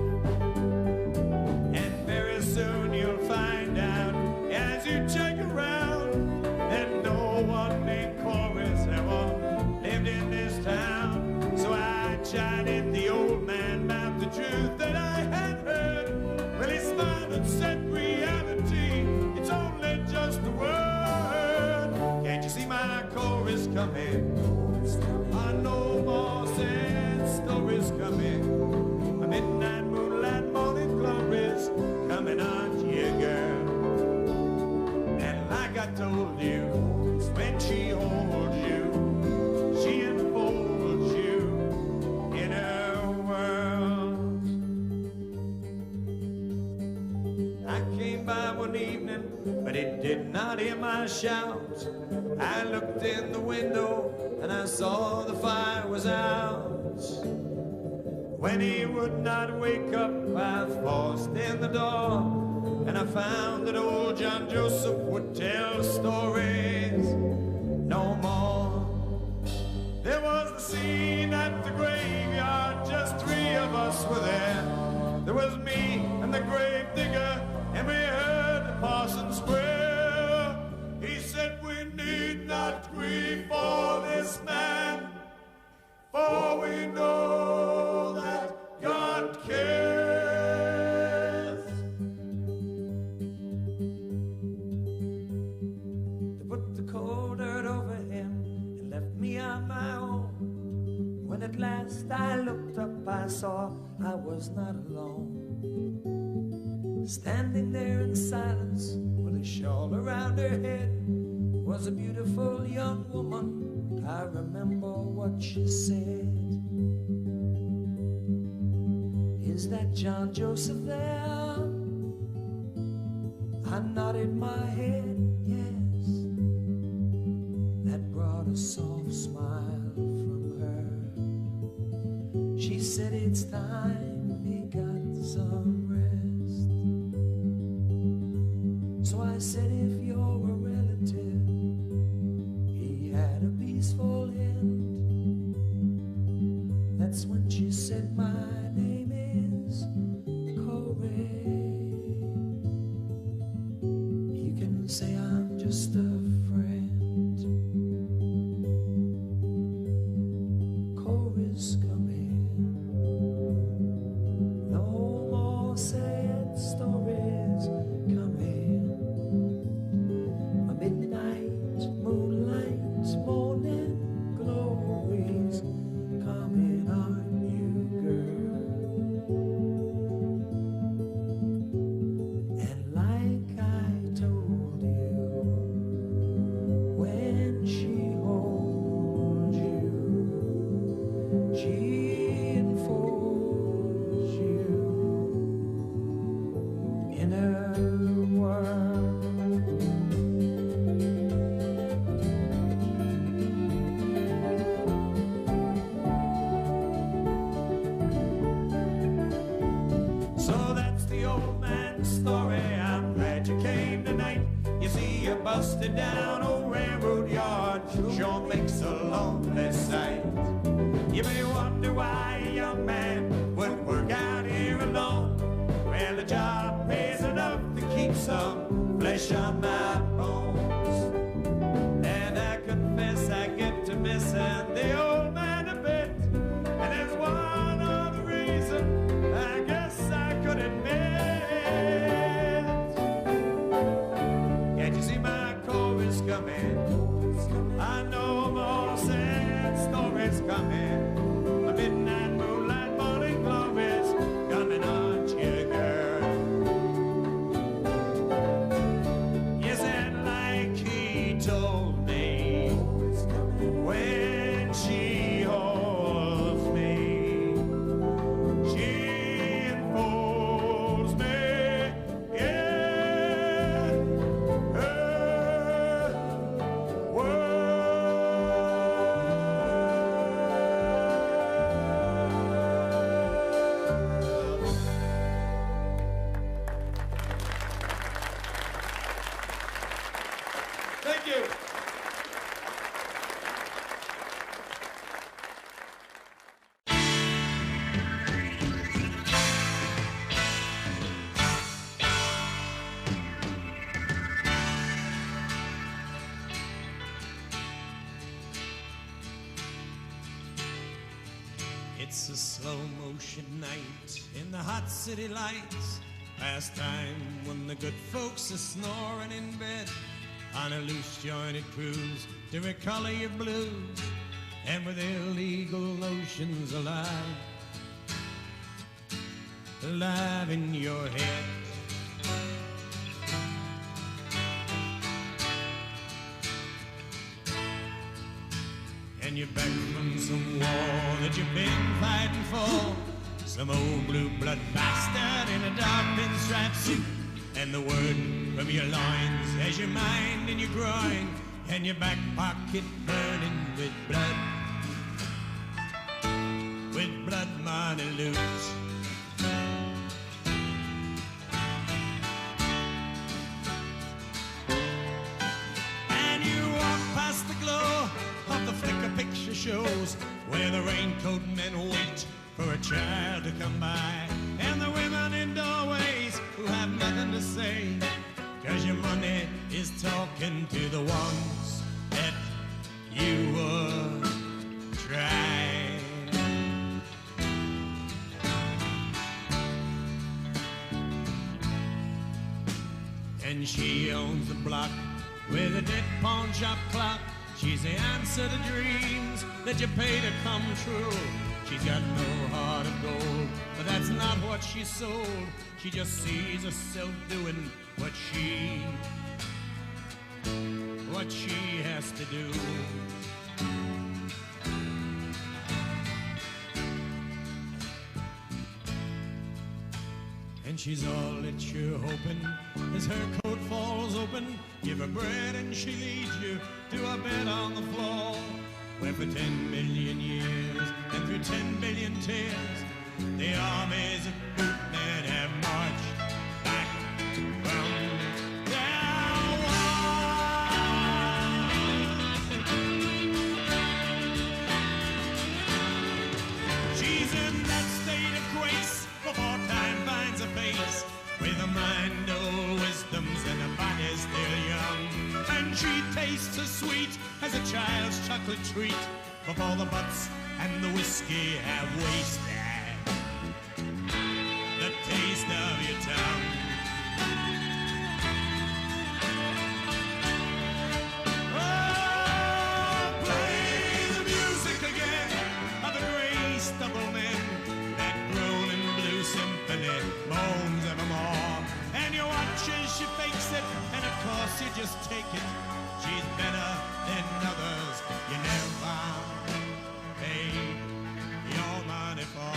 And very soon you'll find out, as you check around, that no one named Corey's ever lived in this town. So I chided the old man about the truth that I had heard. Well, he smiled and said, reality, it's only just a word. Can't you see my Corey's coming? I know more sad stories coming. My midnight moonlight morning glories coming on you, girl. And like I told you, when she holds you, she enfolds you in her world. I came by one evening, but it did not hear my shout. I looked in the window and I saw the fire was out. When he would not wake up, I forced in the door, and I found that old John Joseph would tell stories no more. There was the scene at the graveyard, just three of us were there. There was me and the grave digger, and we heard the parson's prayer. He said we need not grieve for this man, for we know that God cares. They put the cold dirt over him, saw I was not alone. Standing there in silence with a shawl around her head was a beautiful young woman. I remember what she said. Is that John Joseph there? I nodded my head, yes. That brought a soft smile from her. She said it's time he got some rest. So I said, if you're a relative, he had a peaceful end. That's when she said, my name is Corey. You can say I'm just a friend. Corey's coming. No more sad stories coming. A midnight moonlight morning glories coming, aren't you, girl? And like I told you, when she holds you, she enfolds you in her world. So that's the old man's story. I'm glad you came tonight. You see, you busted down old railroad yard. Sure makes a lonely sight. You may wonder why a young man would work out here alone. Well, the job pays enough to keep some flesh on my bones. And I confess I get to missing the old man a bit. And there's one other reason I guess I could admit. Can't you see my chorus coming? I know more sad stories coming. A midnight moonlight morning glories coming, aren't you, girl? Yes, and like he told me, when she holds me, she enfolds me, yeah, her Thank you. It's a slow motion night in the hot city lights. Past time when the good folks are snoring in bed. On a loose jointed cruise to recolor your blues. And with illegal notions alive in your head. And you're back from some war that you've been fighting for. Some old blue blood bastard in a dark pinstripe suit. And the word from your loins has your mind in your groin. And your back pocket burning with blood. With blood money loot. And you walk past the glow of the flicker picture shows, where the raincoat men wait for a child to come by. And the women in doorways who have nothing to say, 'cause your money is talking to the ones that you would try. And she owns the block with a dead pawn shop clock. She's the answer to dreams that you pay to come true. She's got no heart of gold, but that's not what she sold. She just sees herself doing what she has to do. And she's all that you're hoping as her coat falls open. Give her bread and she leads you to a bed on the floor, where for 10 million years and through 10 billion tears, the armies of bootmen have marched back from their war. She's in that state of grace before time finds a face, with a mind old wisdoms and a body still young. And she tastes as sweet as a child's chocolate treat before the butts and the whiskey have wasted the taste of your tongue. Oh, play the music again of the gray stubble men, that groaning blue symphony moans evermore. And you watch as she fakes it, and of course you just take it. She's better than others you never paid your money for.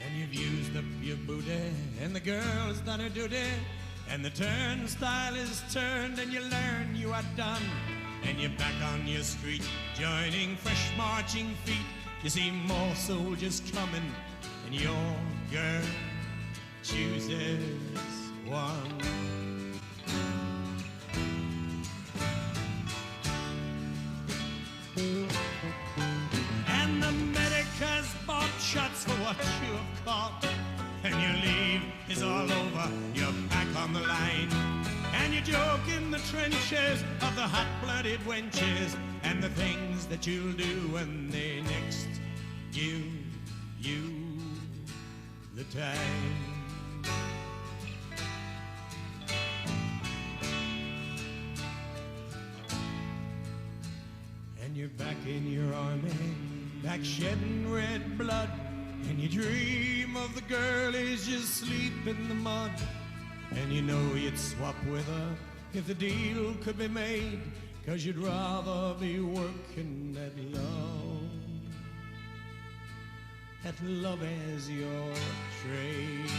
And you've used up your booty, and the girl has done her duty, and the turnstile is turned, and you learn you are done. And you're back on your street, joining fresh marching feet. You see more soldiers coming, and your girl chooses one. And the medic's bought shots for what you have caught, and your leave is all over, you're back on the line. And you joke in the trenches of the hot-blooded wenches, and the things that you'll do when they next give you the time. And you're back in your army, back shedding red blood, and you dream of the girlies you sleep in the mud. And you know you'd swap with her if the deal could be made, 'cause you'd rather be working at love as your trade.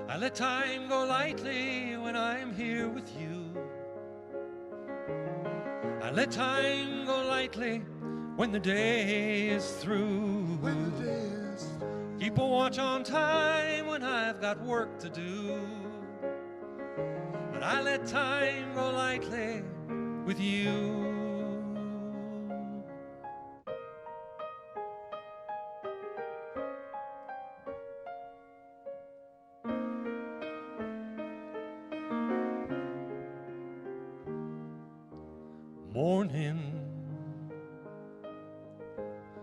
I let time go lightly when I'm here with you. I let time go lightly when the day is through. Keep a watch on time when I've got work to do. But I let time go lightly with you. morning,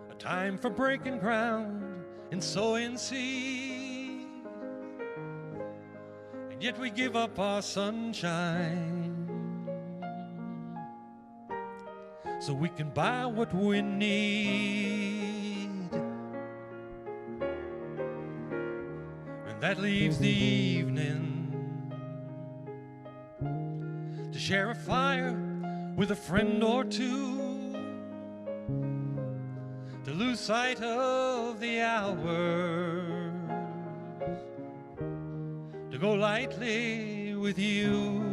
a time for breaking ground and sowing seed, and yet we give up our sunshine so we can buy what we need. And that leaves the evening to share a fire with a friend or two, to lose sight of the hours, to go lightly with you.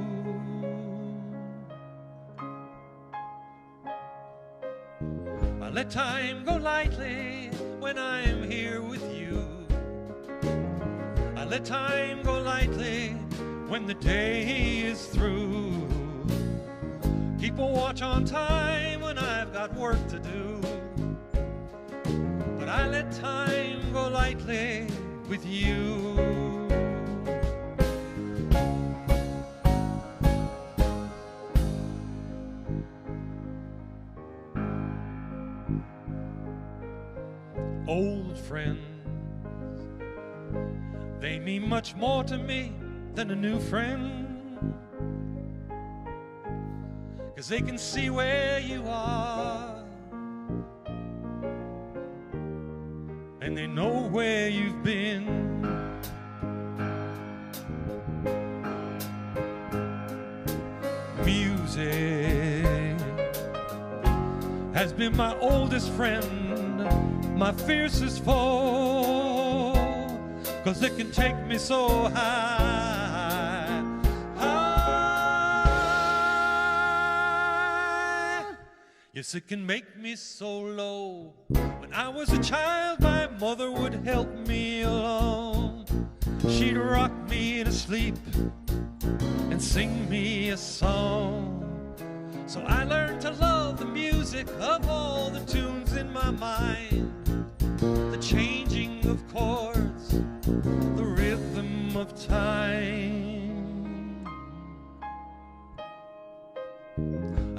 I let time go lightly when I'm here with you. I let time go lightly when the day is through. Keep a watch on time when I've got work to do. But I let time go lightly with you. Old friends, they mean much more to me than a new friend, 'cause they can see where you are and they know where you've been. Music has been my oldest friend, my fiercest foe, 'cause it can take me so high, high. Yes, it can make me so low. When I was a child, my mother would help me along. She'd rock me to sleep and sing me a song. So I learned to love the music of all the tunes in my mind, the changing of chords, the rhythm of time.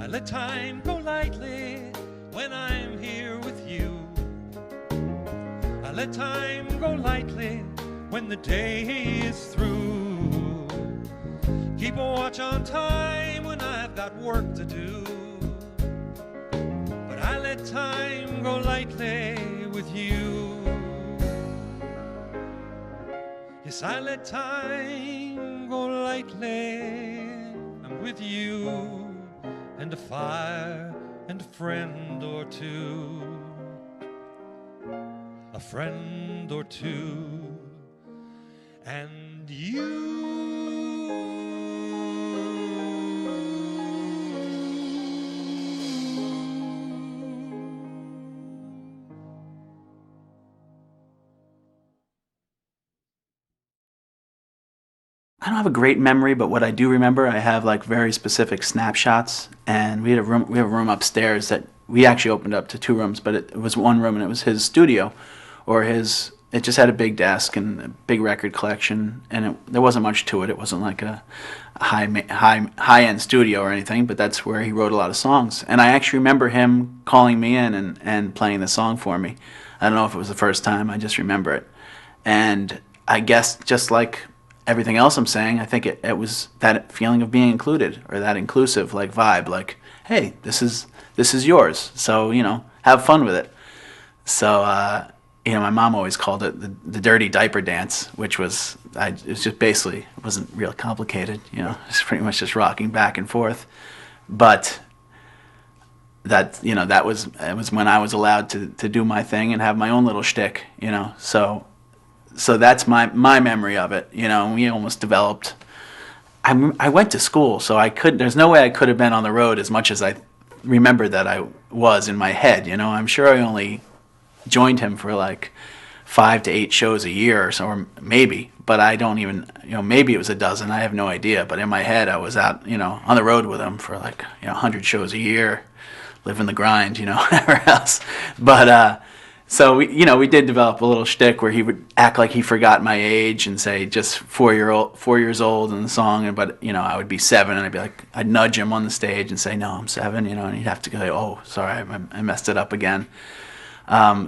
I let time go lightly when I'm here with you. I let time go lightly when the day is through. Keep a watch on time when I've got work to do. But I let time go lightly with you. Yes, I let time go lightly. I'm with you and a fire and a friend or two. A friend or two and you. I don't have a great memory, but what I do remember, I have like very specific snapshots. And we have a room upstairs that we actually opened up to two rooms, but it was one room and it was his studio, or his. It just had a big desk and a big record collection, and there wasn't much to it. It wasn't like a high-end studio or anything, but that's where he wrote a lot of songs. And I actually remember him calling me in and playing the song for me. I don't know if it was the first time, I just remember it. And I guess just like everything else I'm saying, I think it was that feeling of being included, or that inclusive like vibe, like, hey, this is yours, so, have fun with it. So, my mom always called it the dirty diaper dance, which was, it was just basically, it wasn't real complicated, it's pretty much just rocking back and forth. But that, it was when I was allowed to do my thing and have my own little shtick, so that's my memory of it, we almost developed, I went to school, so there's no way I could have been on the road as much as I remember that I was in my head, I'm sure I only joined him for like 5 to 8 shows a year or so, or maybe, but I don't even, maybe it was a dozen, I have no idea, but in my head I was out, on the road with him for like, 100 shows a year, living the grind, whatever else. But So we did develop a little shtick where he would act like he forgot my age and say just 4 years old in the song, but I would be 7, and I'd nudge him on the stage and say, no, I'm 7, and he'd have to go, oh, sorry, I messed it up again.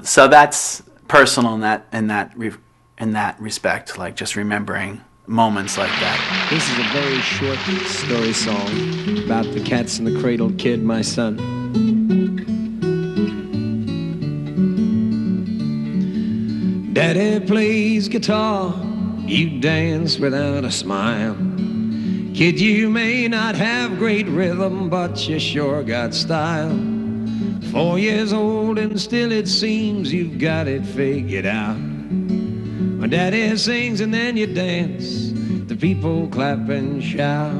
So that's personal in that respect, like just remembering moments like that. This is a very short story song about the Cats in the Cradle kid, my son. Daddy plays guitar, you dance without a smile. Kid, you may not have great rhythm, but you sure got style. 4 years old and still it seems you've got it figured out. When Daddy sings and then you dance, the people clap and shout.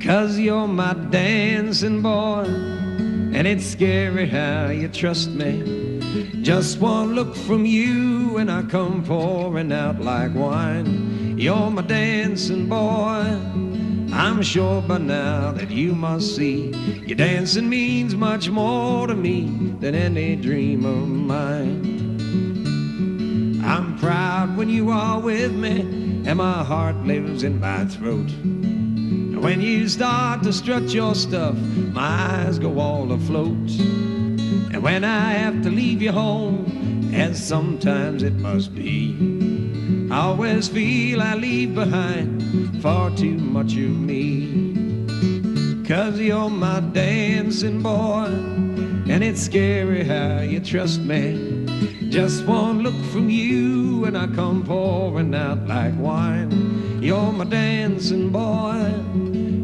'Cause you're my dancing boy, and it's scary how you trust me. Just one look from you and I come pouring out like wine. You're my dancing boy, I'm sure by now that you must see your dancing means much more to me than any dream of mine. I'm proud when you are with me and my heart lives in my throat. And when you start to strut your stuff, my eyes go all afloat. And when I have to leave you home, as sometimes it must be, I always feel I leave behind far too much of me. 'Cause you're my dancing boy, and it's scary how you trust me. Just one look from you and I come pouring out like wine. You're my dancing boy,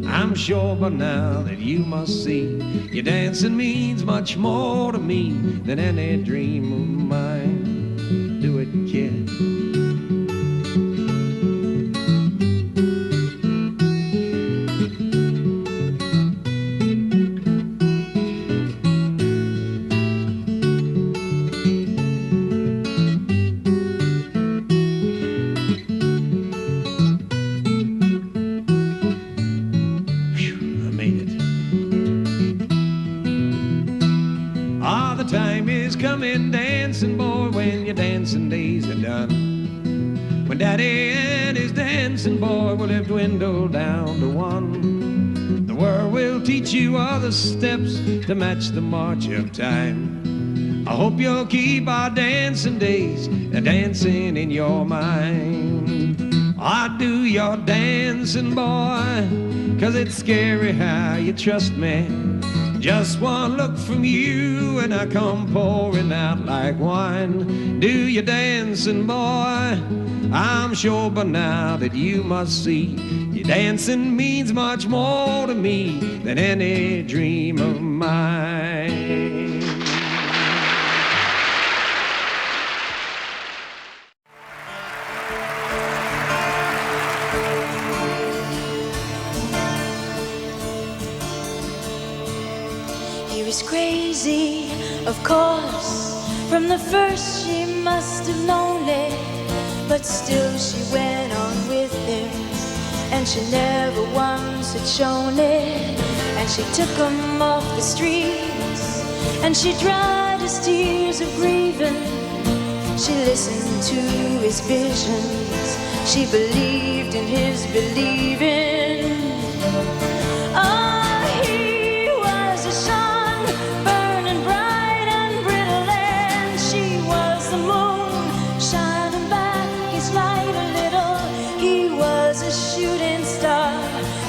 I'm sure by now that you must see your dancing means much more to me than any dream of mine. Do it, kid. Dancing boy, when your dancing days are done, when Daddy and his dancing boy will have dwindled down to one, the world will teach you other steps to match the march of time. I hope you'll keep our dancing days dancing in your mind. I do your dancing boy, 'cause it's scary how you trust me. Just one look from you and I come pouring out like wine. Do your dancing boy, I'm sure by now that you must see your dancing means much more to me than any dream of mine. Crazy, of course, from the first she must have known it, but still she went on with him, and she never once had shown it. And she took him off the streets, and she dried his tears of grieving. She listened to his visions, she believed in his believing.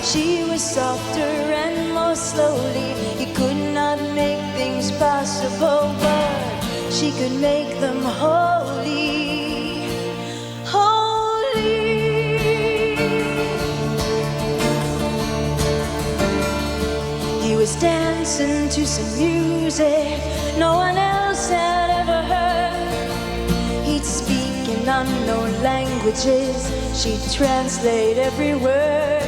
She was softer and more slowly. He could not make things possible, but she could make them holy, holy. He was dancing to some music no one else had ever heard. He'd speak in unknown languages, she'd translate every word.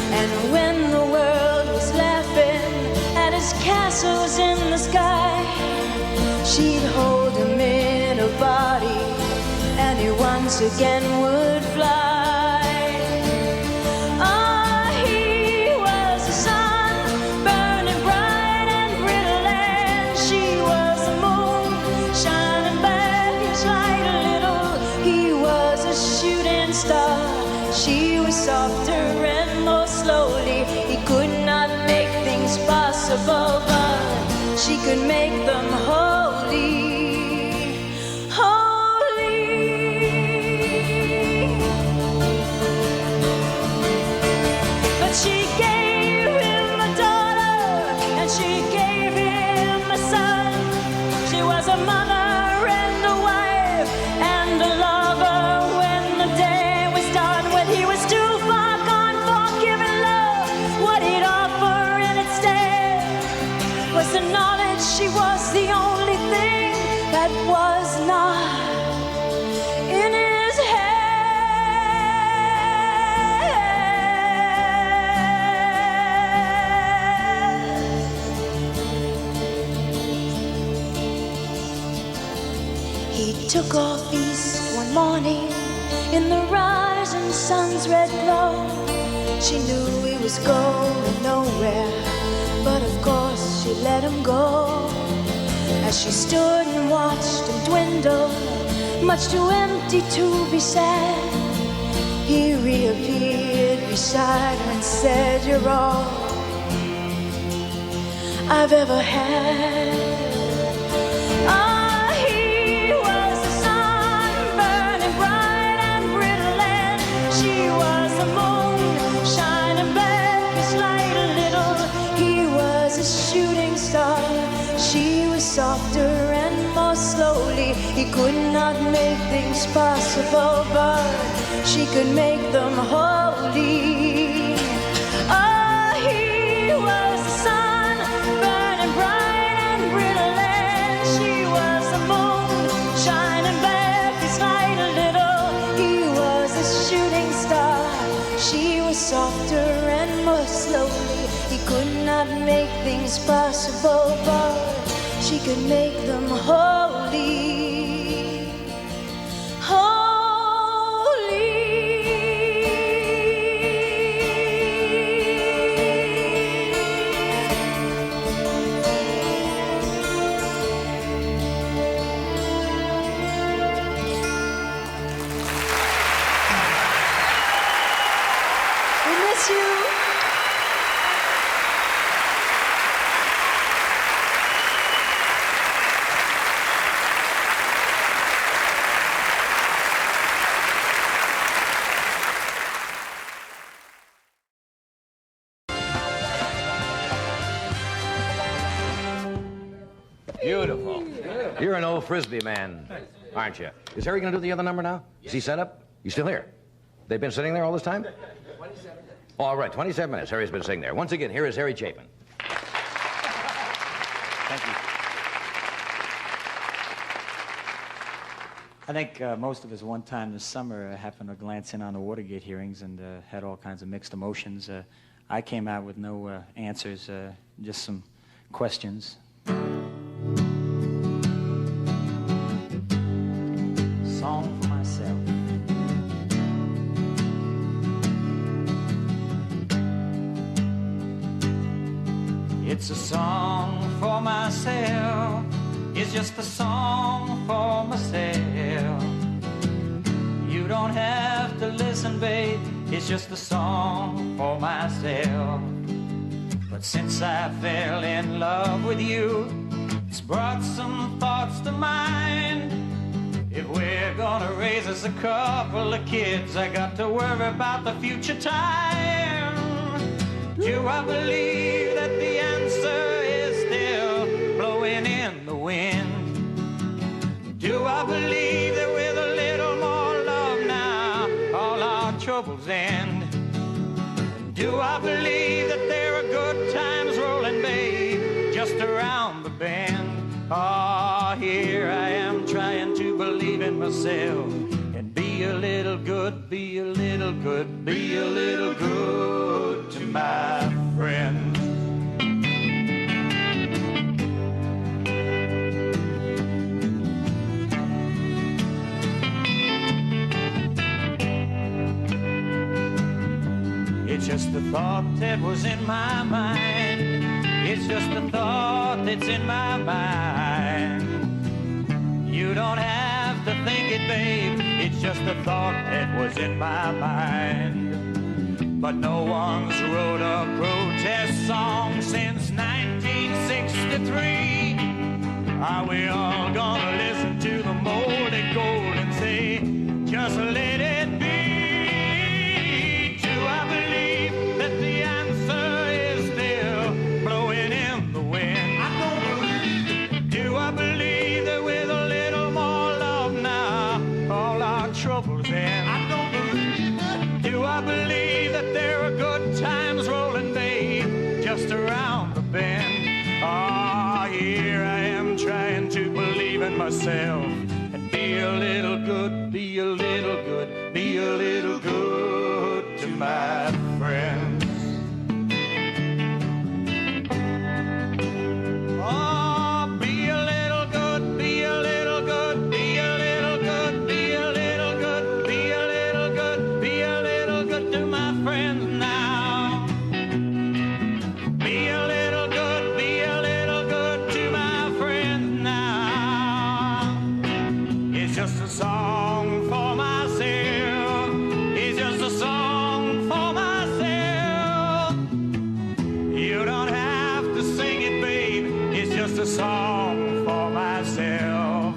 And when the world was laughing at his castles in the sky, she'd hold him in her body, and he once again would fly. Ah, he was the sun, burning bright and brittle, and she was the moon, shining she could make them holy, holy. But she gave him a daughter, and she gave him a son. She was a mother and a wife and a lover when the day was done. When he was too far gone for giving love, what he'd offer in its stead was the knowledge she was the only thing that was not in his He took off east one morning in the rising sun's red glow. She knew he was going nowhere, but of course she let him go. As she stood and watched him dwindle, much too empty to be sad, he reappeared beside her and said, "You're all I've ever had." She was softer and more slowly. He could not make things possible, but she could make them holy. Oh, he was the sun, burning bright and brittle, and she was the moon, shining back his light a little. He was a shooting star. She was softer and more slowly. He could not make things possible, but she could make them holy, holy. We miss you. Beautiful. You're an old Frisbee man, aren't you? Is Harry going to do the other number now? Is he set up? You still here? They've been sitting there all this time? 27 minutes. All right, 27 minutes. Harry's been sitting there. Once again, here is Harry Chapin. Thank you. I think most of us one time this summer happened to glance in on the Watergate hearings and had all kinds of mixed emotions. I came out with no answers, just some questions. Song for myself. It's a song for myself. It's just a song for myself. You don't have to listen, babe. It's just a song for myself. But since I fell in love with you, it's brought some thoughts to mind. If we're gonna raise us a couple of kids, I got to worry about the future time. Do I believe that the answer is still blowing in the wind? Do I believe that with a little more love now, all our troubles end? Do I believe that there are good times rolling, babe, just around the bend? Oh, here I am trying to believe in myself and be a little good, be a little good, be a little good to my friends. It's just a thought that was in my mind. It's just a thought that's in my mind. You don't have to think it, babe. It's just a thought that was in my mind. But no one's wrote a protest song since 1963. Are we all gonna listen to the molded gold and say, just let it be? Do I believe that the answer is still blowing in the wind? I don't believe it. Do I believe that with a little more love now, all our troubles end? I don't believe it. Do I believe that there are good times rolling, babe, just around the bend? Ah, here I am trying to believe in myself and be a little good, be a little good, be a little good to my friends. Oh, be a little good, be a little good, be a little good, be a little good, be a little good, be a little good to my friends now. Be a little good, be a little good to my friends now. It's just a song for myself. It's just a song for myself. You don't have to sing it, babe. It's just a song for myself.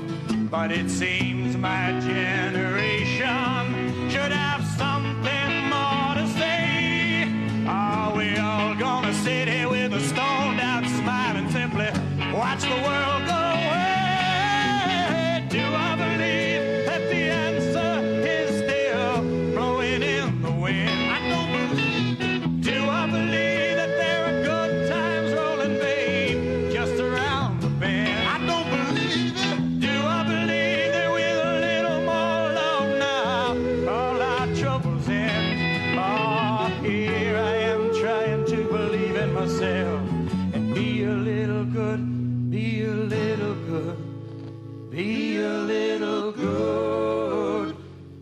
But it seems my generation should have something more to say. Are we all gonna sit here with a stoned out smile and simply watch the world go away? Do I believe that the answer is still blowing in the wind? I don't believe it. Do I believe that there are good times rolling, babe, just around the bend? I don't believe it. Do I believe that with a little more love now, all our troubles end? Oh, here I am trying to believe in myself and be a little good, be a little good, be a little good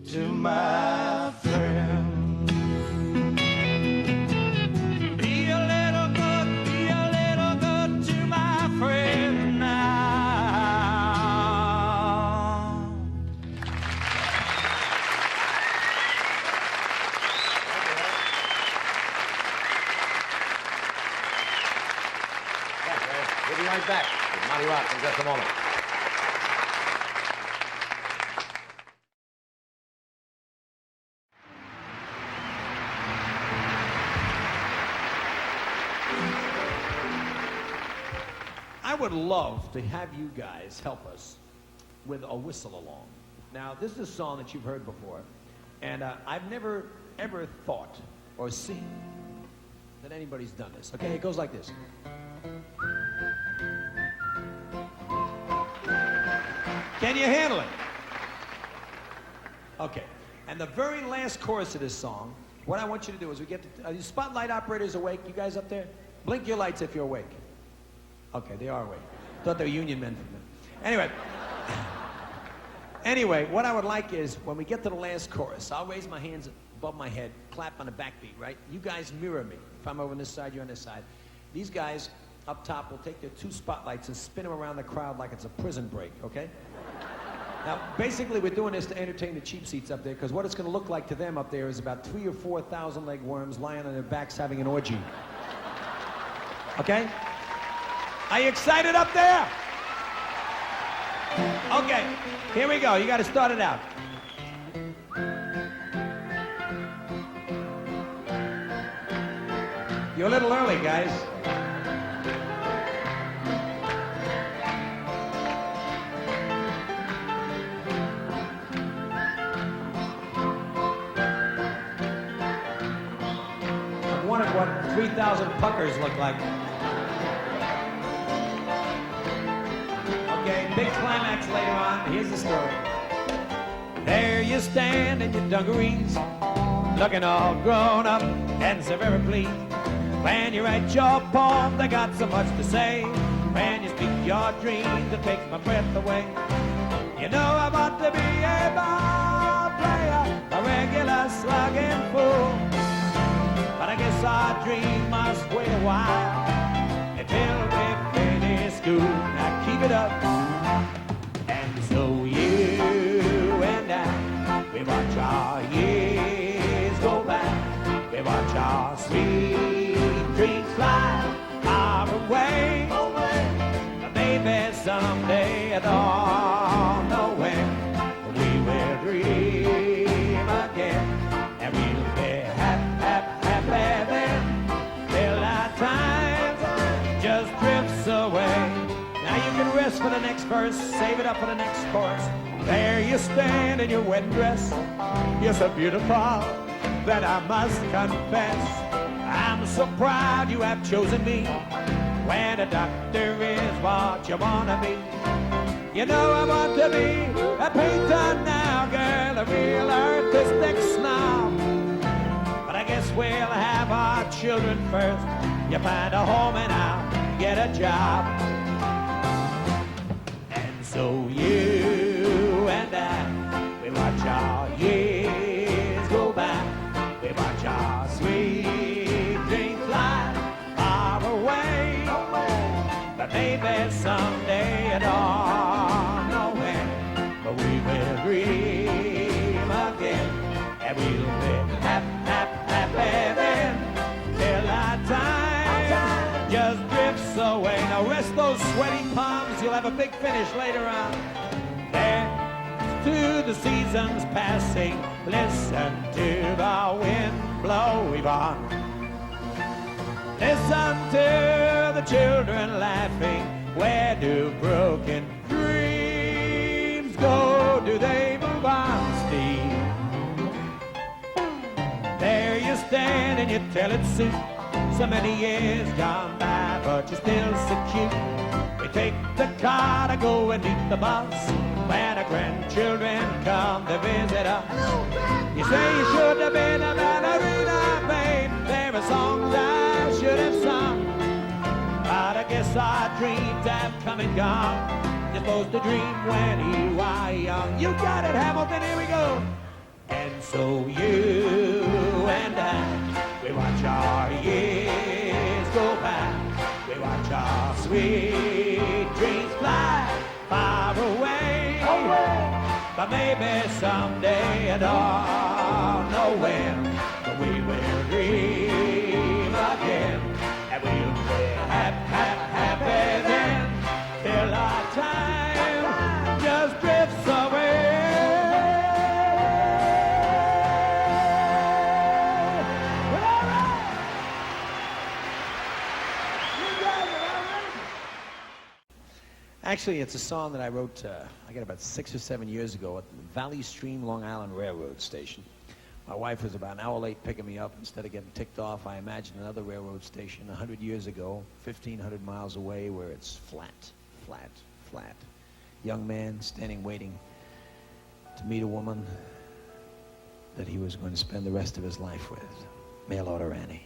to my friends. Be a little good, be a little good to my friends now. Thanks, Ray. We'll be right back with Monty Rock in just a moment. I would love to have you guys help us with a whistle along. Now, this is a song that you've heard before, and I've never, ever thought or seen that anybody's done this. Okay, it goes like this. Can you handle it? Okay, and the very last chorus of this song, what I want you to do is we get the, are these spotlight operators awake? You guys up there? Blink your lights if you're awake. Okay, they are awake. Thought they were union men for a minute. Anyway, what I would like is when we get to the last chorus, I'll raise my hands above my head, clap on the backbeat, right? You guys mirror me. If I'm over on this side, you're on this side. These guys up top will take their two spotlights and spin them around the crowd like it's a prison break, okay? Now, basically, we're doing this to entertain the cheap seats up there, because what it's going to look like to them up there is about 3,000 or 4,000 leg worms lying on their backs having an orgy. Okay? Are you excited up there? Okay, here we go. You got to start it out. You're a little early, guys. I've wondered what 3,000 puckers look like. Okay, big climax later on. Here's the story. There you stand in your dungarees, looking all grown up and so very pleased. When you write your poems, I got so much to say. When you speak your dreams, it takes my breath away. You know I want to be a ball player, a regular slugging fool. But I guess our dream must wait a while until we finish school. Now keep it up. And so you and I, we watch our years go by. We watch our sweet dreams fly far away. Baby, someday, I don't know when, we will dream again, and we'll be happy then, till our time just drifts away. Now you can rest for the next verse, save it up for the next chorus. There you stand in your wedding dress, you're so beautiful that I must confess, I'm so proud you have chosen me. When a doctor is what you want to be, you know I want to be a painter now, girl, a real artistic snob. But I guess we'll have our children first. You find a home and I'll get a job. And so you and I, we watch our years go by. We watch our sweet dreams fly far away. But maybe someday, I don't know when, but we will dream again, and we'll be happy then, till our time just drifts away. Now rest those sweaty palms, you'll have a big finish later on. There, to the seasons passing, listen to the wind blow, Yvonne. Listen to the children laughing. Where do broken dreams go? Do they move on, Steve? There you stand and you tell it suit. So many years gone by, but you're still so cute. We take the car to go and meet the boss. When our grandchildren come to visit us, you say you should have been a ballerina, babe. There are songs I should have sung, but I guess our dreams have come and gone. You're supposed to dream when you are young. You got it, Hamilton, here we go. And so you and I, we watch our years go by. We watch our sweet dreams fly far away. But maybe someday, I don't know when, but we will dream again, and we'll be happy then, till our time just drifts away. Actually, it's a song that I wrote, I got about 6 or 7 years ago at the Valley Stream Long Island Railroad station. My wife was about an hour late picking me up. Instead of getting ticked off, I imagined another railroad station 100 years ago, 1,500 miles away, where it's flat, flat, flat. Young man standing waiting to meet a woman that he was going to spend the rest of his life with. Mail order Annie.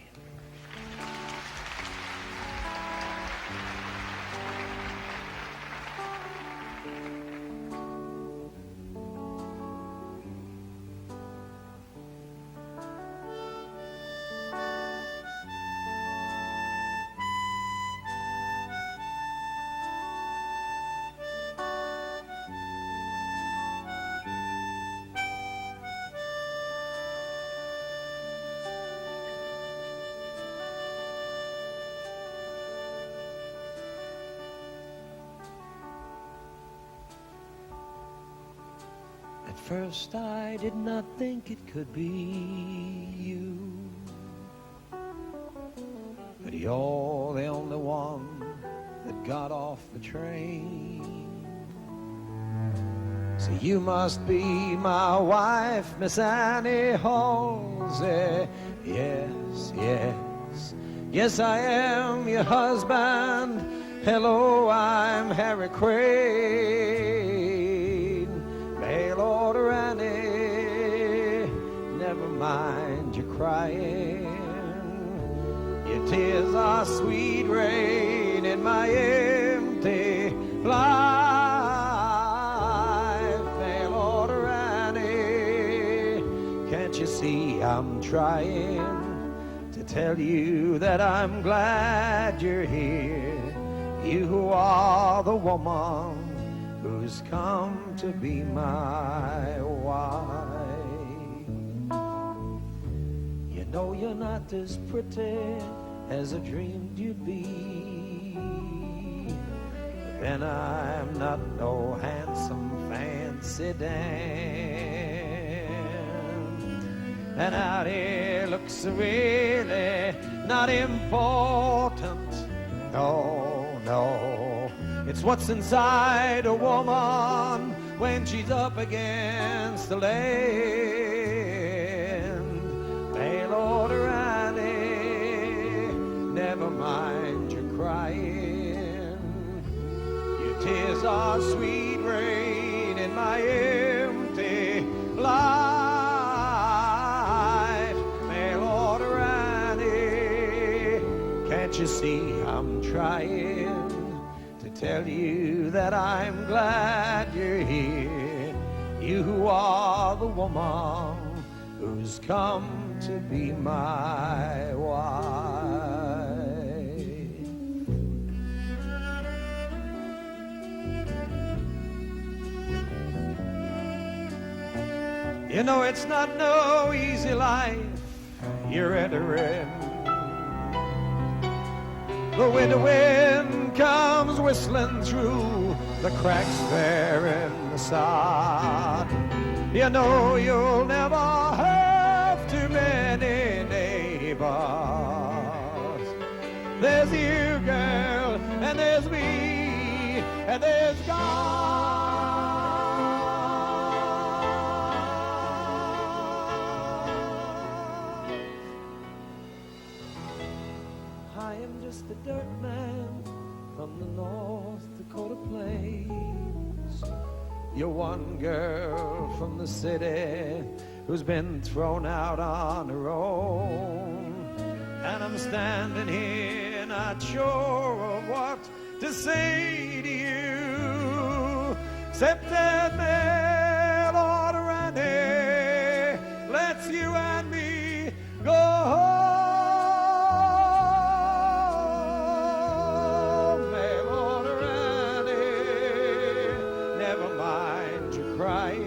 At first I did not think it could be you, but you're the only one that got off the train. So you must be my wife, Miss Annie Halsey. Yes, yes, yes I am your husband. Hello, I'm Harry Crane. Mail order Annie, never mind your crying. Your tears are sweet rain in my empty life. Mail order Annie, can't you see I'm trying to tell you that I'm glad you're here? You who are the woman who's come to be my wife. You know you're not as pretty as I dreamed you'd be. then I'm not no handsome fancy Dan. And out here looks really not important. No, no, it's what's inside a woman when she's up against the land. Mail order Annie, never mind your crying. Your tears are sweet rain in my empty life. Mail order Annie, can't you see I'm trying to tell you that I'm glad you're here? You who are the woman who's come to be my wife. You know it's not no easy life you're entering. The winter wind comes whistling through the cracks there in the sod. You know you'll never have too many neighbors. There's you, girl, and there's me, and there's God. I am just a dirt man from the North Dakota plains. You're one girl from the city who's been thrown out on her own. And I'm standing here not sure of what to say to you, except that mail order Annie lets you and me go home. Mail order Annie, never mind your crying.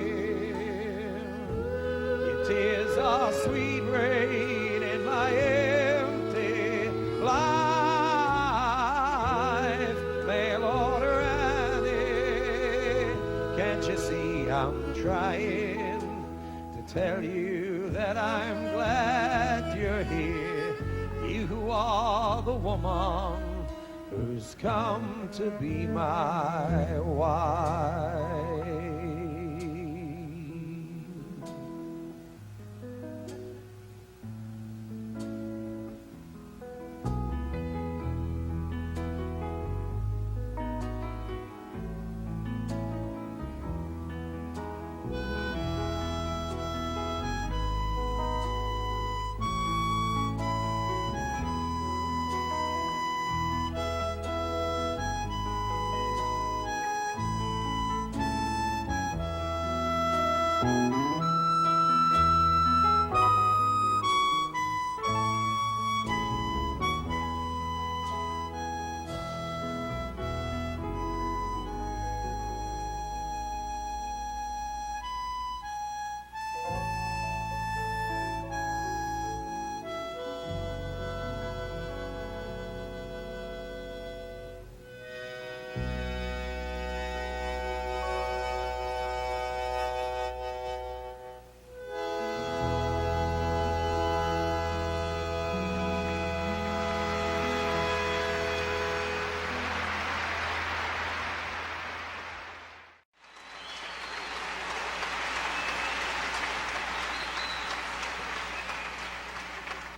Your tears are sweet rain in my empty life. Mail order Annie, can't you see I'm trying to tell you that I'm glad you're here? You who are the woman who's come to be my wife.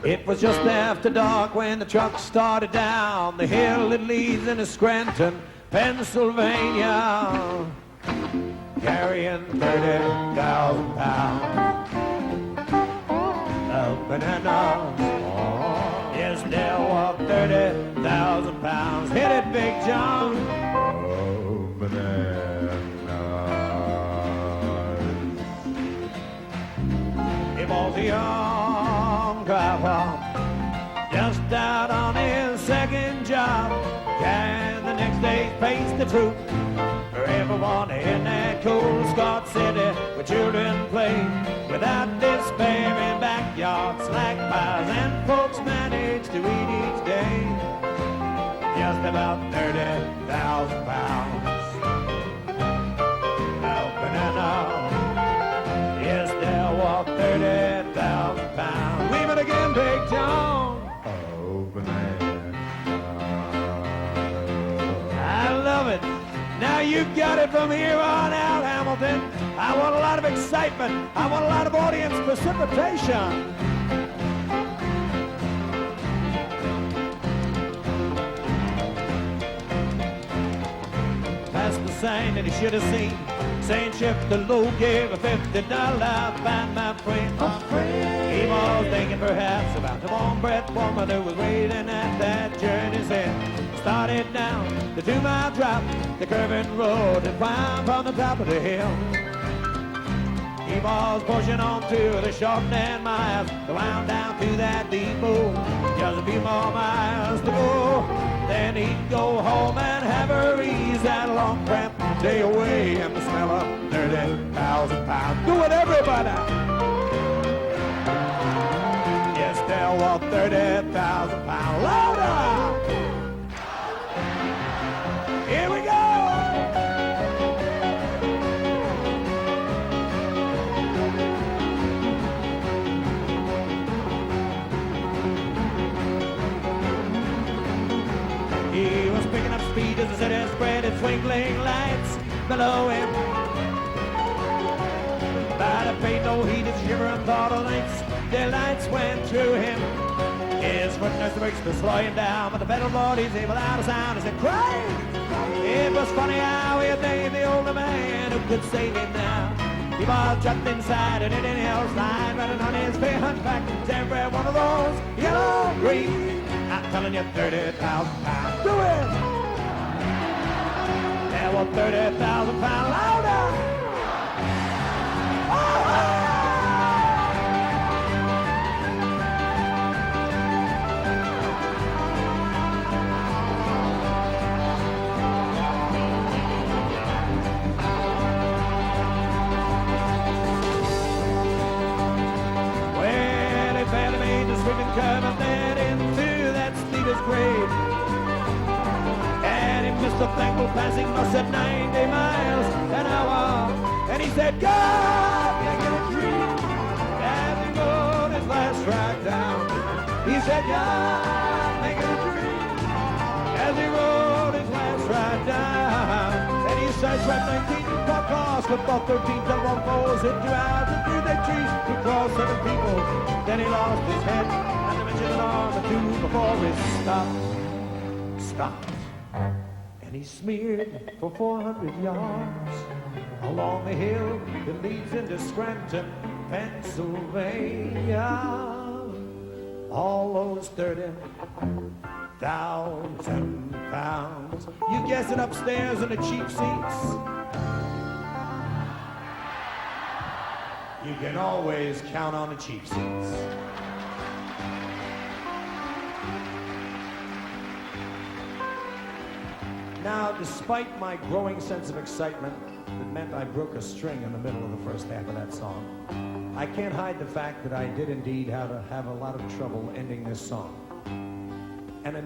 It was just after dark when the truck started down the hill that leads into Scranton, Pennsylvania, carrying 30,000 pounds of bananas. Yes, there were 30,000 pounds. Hit it, Big John. Oh, bananas. It was a young driver just out on his second job, carrying the next day's pace to fruit for everyone in that cold Scott city where children play without despair in backyards, slack pies, and folks manage to eat each day just about 30,000 pounds. Now you got it from here on out, Hamilton. I want a lot of excitement. I want a lot of audience precipitation. That's the sign that you should have seen. Saying shift the low, give a $50 find my friend. He was thinking perhaps about the warm breath woman who was waiting at that journey's end. Started down the 2-mile drop, the curving road that wound from the top of the hill. He was pushing on through the shortening miles to wound down to that depot. Just a few more miles to go. Then he'd go home and have her ease that long cramp day away in the smell of 30,000 pounds. Do it, everybody! Yes, there were 30,000 pounds. Louder! Here we go! He was picking up speed as the city spread its twinkling lights below him. But it paid no heed as shiver and thought of nights. Their lights went through him. His foot nurse the brakes to slow him down, but the pedal board he's able out of sound. He said, "Craig!" It was funny how he had named the older man who could save him now. He was trapped inside an Indian Hills line, running on his feet, back to every one of those yellow green. I'm telling you, 30,000 pounds. Do it! There were 30,000 pounds. Louder! Oh! Well, they barely made the sweeping curve and then into that Steve's grave. And he missed the thankful passing bus at 90 miles an hour. And he said, "God, make it a dream." As he rode his last ride down. He said, "God, make it a dream." As he rode his last ride down. And he sideswiped 19 car cars, flipped off 13 telephone poles, hit 2 hours and through their trees. He crossed 7 people. Then he lost his head. And to mention an arm or two before he stopped. And he smeared for 400 yards along the hill that leads into Scranton, Pennsylvania. All those 30,000 pounds. You guess it, upstairs in the cheap seats. You can always count on the cheap seats. Now, despite my growing sense of excitement that meant I broke a string in the middle of the first half of that song, I can't hide the fact that I did indeed have a lot of trouble ending this song. And if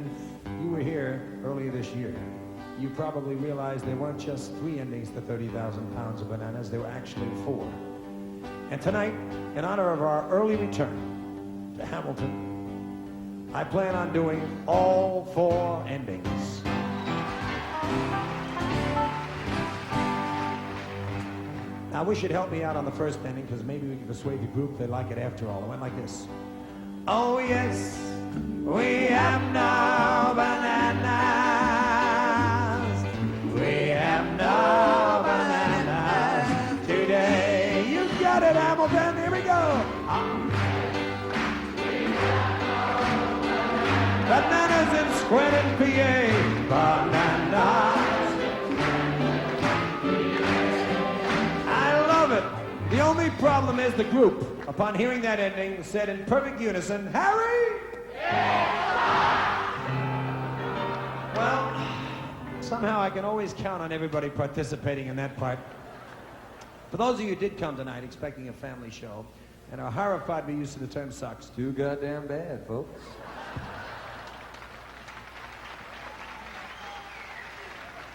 you were here earlier this year, you probably realized there weren't just 3 endings to 30,000 pounds of bananas, there were actually 4. And tonight, in honor of our early return to Hamilton, I plan on doing all 4 endings. Now, I wish you'd help me out on the first ending, because maybe we can persuade the group they like it after all. It went like this. Oh, yes, we have no bananas. We have no bananas today. You got it, Hamilton. Here we go. Bananas in Scranton, PA. Bananas. The only problem is the group, upon hearing that ending, said in perfect unison, "Harry!" Well, somehow I can always count on everybody participating in that part. For those of you who did come tonight expecting a family show and are horrified by use of the term sucks, too goddamn bad, folks.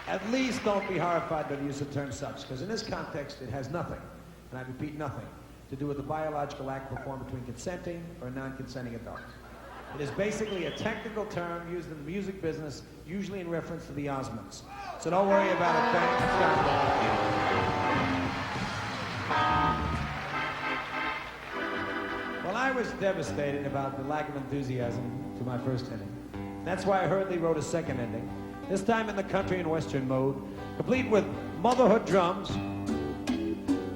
At least don't be horrified by the use of the term sucks, because in this context it has nothing, and I repeat nothing, to do with the biological act performed between consenting or non-consenting adults. It is basically a technical term used in the music business, usually in reference to the Osmonds. So don't worry about it. Thanks, John. Well, I was devastated about the lack of enthusiasm to my first inning. That's why I hurriedly wrote a second ending, this time in the country and western mode, complete with motherhood drums,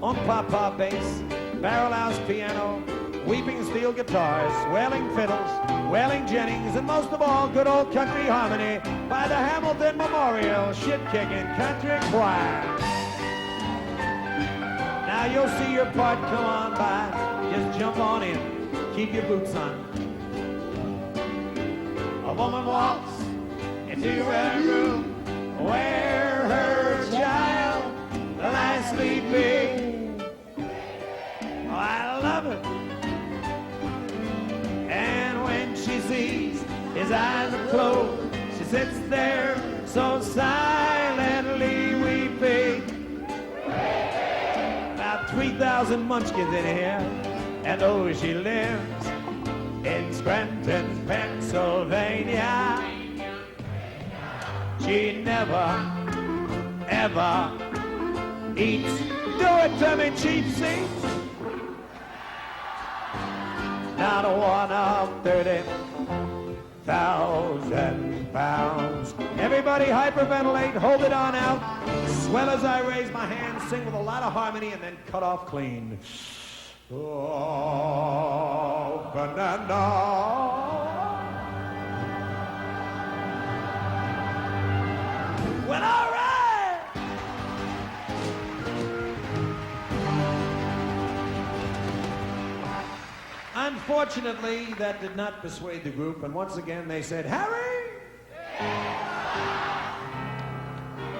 on-papa bass, barrel house piano, weeping steel guitars, wailing fiddles, wailing Jennings, and most of all, good old country harmony by the Hamilton Memorial Shit-Kicking Country Choir. Now you'll see your part come on by. Just jump on in. Keep your boots on. A woman walks into her room where her child lies sleeping. Oh, I love it. And when she sees his eyes are closed, she sits there so silently weeping. About 3,000 munchkins in here, and oh, she lives in Scranton, Pennsylvania. She never, ever eats. Do it to me, cheap seats. Not one of 30,000 pounds. Everybody hyperventilate, hold it on out. Swell as I raise my hand, sing with a lot of harmony, and then cut off clean. Oh, banana. Well, all right. Unfortunately, that did not persuade the group, and once again they said, Harry!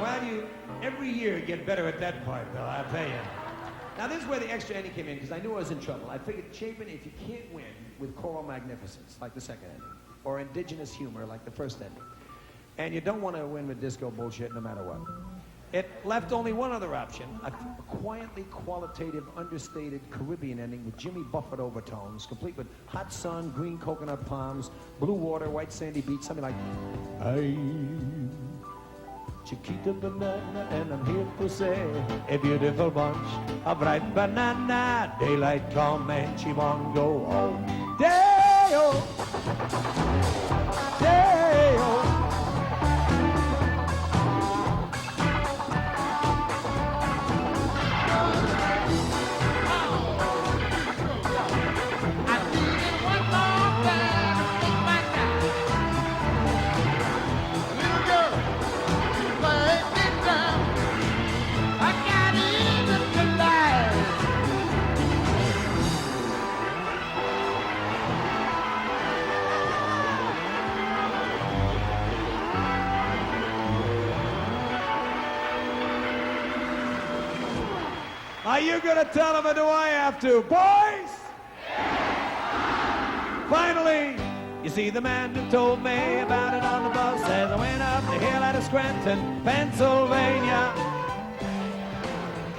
Well, you every year get better at that part, though, I'll tell you. Now, this is where the extra ending came in, because I knew I was in trouble. I figured, Chapin, if you can't win with choral magnificence, like the second ending, or indigenous humor, like the first ending, and you don't want to win with disco bullshit no matter what, it left only one other option, a quietly qualitative, understated Caribbean ending with Jimmy Buffett overtones, complete with hot sun, green coconut palms, blue water, white sandy beach, something like, I'm Chiquita Banana, and I'm here to say a beautiful bunch of ripe banana. Daylight come and she won't go home. Day-o, day-o. Are you gonna tell him or do I have to? Boys! Finally, you see the man who told me about it on the bus says I went up the hill out of Scranton, Pennsylvania.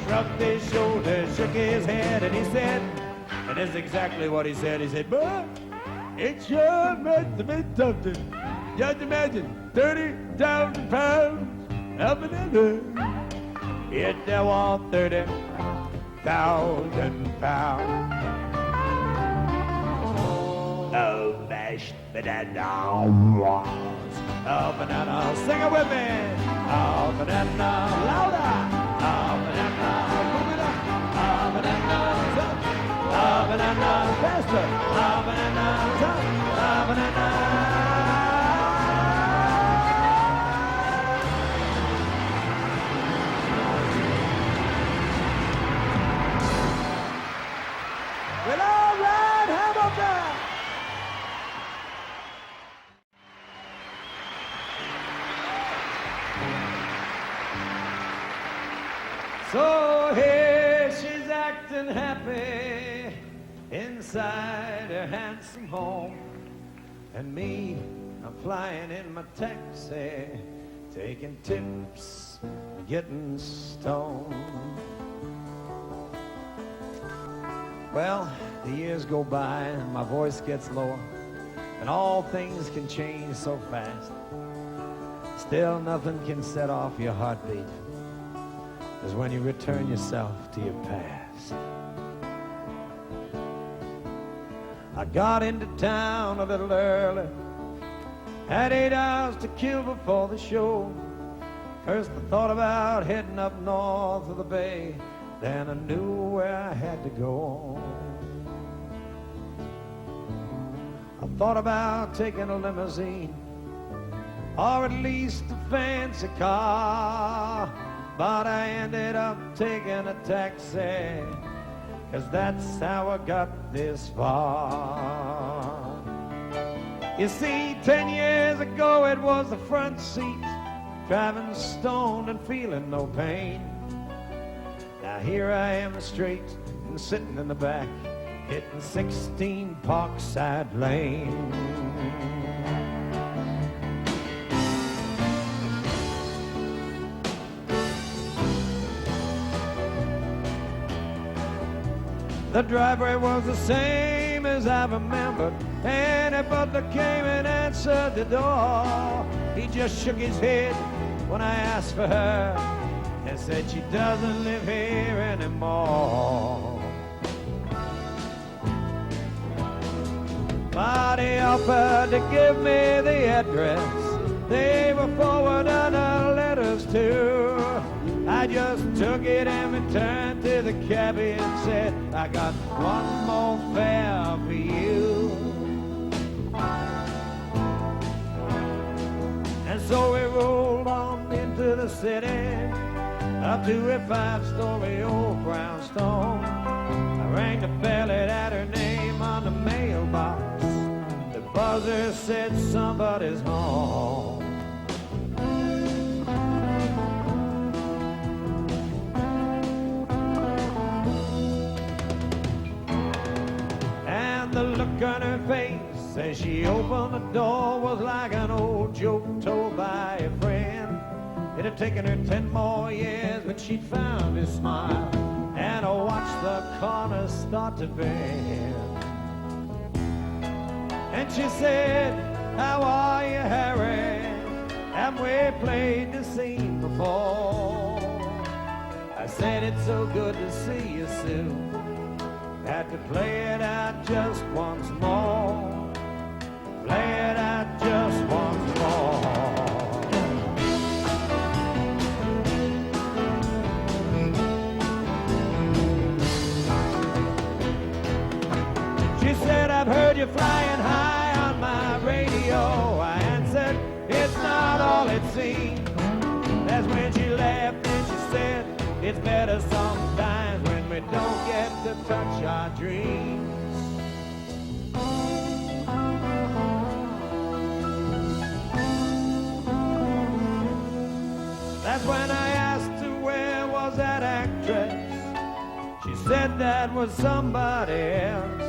Shrugged his shoulders, shook his head, and he said, and this is exactly what he said. He said, but it sure meant to be something. Just imagine, 30,000 pounds of banana. It there was 30,000 pounds of mashed banana. Oh, banana, sing it with me. Oh, banana, louder. Oh, banana, move it up. Oh, banana, up. Oh, banana, faster. Oh, banana, up. Oh, banana. Well, all right, how about that? So here she's acting happy inside her handsome home. And me, I'm flying in my taxi, taking tips, getting stoned. Well, the years go by and my voice gets lower, and all things can change so fast. Still, nothing can set off your heartbeat as when you return yourself to your past. I got into town a little early, had 8 hours to kill before the show. First I thought about heading up north of the bay, then I knew where I had to go. I thought about taking a limousine, or at least a fancy car, but I ended up taking a taxi, 'cause that's how I got this far. You see, 10 years ago it was the front seat, driving stoned and feeling no pain. Now here I am straight and sitting in the back, hitting 16 Parkside Lane. The driveway was the same as I remembered, and a butler came and answered the door. He just shook his head when I asked for her and said she doesn't live here anymore. But he offered to give me the address they were forwarding our letters to. I just took it and returned to the cabbie and said, I got one more fare for you. And so we rolled on into the city, up to a 5-story old brownstone. I rang the bell, it had her name on the mailbox. The buzzer said somebody's home. The look on her face as she opened the door was like an old joke told by a friend. It had taken her 10 more years, but she'd found his smile, and I watched the corners start to bend. And she said, how are you, Harry? Have we played the scene before? I said, it's so good to see you, Sue. Had to play it out just once more. Play it out just once more. She said, I've heard you flying high on my radio. I answered, it's not all it seems. That's when she laughed and she said, it's better sometimes when we don't get to touch our dreams. That's when I asked her where was that actress. She said that was somebody else.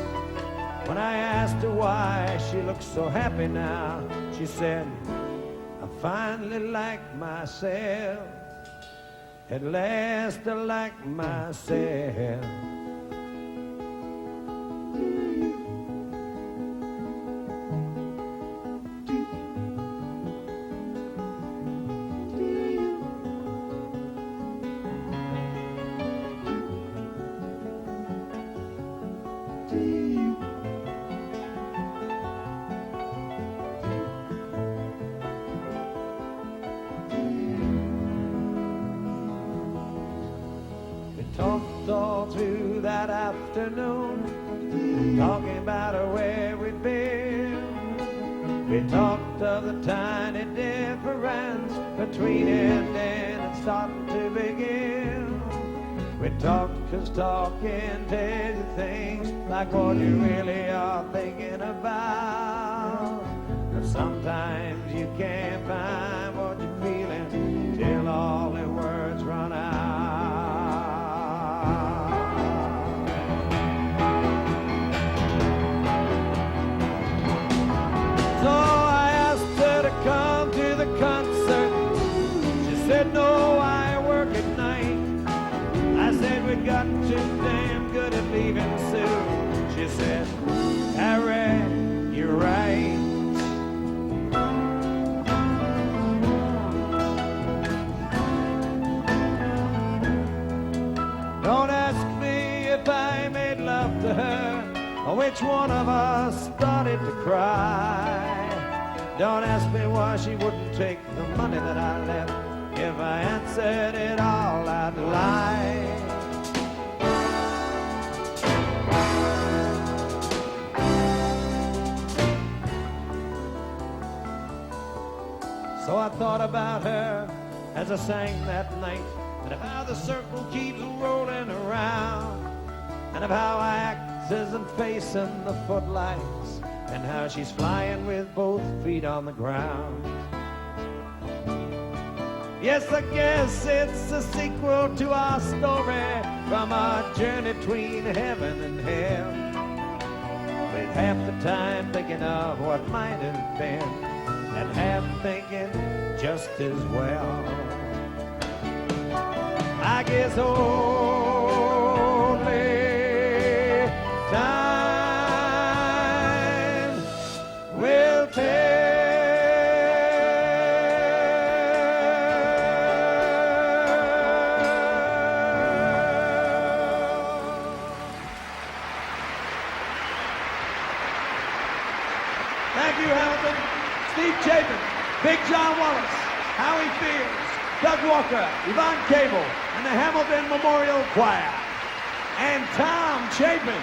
When I asked her why she looked so happy now, she said, I finally like myself. At last I like myself. Talked all through that afternoon, talking about where we'd been. We talked of the tiny difference between ending and starting to begin. We talked 'cause talking tells you things like what you really are thinking about. But sometimes you can't find what you're feeling till all the words run out. So I asked her to come to the concert. She said, no, I work at night. I said, we got too damn good at leaving soon. She said, Harry, you're right. Don't ask me if I made love to her or which one of us started to cry. Don't ask me why she wouldn't take the money that I left. If I answered it all, I'd lie. So I thought about her as I sang that night, and of how the circle keeps rolling around, and of how I act as I'm facing the footlights, and how she's flying with both feet on the ground. Yes, I guess it's a sequel to our story, from our journey between heaven and hell, with half the time thinking of what might have been, and half thinking just as well. I guess only time will tell. Thank you, Hamilton. Steve Chapin, Big John Wallace, Howie Fields, Doug Walker, Yvonne Cable, and the Hamilton Memorial Choir, and Tom Chapin.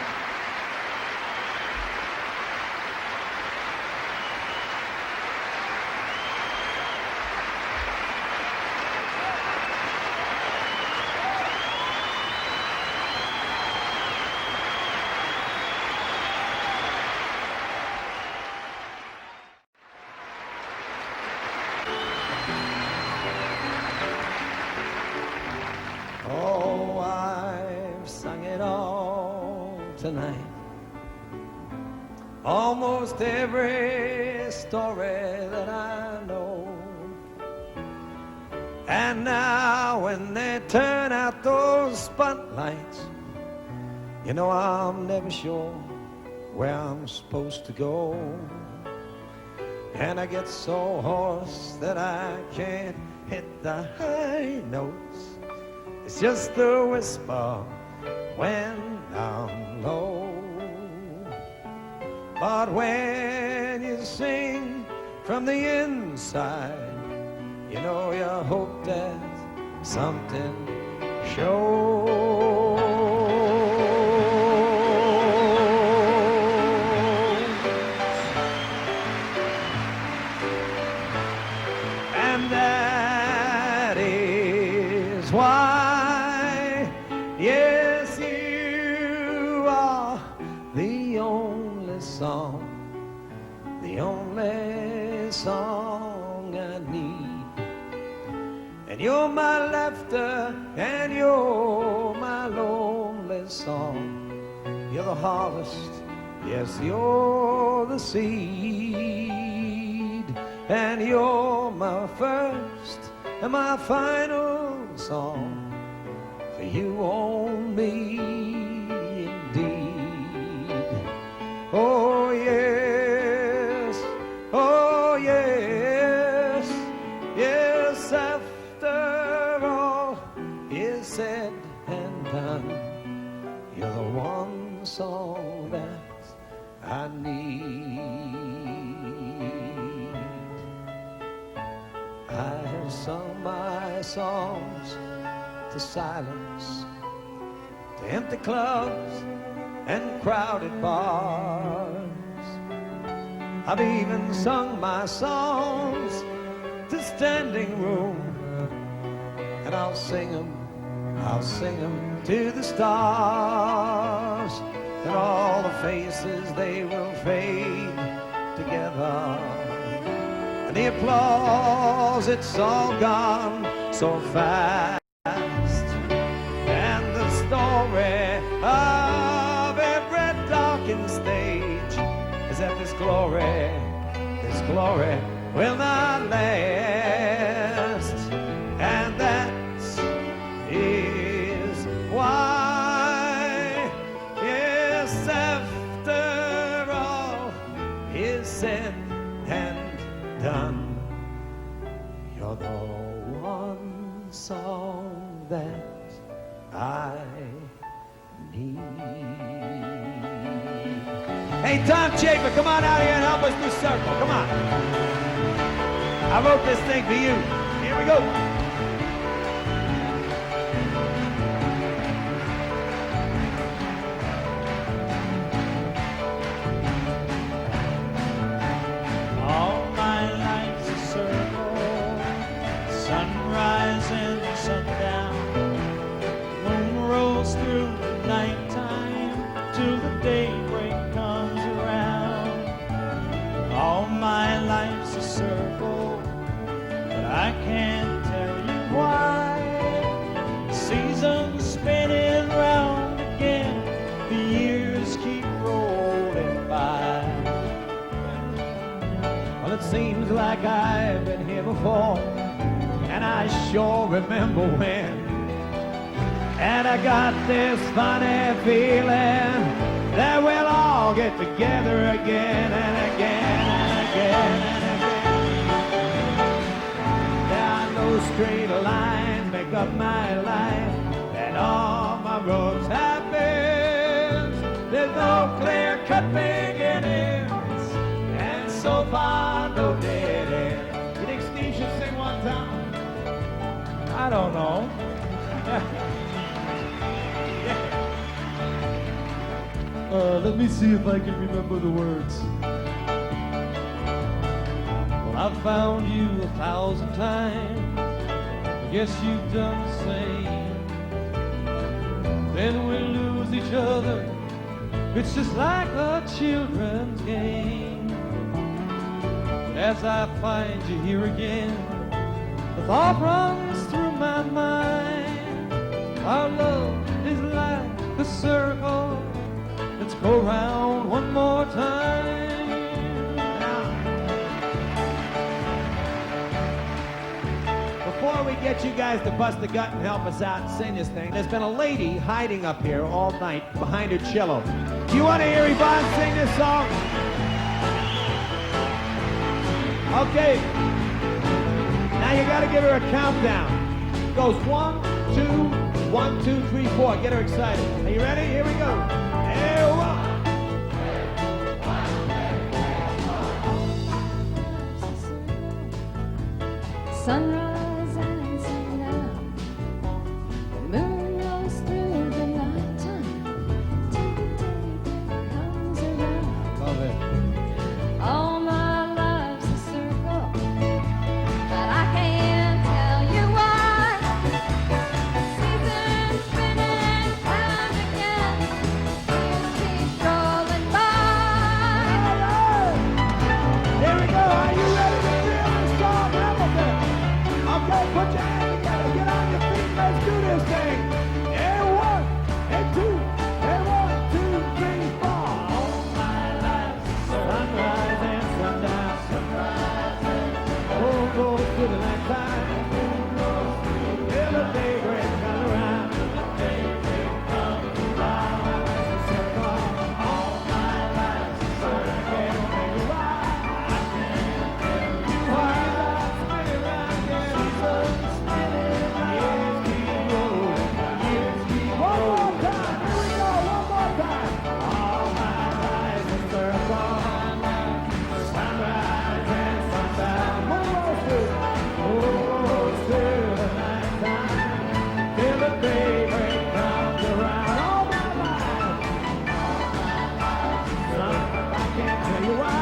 Oh, I've sung it all tonight. Almost every story that I know. And now when they turn out those spotlights, you know I'm never sure where I'm supposed to go. And I get so hoarse that I can't hit the high notes. It's just a whisper when I'm low. But when you sing from the inside, you know you hope that something shows. And that is why, yes, you are the only song I need. And you're my laughter, and you're my lonely song. You're the harvest, yes, you're the seed. And you're my first and my final song. For you own me indeed. Oh yes, oh yes, yes, after all is said and done, you're the one song that I need. I have sung my songs to silence, to empty clubs and crowded bars. I've even sung my songs to standing room, and I'll sing 'em to the stars. And all the faces, they will fade together, and the applause, it's all gone so fast. And the story of every darkened stage is that this glory will not last. And that is why, yes, after all is said and done, you're the one song that I need. Hey, Tom Chapin, come on out here and help us do Circle. Come on. I wrote this thing for you. Here we go. All my life's a circle, sunrise and sundown. Moon rolls through the nighttime till the daybreak comes around. All my life's a circle, but I can't tell you why. Seasons spinning round again, the years keep rolling by. Well, it seems like I've been here before, and I sure remember when. And I got this funny feeling that we'll all get together again and again and again and again. There are no straight lines make up my life, and all my roads have bends. There's no clear-cut beginnings, and so far no dead end. You think Steve should sing one time? I don't know. Let me see if I can remember the words. Well, I've found you 1,000 times. I guess you've done the same. Then we lose each other. It's just like a children's game. But as I find you here again, the thought runs through my mind. Our love is like a circle. Let's go round one more time. Before we get you guys to bust the gut and help us out and sing this thing, there's been a lady hiding up here all night behind her cello. Do you want to hear Yvonne sing this song? Okay. Now you got to give her a countdown. It goes 1, 2, 1, 2, 3, 4. Get her excited. Are you ready? Here we go. Here, 1. Sunrise and sundown, the moon rolls through the nighttime till the day comes around. Love it. All my life's a circle, but I can't tell you why. Seasons spinning round again, years keep rolling by. Here we go. Are you ready to feel this song, Hamilton? Okay, put your hands together, get on your feet, let's do this thing. And 1, and 2, and 1, 2, 3, 4. All my life, sunrise and sundown. Sunrise and sundown. Oh, go to the night time. Till the daybreak comes around. Till the daybreak comes around. All my life, I can't tell you why. I can't tell you why.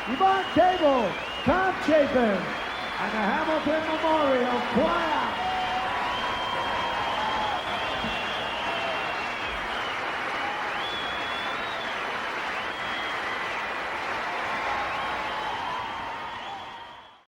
Yvonne Cable, Tom Chapin, and the Hamilton Memorial Choir.